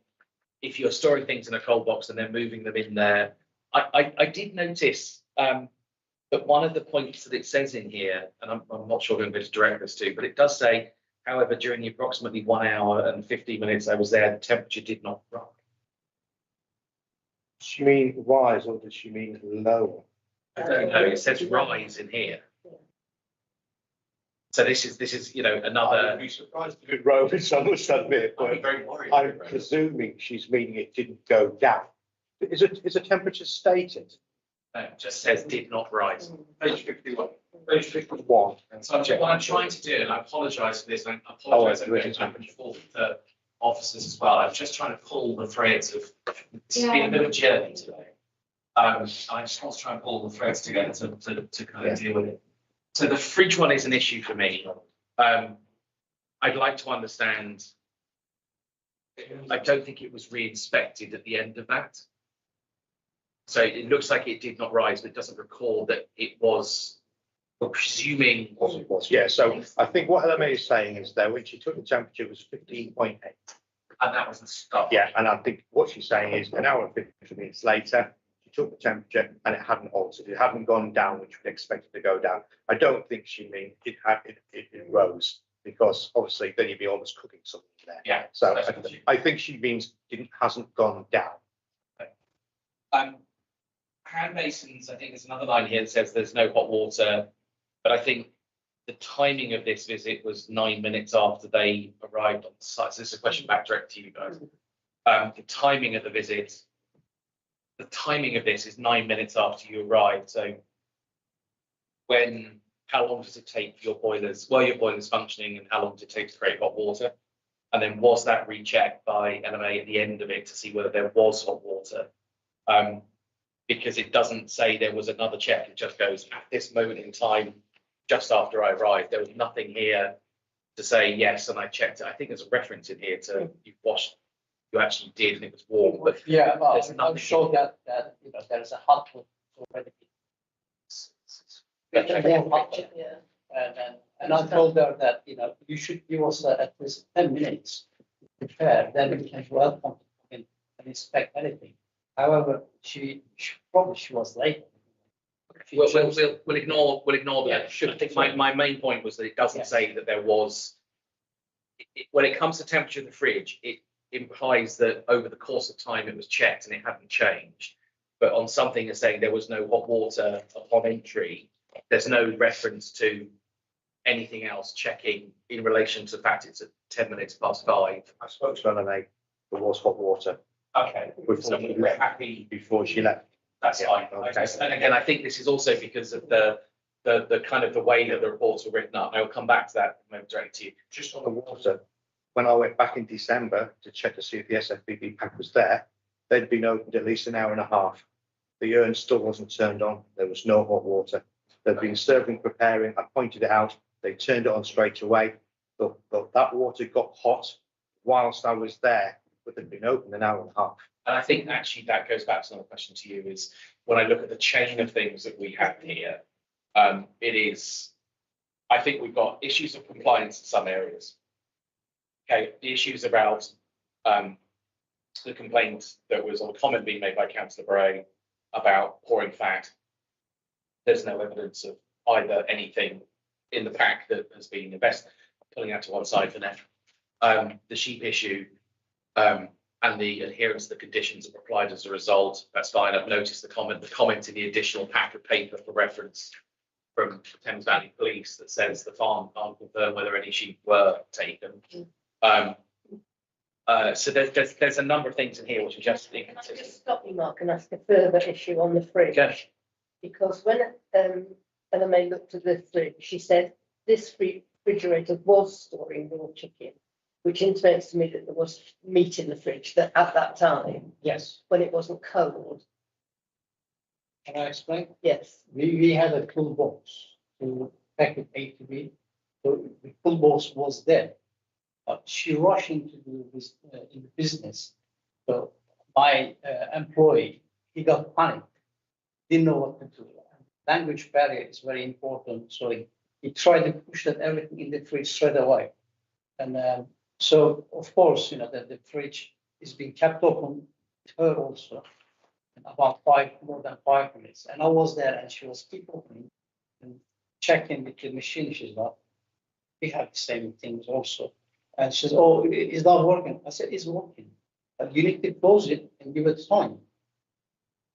If you're storing things in a cold box and then moving them in there, I did notice that one of the points that it says in here, and I'm not sure who I'm going to direct this to, but it does say, however, during the approximately 1 hour and 15 minutes I was there, the temperature did not rise. Does she mean rise or does she mean lower? I don't know. It says rise in here. So this is another. I'd be surprised if it rose, I must admit, I'm but very worried. I'm presuming she's meaning it didn't go down. Is a temperature stated? No, it just says did not rise. Page 51. Page 51. So what I'm trying to do, and I apologise for this, and I apologise for going back and forth with the officers as well. I'm just trying to pull the threads of, it's been a bit of a journey today. I just want to try and pull the threads together to kind of deal with it. So the fridge one is an issue for me. I'd like to understand, I don't think it was re-inspected at the end of that. So it looks like it did not rise, but it doesn't record that it was, we're presuming. Yeah, so I think what LMA is saying is that when she took the temperature it was 15.8. And that was the start. Yeah, and I think what she's saying is an hour and 50 minutes later, she took the temperature and it hadn't altered. It hadn't gone down, which we'd expect it to go down. I don't think she means it rose, because obviously then you'd be almost cooking something there. Yeah. So I think she means hasn't gone down. Hand basins, I think there's another line here that says there's no hot water, but I think the timing of this visit was 9 minutes after they arrived on the site. So this is a question back direct to you guys. The timing of the visit, the timing of this is 9 minutes after you arrived. So how long does it take for your boilers functioning, and how long does it take to create hot water? And then was that rechecked by LMA at the end of it to see whether there was hot water? Because it doesn't say there was another check, it just goes at this moment in time, just after I arrived. There was nothing here to say yes, and I checked it. I think there's a reference in here to you actually did, and it was warm. But yeah, well, there's I'm nothing sure that there's a hot water already. And I told her that you should give us at least 10 minutes to prepare, then we can welcome to come in and inspect anything. However, she was late. We'll ignore that. Sure. I think my main point was that it doesn't say that there was. When it comes to temperature of the fridge, it implies that over the course of time it was checked and it hadn't changed. But on something that's saying there was no hot water upon entry, there's no reference to anything else checking in relation to the fact it's at 10 minutes past 5. I spoke to Melanie, there was hot water Okay, so we're happy. before she left. That's fine. Okay. And again, I think this is also because of the kind of the way that the reports were written up. I'll come back to that directly to you. Just on the water, when I went back in December to check to see if the SFBB pack was there, they'd been opened at least an hour and a half. The urn still wasn't turned on. There was no hot water. They'd been serving, preparing. I pointed it out. They turned it on straight away. But that water got hot whilst I was there, but they'd been open an hour and a half. And I think actually that goes back to another question to you is when I look at the chain of things that we have here, it is, I think we've got issues of compliance in some areas. Okay, the issues about the complaint that was on a comment being made by Councillor Bray about pouring fat. There's no evidence of either anything in the pack that has been invested, pulling that to one side for now. The sheep issue, and the adherence to the conditions that were applied as a result, that's fine. I've noticed the comment in the additional pack of paper for reference from Thames Valley Police that says the farm can't confirm whether any sheep were taken. So there's a number of things in here which are just Can I inconsistent. just stop you, Mark, and ask a further issue on the fridge? Okay. Because when LMA looked at the fridge, she said this refrigerator was storing raw chicken, which intimates to me that there was meat in the fridge that at that time, Yes, when it wasn't cold. can I explain? Yes. We had a toolbox to pack it A to B. So the toolbox was there. But she rushed into this in the business. So my employee, he got panicked, didn't know what to do. Language barrier is very important. So he tried to push that everything in the fridge straight away. And so of course, the fridge is being kept open with her also. About more than 5 minutes. And I was there and she was keep opening and checking with the machine. She's like, we have the same things also. And she says, oh, it's not working. I said, it's working. But you need to close it and give it time.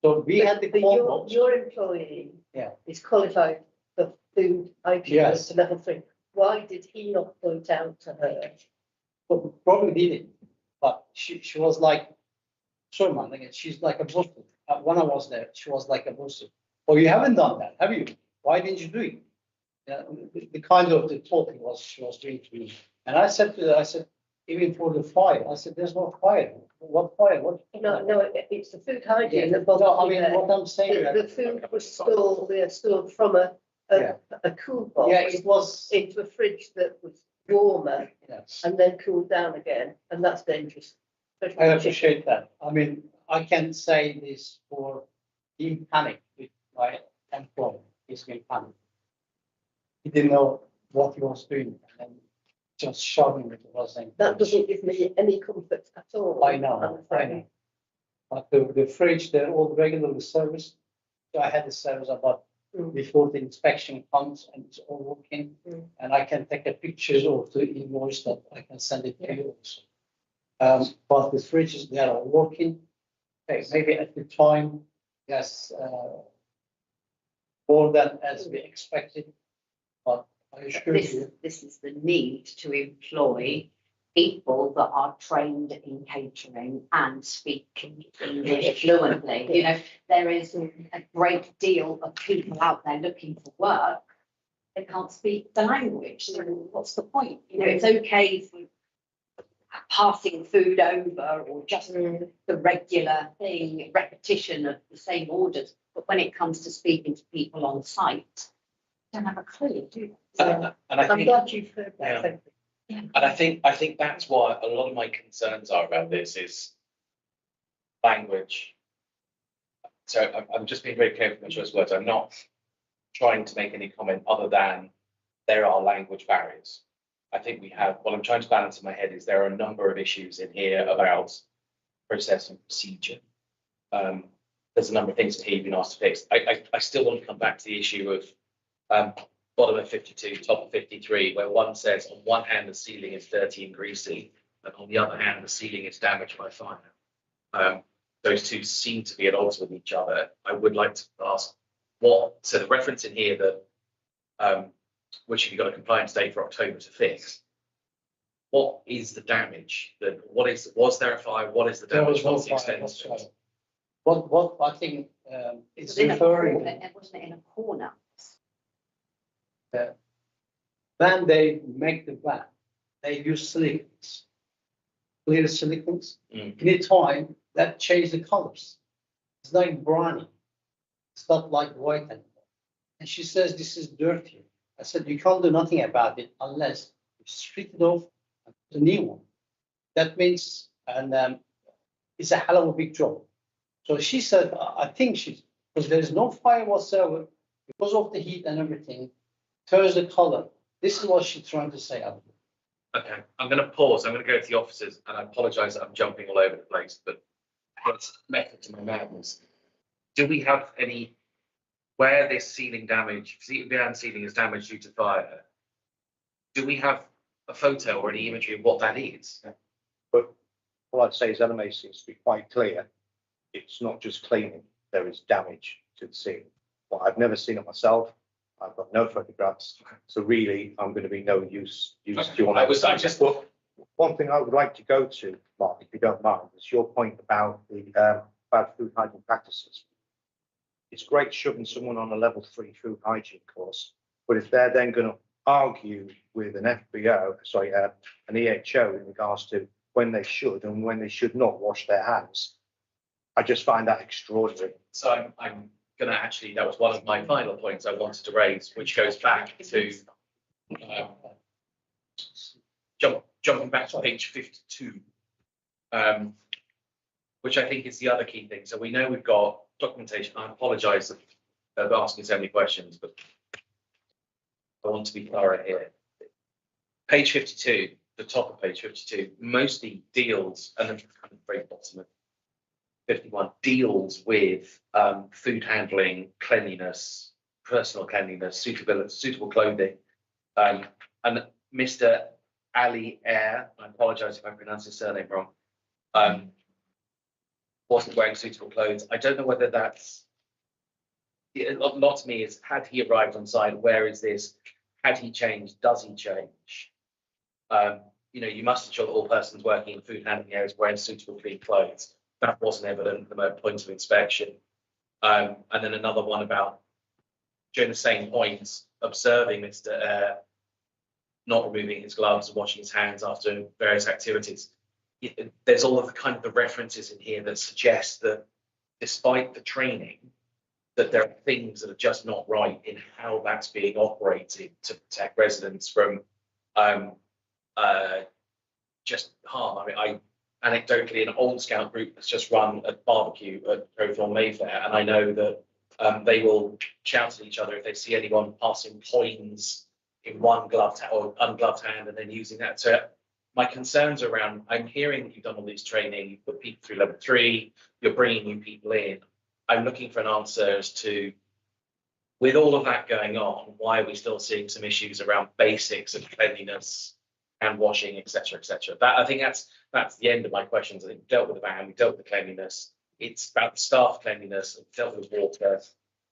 So we had the But phone your employee Yeah. is qualified for food hygiene Yes. to level 3. Why did he not point out to her? Well, probably did it, but she was like, sorry, man, again, she's like a bossy. When I was there, she was like a bossy. Oh, you haven't done that, have you? Why didn't you do it? The kind of the talk she was doing to me. And I said to her, even for the fire, I said, there's no fire. What fire? What? No, it's the food hygiene that No, I bothers me mean, there. what I'm saying. The food was stored from a cool box. Yeah, it was. Into a fridge that was warmer Yes. and then cooled down again, and that's dangerous. I appreciate that. I mean, I can say this for being panicked with my employee. He's been panicked. He didn't know what he was doing and just shouting at us. That doesn't give me any comfort at all. I know. But the fridge, they're all regularly serviced. So I had the service about before the inspection comes and it's all working. And I can take a pictures of the invoice that I can send it to you also. But the fridges, they are all working. Okay, maybe at the time, yes, more than as we expected. But I assure you. This is the need to employ people that are trained in catering and speak English fluently. There is a great deal of people out there looking for work. They can't speak the language, so what's the point? It's okay for passing food over or just the regular thing, repetition of the same orders. But when it comes to speaking to people on site, don't have a clue, do you? And I I'm think, glad you've heard that. Yeah. Thank you. and I think that's why a lot of my concerns are about this is language. So I'm just being very careful with my choice of words. I'm not trying to make any comment other than there are language barriers. I think we have, what I'm trying to balance in my head is there are a number of issues in here about process and procedure. There's a number of things in here you've been asked to fix. I still want to come back to the issue of bottom of 52, top of 53, where one says on one hand the ceiling is dirty and greasy, and on the other hand the ceiling is damaged by fire. those two seem to be at odds with each other. I would like to ask so the reference in here that, which you've got a compliance date for October to fix. What is the damage? Was there a fire? What is the There damage? was no What's the fire, extent? that's right. What I think it's It referring, wasn't in a corner. when they make the van, they use silicons, clear silicons. Mm. In time, that change the colors. It's like brownie. It's not like white anymore. And she says this is dirty. I said, you can't do nothing about it unless you strip it off and put a new one. That means, and it's a hell of a big job. So she said, I think because there's no fire whatsoever, because of the heat and everything, turns the color. This is what she's trying to say. Okay, I'm going to pause. I'm going to go to the officers, and I apologise that I'm jumping all over the place, but that's method to my madness. Do we have any where this ceiling damage, van ceiling is damaged due to fire? Do we have a photo or any imagery of what that is? But all I'd say is LMA seems to be quite clear. It's not just cleaning, there is damage to the ceiling. Well, I've never seen it myself. I've got no photographs. So really, I'm going to be no use. Do you want one thing I would like to go to, Mark, if you don't mind, is your point about the bad food hygiene practices. It's great shoving someone on a level 3 food hygiene course, but if they're then going to argue with an an EHO in regards to when they should and when they should not wash their hands, I just find that extraordinary. So I'm going to actually, that was one of my final points I wanted to raise, which goes back to jumping back to page 52, which I think is the other key thing. So we know we've got documentation. I apologise for asking so many questions, but I want to be thorough here. Page 52, the top of page 52, mostly deals, and the very bottom of 51 deals with food handling, cleanliness, personal cleanliness, suitable clothing. And Mr. Ali Air, I apologise if I pronounce his surname wrong, wasn't wearing suitable clothes. I don't know whether that's, not to me, is had he arrived on site, where is this? Had he changed? Does he change? You must ensure that all persons working in food handling areas wearing suitable clean clothes. That wasn't evident at the point of inspection. And then another one about, during the same point, observing Mr. Not removing his gloves and washing his hands after various activities. There's all of the references in here that suggest that despite the training, that there are things that are just not right in how that's being operated to protect residents from just harm. I mean, anecdotally, an old Scout group has just run a barbecue at Crowthorne Mayfair, and I know that they will shout at each other if they see anyone passing coins in one gloved or ungloved hand and then using that. So my concerns around, I'm hearing that you've done all this training, you've put people through level 3, you're bringing new people in. I'm looking for an answer as to, with all of that going on, why are we still seeing some issues around basics of cleanliness and washing, et cetera, et cetera. I think that's the end of my questions. I think we dealt with the van, we dealt with the cleanliness. It's about the staff cleanliness, and dealt with water.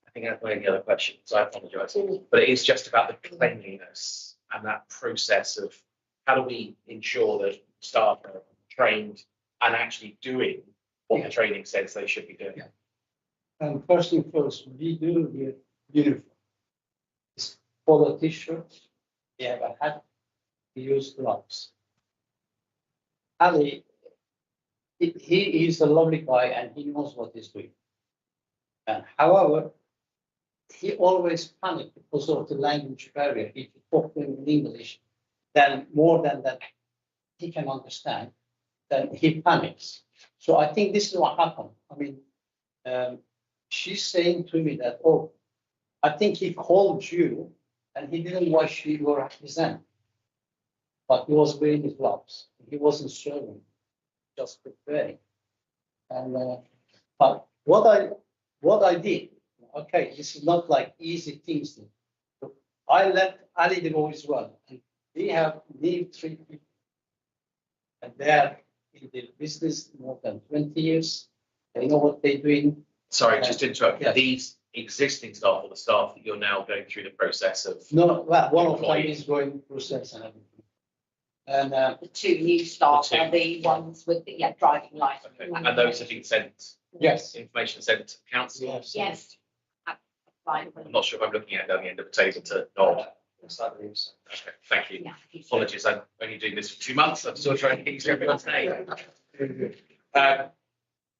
I think that's my only other question, so I apologise. But it is just about the cleanliness and that process of how do we ensure that staff are trained and actually doing what the training says they should be doing. Yeah. And first thing first, we do the uniform. It's polo t-shirts. We have a hat. We use gloves. Ali, he is a lovely guy and he knows what he's doing. And however, he always panics because of the language barrier. If you talk to him in English, then more than that he can understand, then he panics. So I think this is what happened. I mean, she's saying to me that, oh, I think he called you and he didn't wash your hand, but he was wearing his gloves. He wasn't serving, just preparing. And but what I did, okay, this is not like easy things. I let Ali go as well. And we have named 3 people, and they are in the business more than 20 years. They know what they're doing. Sorry, just to interrupt. Yes. These existing staff or the staff that you're now going through the process of? No, well, one of them Employee. is going process and everything. And, The two new staff The two. are the ones with the, driving licence. Okay. And those have been sent, yes, information sent to council? yes. Yes. Fine. I'm not sure if I'm looking at down the end of the table to nod. Yes, I believe so. Okay, thank you. Yeah. Apologies, I'm only doing this for 2 months. I'm still trying to get used to everyone's name.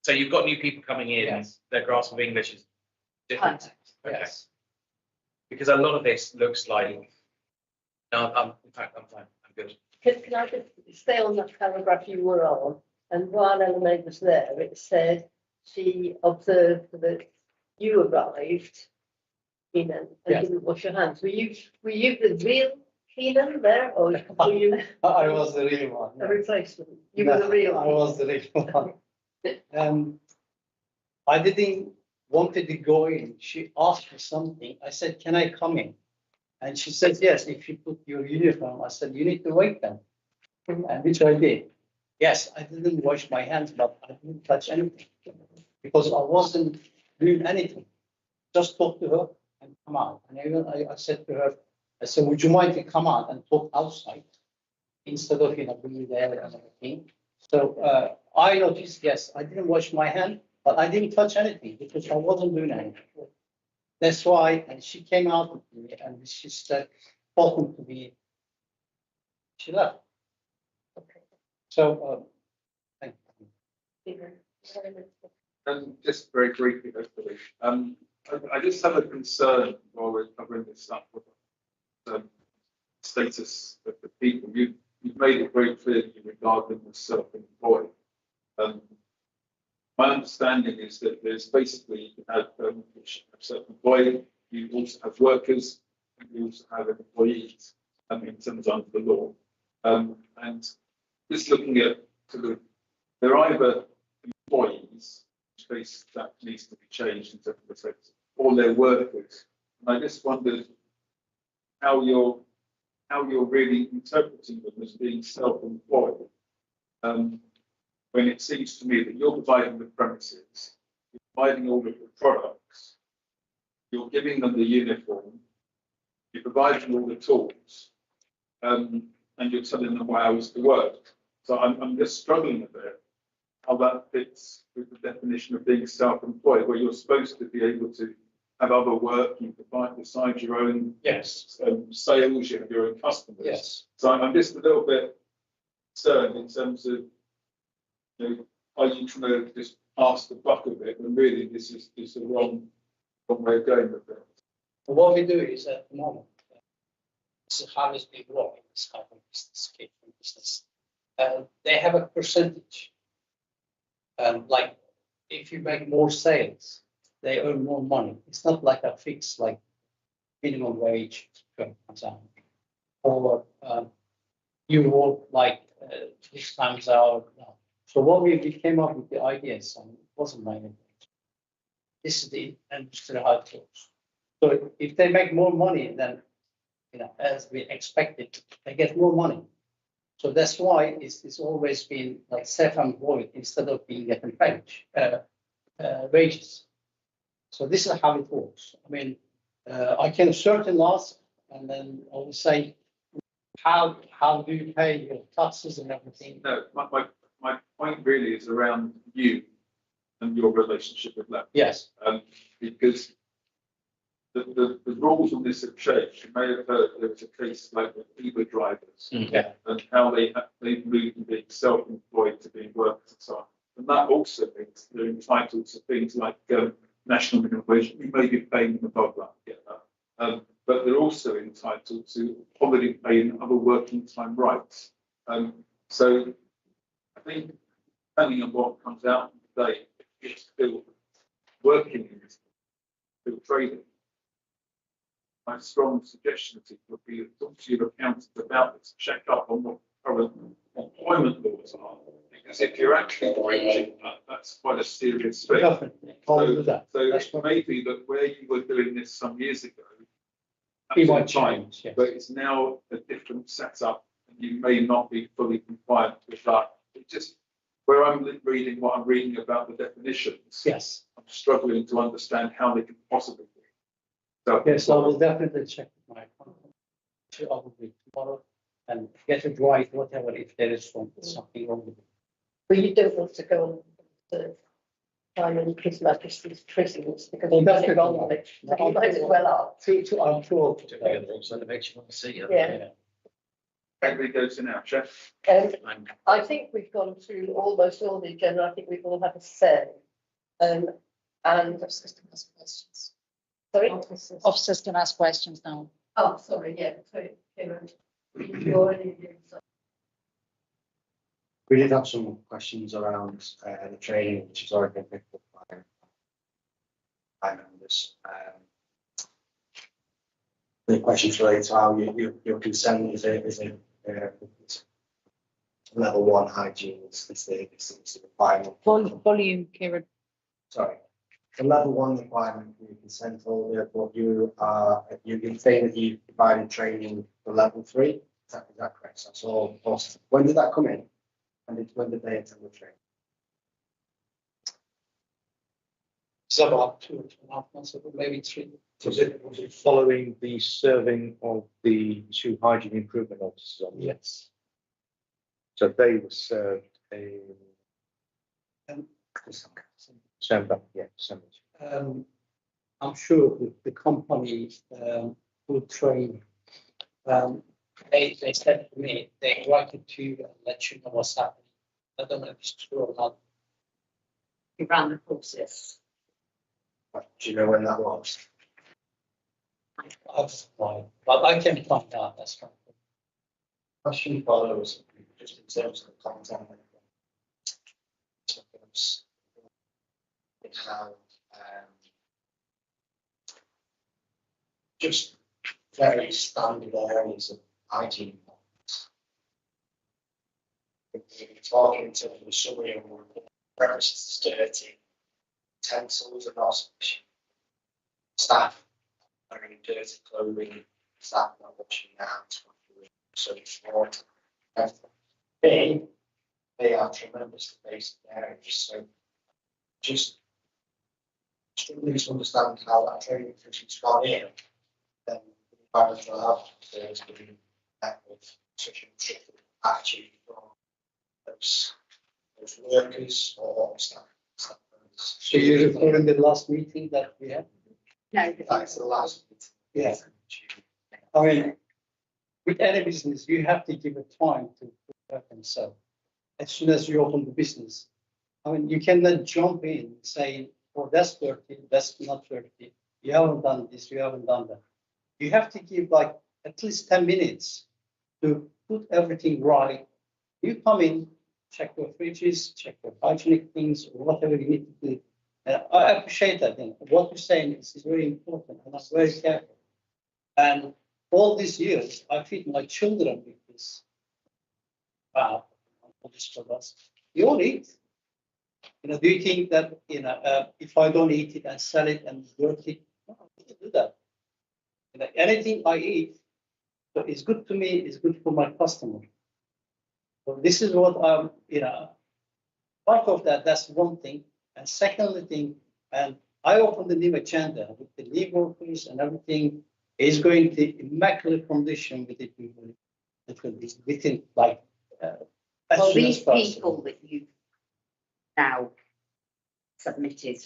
So you've got new people coming in, Yes. their grasp of English is different. Okay. Yes. Because a lot of this looks like, no, in fact, I'm fine, I'm good. Can I just stay on that paragraph you were on? And while Ellen was there, it said she observed that you arrived, Keenan, and Yes. didn't wash your hands. Were you the real Keenan there, or were you I was the real one. a replacement? You were the No, real. I was the real one. I didn't wanted to go in. She asked for something. I said, can I come in? And she said, yes, if you put your uniform. I said, you need to wait then. And which I did. Yes, I didn't wash my hands, but I didn't touch anything because I wasn't doing anything. Just talk to her and come out. And even I said to her, I said, would you mind to come out and talk outside instead of, being there and everything? So I noticed, yes, I didn't wash my hand, but I didn't touch anything because I wasn't doing anything. That's why, and she came out with me and she said, talking to me. She left. So, thank you. Just very briefly, hopefully, I just have a concern while we're covering this up with the status of the people. You've made it very clear that you regard them as self-employed. My understanding is that there's basically self-employed, you also have workers, and you also have employees, in terms of the law. And just looking at they're either employees, in which case that needs to be changed in terms of the sex, or they're workers. And I just wondered how you're really interpreting them as being self-employed. When it seems to me that you're providing the premises, you're providing all of the products, you're giving them the uniform, you're providing all the tools, and you're telling them what hours to work. So I'm just struggling a bit how that fits with the definition of being self-employed, where you're supposed to be able to have other work, you provide besides your own Yes, sales, you have your own customers. yes. So I'm just a little bit concerned in terms of, are you trying to just pass the buck a bit when really this is the wrong way of going with it? What we do is at the moment, this is how it's been working, this kind of business, catering business. They have a percentage. Like if you make more sales, they earn more money. It's not like a fixed, like minimum wage, for example. Or you work like 6 times hour. No. So what we came up with the ideas, and it wasn't my idea. This is the industry how it goes. So if they make more money than, as we expected, they get more money. So that's why it's always been like self-employed instead of being getting wages. So this is how it works. I mean, I can certain laws, and then I will say, how do you pay your taxes and everything? No, my point really is around you and your relationship with them. Yes, Because the rules on this have changed. You may have heard there was a case like with Uber drivers yeah, and how they've moved from being self-employed to being workers and so on. And that also means they're entitled to things like national minimum wage. You may be paying them above that, get that. But they're also entitled to holiday pay and other working time rights. So I think depending on what comes out today, it's still working, still trading. My strong suggestion to you would be to talk to your accountant about this, check up on what current employment laws are. Because if you're actually breaching that, that's quite a serious thing. definitely. I'll do that. So That's it what may be that where you were doing this some years ago, we might that's fine, change. Yes. but it's now a different setup, and you may not be fully compliant with that. It just where I'm reading what I'm reading about the definitions, Yes. I'm struggling to understand how they can possibly be. So, Yes, I will definitely check with my accountant. I will be tomorrow and get it right, whatever, if there is something wrong with it. But you don't want to go on the time and His Majesty's prisons because Oh, you've that's done it good. wrong with it. So you might as well up. I'm sure. So that makes you want to see it. Yeah. everybody goes to now, Jeff. I think we've gone through almost all the agenda. I think we've all had a say. And sorry? Officers can ask questions now. Oh, sorry, yeah, sorry. You already did. We did have some questions around the training, which has already been picked up by members. The questions relate to how your consent is a level 1 hygiene is the requirement. Volume, Kieran. Sorry, the level 1 requirement for your consent holder, but you're saying that you provided training for level 3. Is that correct? That's all. Awesome. When did that come in? And when did they attend the training? It's about 2.5 months ago, maybe 3. Was it following the serving of the 2 hygiene improvement officers on? Yes. So they were served in December, yeah, December. I'm sure the company will train. They said to me, they wanted to let you know what's happening. I don't know if it's true or not. We ran the courses. Do you know when that was? But I can find out. That's right. Question follows just in terms of the content. How just very standard areas of hygiene. Talking to the summary of premises is dirty, utensils are not sufficient, staff wearing dirty clothing, staff not washing their hands properly, so it's water. B, they are tremendously basic areas, so just struggling to understand how that training official's gone in, then the environmental health is being met with such a restricted attitude from those workers or staff. So you referring the last meeting that we had? No, That's the last bit. Yeah. I mean, with any business, you have to give it time to prepare themselves. As soon as you open the business, I mean, you cannot jump in saying, "Oh, that's dirty, that's not dirty. You haven't done this, you haven't done that." You have to give like at least 10 minutes to put everything right. You come in, check your fridges, check your hygienic things, or whatever you need to do. I appreciate that. And what you're saying is very important, and I'm very careful. And all these years, I feed my children with this. Wow, this for us. You all eat. Do you think that if I don't eat it and sell it and work it, no, I don't do that. Anything I eat, so it's good to me. It's good for my customer. So this is what part of that. That's one thing. And secondly thing, and I opened the new agenda with the new workers and everything is going to immaculate condition with the people. It will be within like. As well, soon these as possible. people that you've now submitted,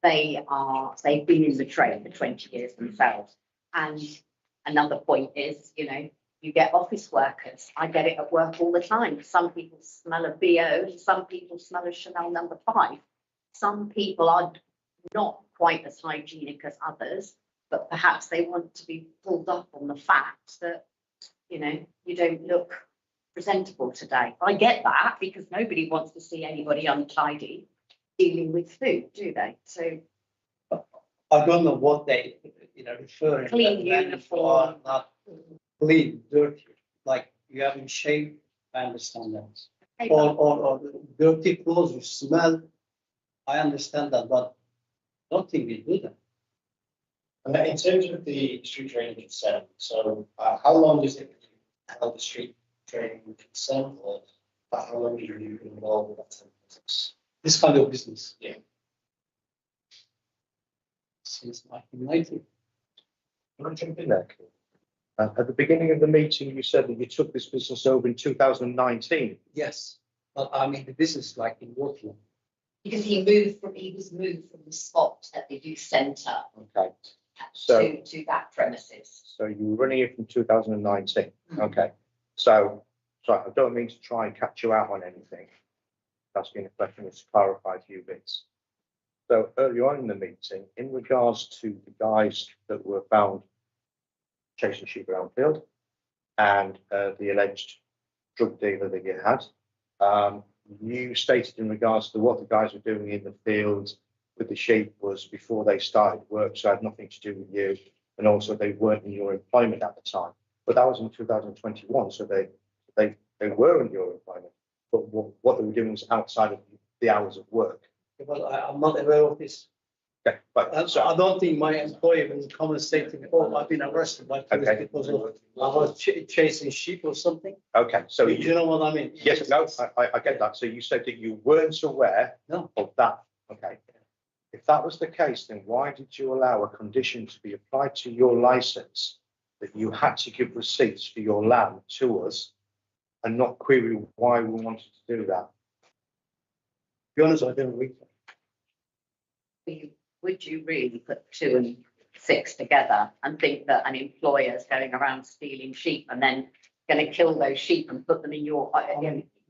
they've been in the trade for 20 years themselves. And another point is, you get office workers. I get it at work all the time. Some people smell of BO, some people smell of Chanel No. 5. Some people are not quite as hygienic as others, but perhaps they want to be pulled up on the fact that, you don't look presentable today. I get that because nobody wants to see anybody untidy dealing with food, do they? So I don't know what they, referring. Clean uniform. Not clean, dirty, like you haven't shaved, I understand that. hey, Or dirty clothes, you smell, I understand that, but I don't think we do that. And then in terms of the street training consent, so how long is it that you held the street training consent, or how long have you been involved with that? This kind of business. Yeah. Since 1990. Can I jump in there? Keith? At the beginning of the meeting, you said that you took this business over in 2019. Yes, but I mean, the business like in Waterloo. Because he was moved from the spot at the youth centre Okay. So, to that premises. so you were running it from 2019. Okay. So, sorry, I don't mean to try and catch you out on anything. That's been a question to clarify a few bits. So earlier on in the meeting, in regards to the guys that were found chasing sheep around the field and the alleged drug dealer that you had, you stated in regards to what the guys were doing in the field with the sheep was before they started work, so it had nothing to do with you, and also they weren't in your employment at the time. But that was in 2021, so they were in your employment, but what they were doing was outside of the hours of work. Well, I'm not aware of this. Okay, but So I don't think my employer will come and say to me, oh, I've been arrested by police Okay. because of I was chasing sheep or something. okay, so You know what I mean? yes, no, I get that. So you said that you weren't aware No. of that. Okay. If that was the case, then why did you allow a condition to be applied to your license that you had to give receipts for your land to us and not query why we wanted to do that? To be honest, I didn't read that. Would you really put 2 and 6 together and think that an employer's going around stealing sheep and then going to kill those sheep and put them in your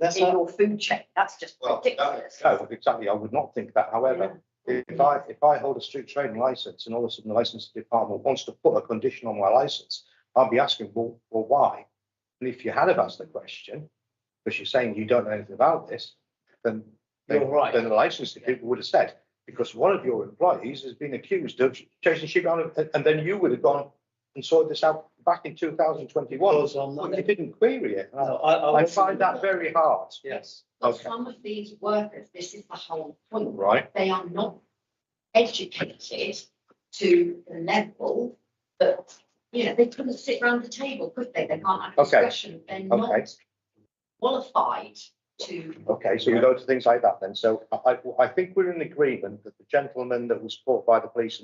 That's in how, your food chain? That's just ridiculous. No, exactly. I would not think that. However, if I hold a street trading license and all of a sudden the licensing department wants to put a condition on my license, I'll be asking, well, why? And if you had have asked the question, because you're saying you don't know anything about this, then You're right. Then the licensing people would have said, because one of your employees has been accused of chasing sheep around, and then you would have gone and sorted this out back in 2021. Because I'm not- But you didn't query it. No, I find that very hard. yes. But Okay. some of these workers, this is the whole point. Right. They are not educated to the level that, they couldn't sit around the table, could they? They can't have a Okay. discussion. They're not qualified to. Okay, so we go to things like that then. So I think we're in agreement that the gentleman that was caught by the police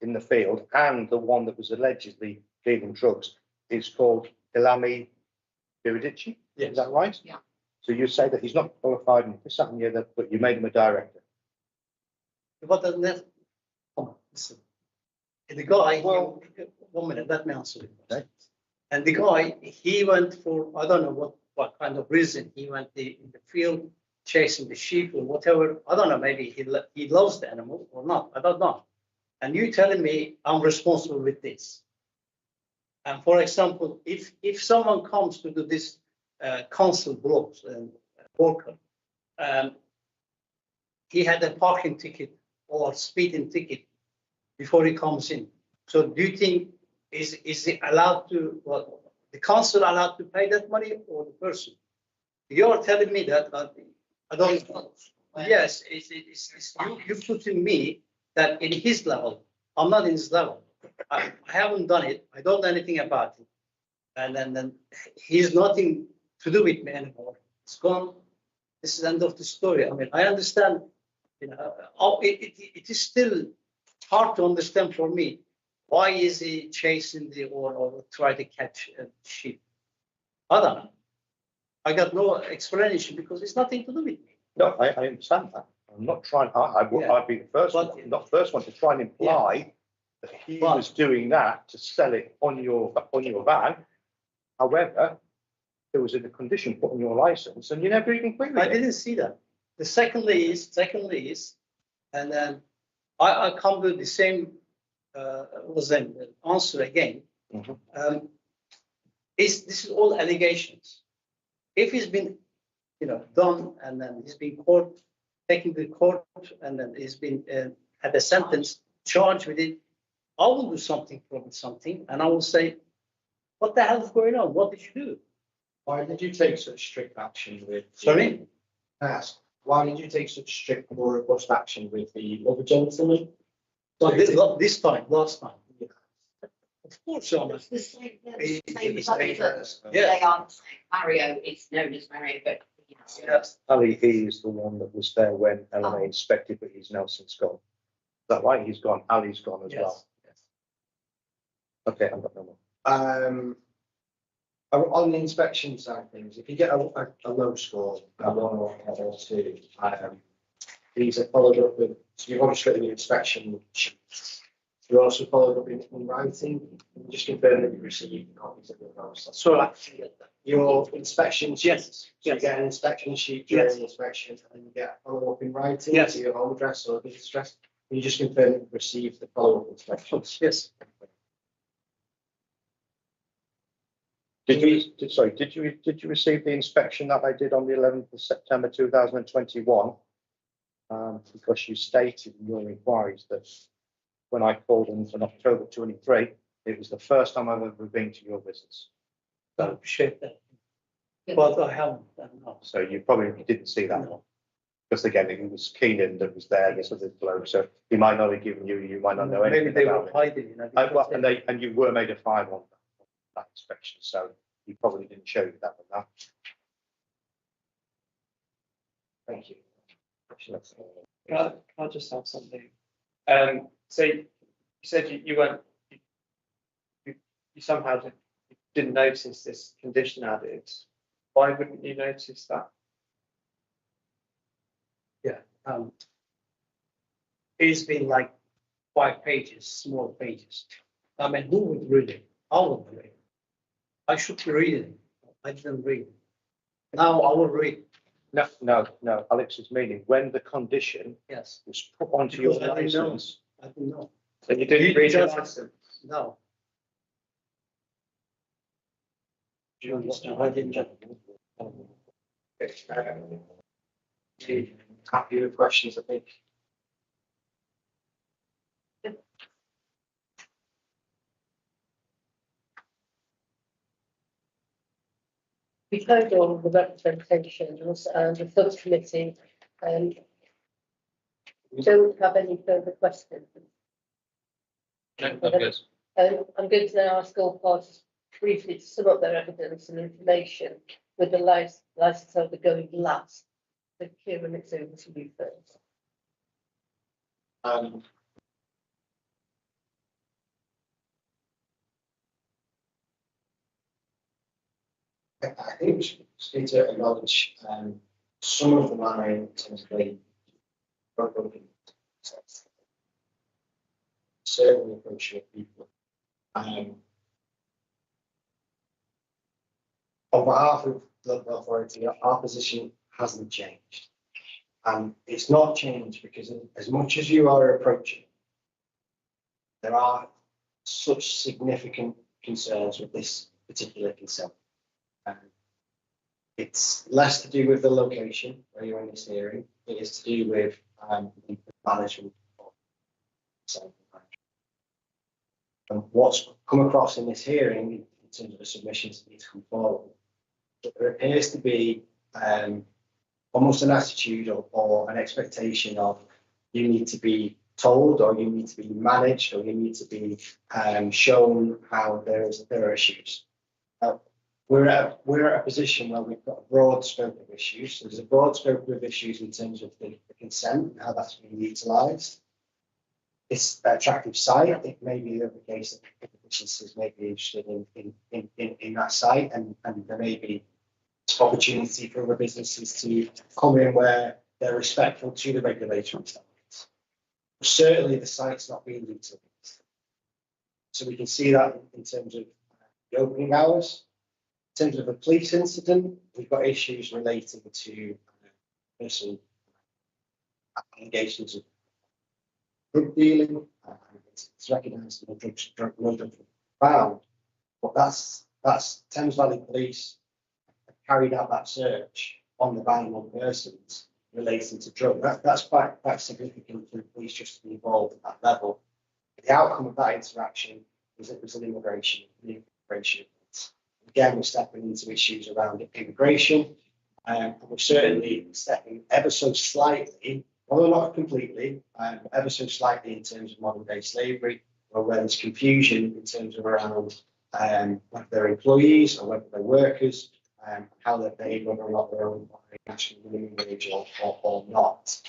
in the field and the one that was allegedly dealing drugs is called Ilami Biridici. Yes. Is that right? Yeah. So you say that he's not qualified and this, that, and the other, but you made him a director. But the next, come on, listen. The guy, Well- 1 minute, let me answer it. Okay. And the guy, he went for, I don't know what kind of reason, he went in the field chasing the sheep or whatever. I don't know, maybe he loves the animal or not, I don't know. And you telling me I'm responsible with this. And for example, if someone comes to do this council blocks and worker, he had a parking ticket or speeding ticket before he comes in. So do you think is he allowed to, well, the council allowed to pay that money or the person? You're telling me that I don't. Yes, it's you putting me that in his level. I'm not in his level. I haven't done it. I don't know anything about it. And then he's nothing to do with me anymore. It's gone. This is the end of the story. I mean, I understand, it is still hard to understand for me. Why is he chasing or try to catch a sheep? I don't know. I got no explanation because it's nothing to do with me. No, I understand that. I'm not trying, I'd be the first one, not the first one to try and imply that he But- was doing that to sell it on your van. However, there was a condition put on your license and you never even queried I it. didn't see that. The secondly is, and then I come to the same was an answer again. Mhm. This is all allegations. If he's been, done and then he's been taken to court and then he's been had a sentence charged with it, I will do something from something and I will say, what the hell is going on? What did you do? Why did you take such strict action with? Sorry? Ask, why did you take such strict, more robust action with the other gentleman? So this time, last time. Of course, I'm It's the same, It's same the subject. Yeah. They are the same. Mario is known as Mario, but Yes. Yes. Ali E is the one that was there when LMA Oh. inspected, but he's now since gone. Is that right? He's gone. Ali's gone as well. Yes. Okay, I've got no more. On the inspection side of things, if you get a low score, a 1 or a 2, these are followed up with, so you've obviously got the inspection sheets. You're also followed up in writing, just confirm that you received copies of those. So actually, Your inspections. Yes, So you yes. get an inspection sheet during Yes. the inspection, and then you get a follow up in writing Yes. to your home address or business address. You just confirm that you've received the follow up inspections. yes. Did you receive the inspection that I did on the 11th of September 2021? Because you stated in your inquiries that when I called in October 23, it was the first time I've ever been to your business. I appreciate that. But I haven't done now. So you probably didn't see that one. Because again, it was Keenan that was there, this was his bloke, so he might not have given you, you might not know Maybe anything they about were it. hiding, you know. Well, because they- and you were made a fine on that inspection, so he probably didn't show you that one now. Thank you. Can I just add something? So you said you weren't, you somehow didn't notice this condition added. Why wouldn't you notice that? It's been like 5 pages, small pages. I mean, who would read it? I would read it. I should be reading. I didn't read it. Now I will read. No, Alex's meaning, when the condition Yes, was put onto your Because I didn't know. license, I didn't know. So you didn't You read your just- license? No. Do you understand? I didn't know. Happy with questions, I think. We've heard all the representations and the subcommittee, don't have any further questions. No, I'm good. I'm going to now ask all parties briefly to sum up their evidence and information with the license holder going last. So Kieran, it's over to you first. I think we should need to acknowledge some of the manner in terms of the certainly approaching people. On behalf of the local authority, our position hasn't changed. It's not changed because as much as you are approaching, there are such significant concerns with this particular consent. It's less to do with the location where you're in this hearing. It is to do with the management of the and what's come across in this hearing in terms of the submissions that need to come forward. There appears to be almost an attitude or an expectation of you need to be told or you need to be managed or you need to be shown how there are issues. We're at a position where we've got a broad scope of issues. So there's a broad scope of issues in terms of the consent and how that's being utilised. It's an attractive site. It may be the case that businesses may be interested in that site, and there may be opportunity for other businesses to come in where they're respectful to the regulatory standards. Certainly, the site's not being utilised. So we can see that in terms of the opening hours. In terms of the police incident, we've got issues relating to personal allegations of drug dealing. It's recognised in the drug found, but that's Thames Valley Police carried out that search on the vulnerable persons relating to drug. That's quite significant for the police just to be involved at that level. The outcome of that interaction was it was an immigration. Again, we're stepping into issues around immigration, and we're certainly stepping ever so slightly, although not completely, ever so slightly in terms of modern day slavery, or where there's confusion in terms of around whether they're employees or whether they're workers, how they're paid, whether or not they're owned by national minimum wage or not.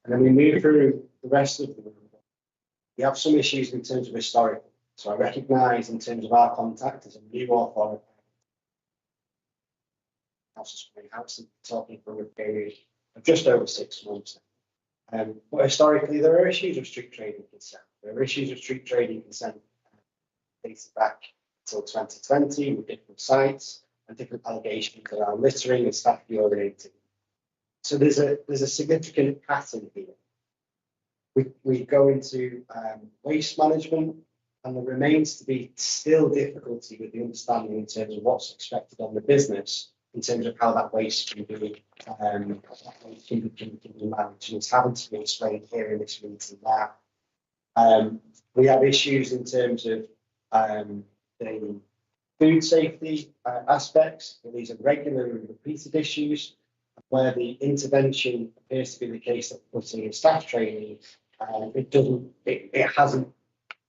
And then we move through the rest of the report. We have some issues in terms of historical. So I recognise in terms of our contact as a new authority, House talking for a period of just over 6 months. But historically, there are issues of street trading consent. There are issues of street trading consent dating back until 2020 with different sites and different allegations around littering and staff urinating. So there's a significant pattern here. We go into waste management, and there remains to be still difficulty with the understanding in terms of what's expected on the business in terms of how that waste can be managed, and it's having to be explained here in this meeting now. We have issues in terms of the food safety aspects. These are regular and repeated issues where the intervention appears to be the case that putting in staff training, it hasn't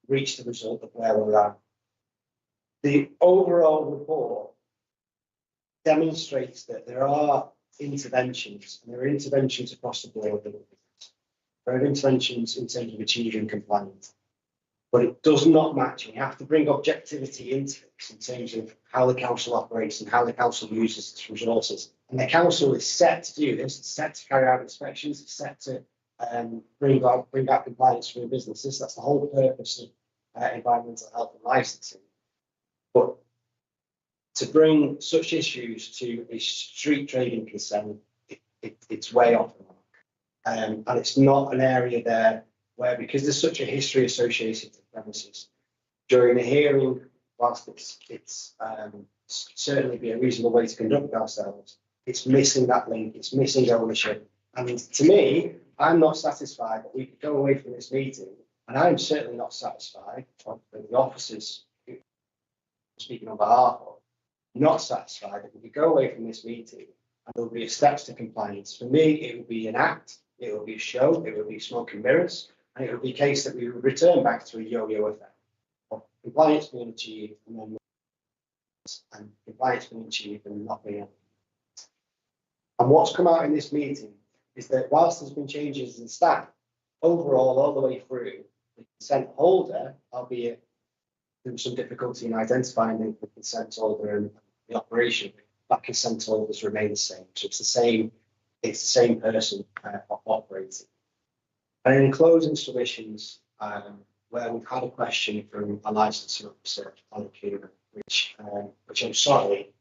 reached the result of where we're at. The overall report demonstrates that there are interventions, and there are interventions across the board. There are interventions in terms of achieving compliance, but it does not match. You have to bring objectivity into this in terms of how the council operates and how the council uses its resources. And the council is set to do this. It's set to carry out inspections. It's set to bring back compliance for your businesses. That's the whole purpose of environmental health and licensing. But to bring such issues to a street trading consent, it's way off the mark. And it's not an area there where, because there's such a history associated with premises, during the hearing, whilst it's certainly be a reasonable way to conduct ourselves, it's missing that link, it's missing ownership. And to me, I'm not satisfied that we could go away from this meeting, and I'm certainly not satisfied, or the officers speaking on behalf of, not satisfied that we could go away from this meeting and there will be steps to compliance. For me, it would be an act, it would be a show, it would be smoke and mirrors, and it would be a case that we would return back to a yo-yo effect of compliance being achieved and compliance being achieved and not being. And what's come out in this meeting is that whilst there's been changes in staff, overall, all the way through, the consent holder, albeit there was some difficulty in identifying the consent holder and the operation, that consent holders remain the same. So it's the same person operating. And in closing submissions, where we've had a question from a licensing officer on the Cuba, which I'm sorry,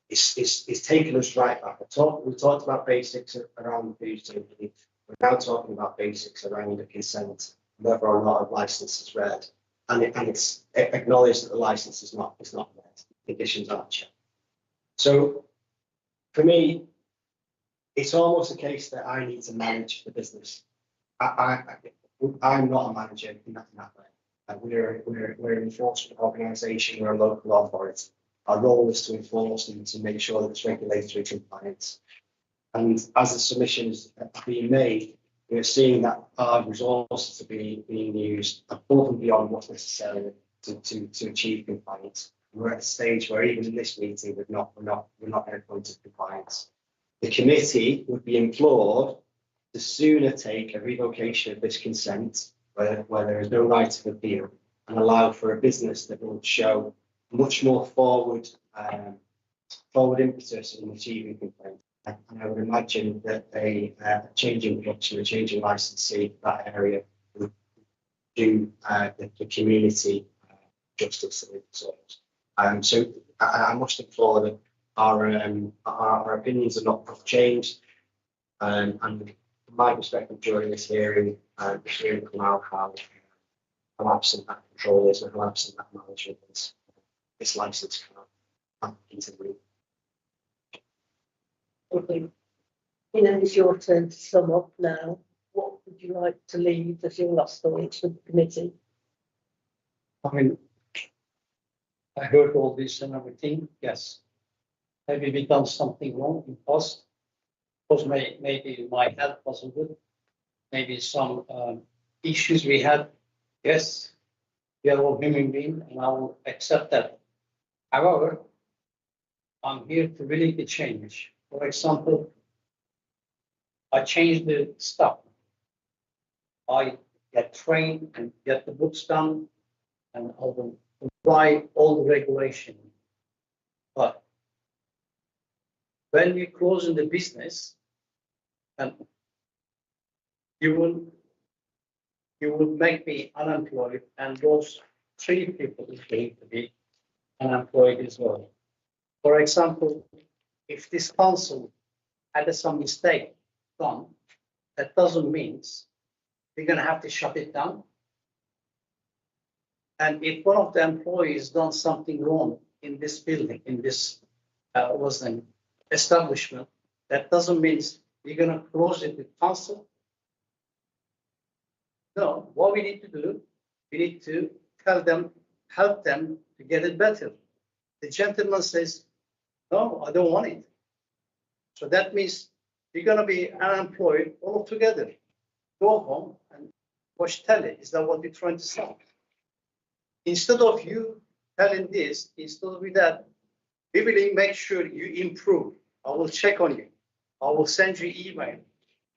is taking us right back. We talked about basics around the food safety. We're now talking about basics around the consent, whether or not a license is read, and it's acknowledged that the license is not read. Conditions aren't checked. So for me, it's almost a case that I need to manage the business. I'm not a manager in that way. We're an enforcement organisation. We're a local authority. Our role is to enforce and to make sure that it's regulatory compliance. And as the submissions are being made, we're seeing that our resources are being used above and beyond what's necessary to achieve compliance. We're at a stage where even in this meeting, we're not at a point of compliance. The committee would be implored to sooner take a revocation of this consent where there is no right of appeal and allow for a business that will show much more forward impetus in achieving compliance. And I would imagine that a change in production, a change in licensee, that area would do the community justice that it deserves. So I must implore that our opinions are not changed. And from my perspective during this hearing, the hearing will now have how absent that control is and how absent that management is. This license cannot into the room. It's your turn to sum up now. What would you like to leave as your last thoughts with the committee? I mean, I heard all this and everything. Yes. Maybe we done something wrong in past. Because maybe my health wasn't good. Maybe some issues we had. Yes. We are all human beings and I will accept that. However, I'm here to really make a change. For example, I changed the stuff. I get trained and get the books done, and I will apply all the regulation. But when we close in the business, and you will make me unemployed, and those 3 people is going to be unemployed as well. For example, if this council had some mistake done, that doesn't mean we're going to have to shut it down. And if one of the employees done something wrong in this building, in this was an establishment, that doesn't mean we're going to close it with council. No, what we need to do, we need to tell them, help them to get it better. The gentleman says, no, I don't want it. So that means you're going to be unemployed altogether. Go home and watch telly. Is that what you're trying to say? Instead of you telling this, instead of that, we will make sure you improve. I will check on you. I will send you email.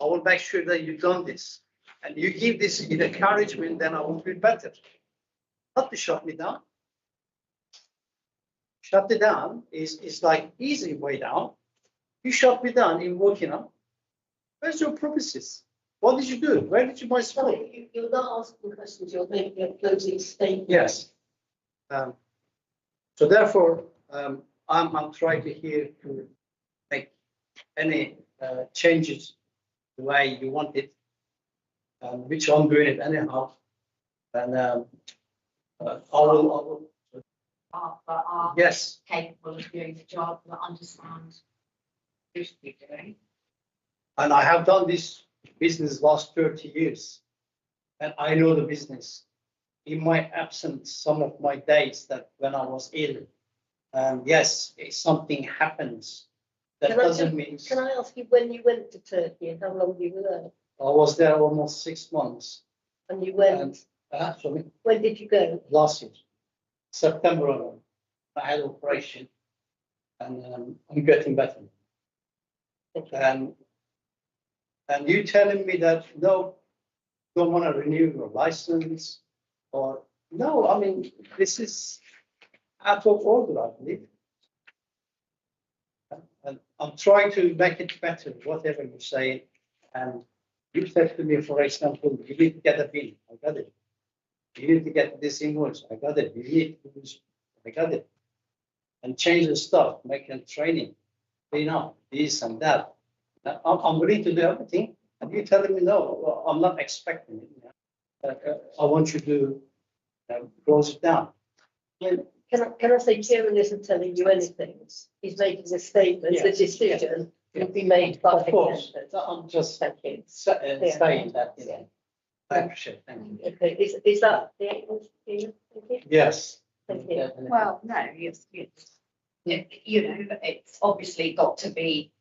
I will make sure that you've done this. And you give this encouragement, then I will feel better. Not to shut me down. Shut it down is like easy way down. You shut me down in working out. Where's your promises? What did you do? Where did you buy stuff? Sorry, you're not asking questions, you're making a closing statement. Yes. So therefore, I'm trying to here to make any changes the way you want it, which I'm doing it anyhow. And I will. But are Yes. capable of doing the job that understand who should be doing. And I have done this business last 30 years. And I know the business. In my absence, some of my days that when I was ill, yes, if something happens, that doesn't mean. Can I ask you when you went to Turkey and how long you were there? I was there almost 6 months. And you went, Sorry, when did you go? last year, September, I had operation, and I'm getting better. And you telling me that no, don't want to renew your license, or no? I mean, this is out of order, I believe. And I'm trying to make it better, whatever you say. And you said to me, for example, you need to get a bill. I got it. You need to get this invoice. I got it. You need to do this. I got it. And change the stuff, make a training, clean up this and that. I'm ready to do everything. And you're telling me, no, well, I'm not expecting it. I want you to close it down. Can I say Kieran isn't telling you anything? He's making a statement, the Yes, decision will be made by Of the course, council. I'm just Thank you. saying that, I appreciate it. Thank you. Okay, is that the aim? Thank you. Yes. Thank you. Well, no, yes, you know, it's obviously got to be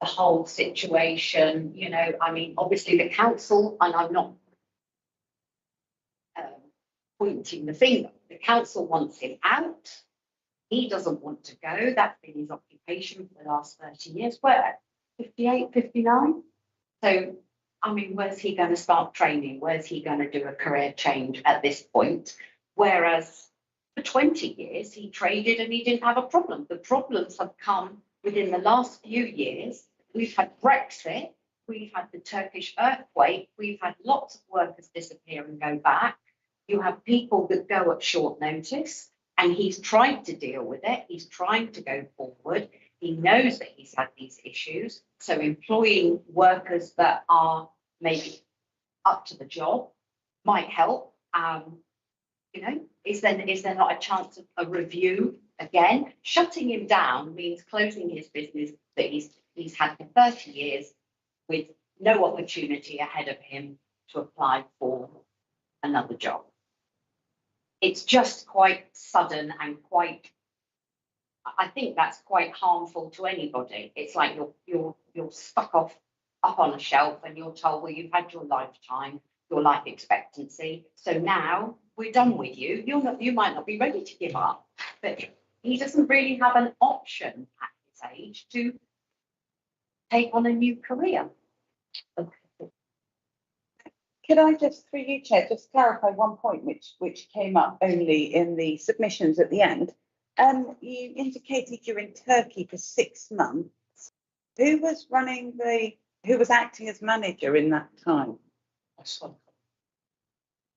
the whole situation, you know, I mean, obviously the council, and I'm not pointing the finger, the council wants him out. He doesn't want to go. That's been his occupation for the last 30 years. Where? 58, 59? So, I mean, where's he going to start training? Where's he going to do a career change at this point? Whereas for 20 years, he traded and he didn't have a problem. The problems have come within the last few years. We've had Brexit. We've had the Turkish earthquake. We've had lots of workers disappear and go back. You have people that go at short notice, and he's trying to deal with it. He's trying to go forward. He knows that he's had these issues. So employing workers that are maybe up to the job might help. You know, is there not a chance of a review again? Shutting him down means closing his business that he's had for 30 years with no opportunity ahead of him to apply for another job. It's just quite sudden and quite, I think that's quite harmful to anybody. It's like you're stuck up on a shelf and you're told, well, you've had your lifetime, your life expectancy. So now we're done with you. You might not be ready to give up, but he doesn't really have an option at his age to take on a new career. Could I just, through you, Chair, just clarify one point which came up only in the submissions at the end? You indicated you're in Turkey for 6 months. Who was who was acting as manager in that time? My son.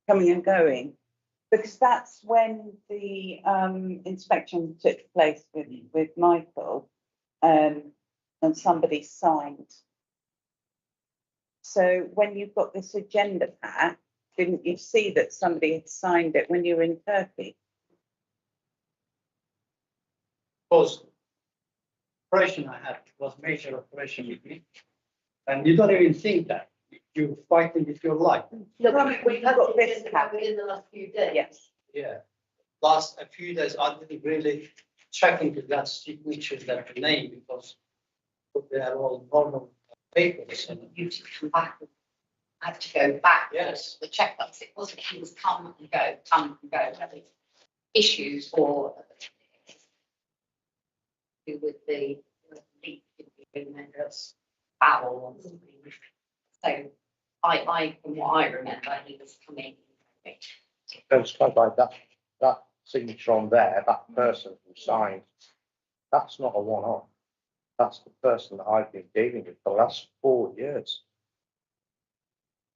Coming and going? Because that's when the inspection took place with Michael, and somebody signed. So when you've got this agenda pack, didn't you see that somebody had signed it when you were in Turkey? Was operation I had was major operation with me, and you don't even think that you're fighting with your life. Look, we've had got this this in the last few days. Yes. Yeah. Last a few days, I didn't really check into that signature, that name, because they are all normal papers. And You to come back. I had to go back. Yes. The checkbooks. It wasn't he was come and go. Whether issues or do with the leak in the foul or something. So from what I remember, he was coming. Don't start like that signature on there, that person who signed, that's not a one-off. That's the person that I've been dealing with for the last 4 years.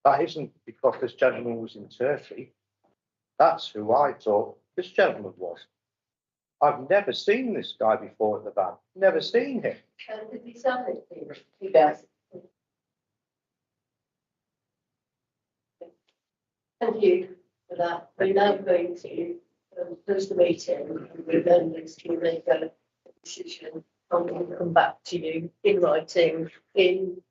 That isn't because this gentleman was in Turkey. That's who I thought this gentleman was. I've never seen this guy before at the bank. Never seen him. Did he sign it? He does. Thank you for that. We're now going to close the meeting, and we're then going to make a decision, and we'll come back to you in writing in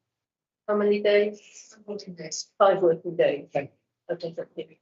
how many days? 5 working days. 5 working days. Thank Okay, thank you.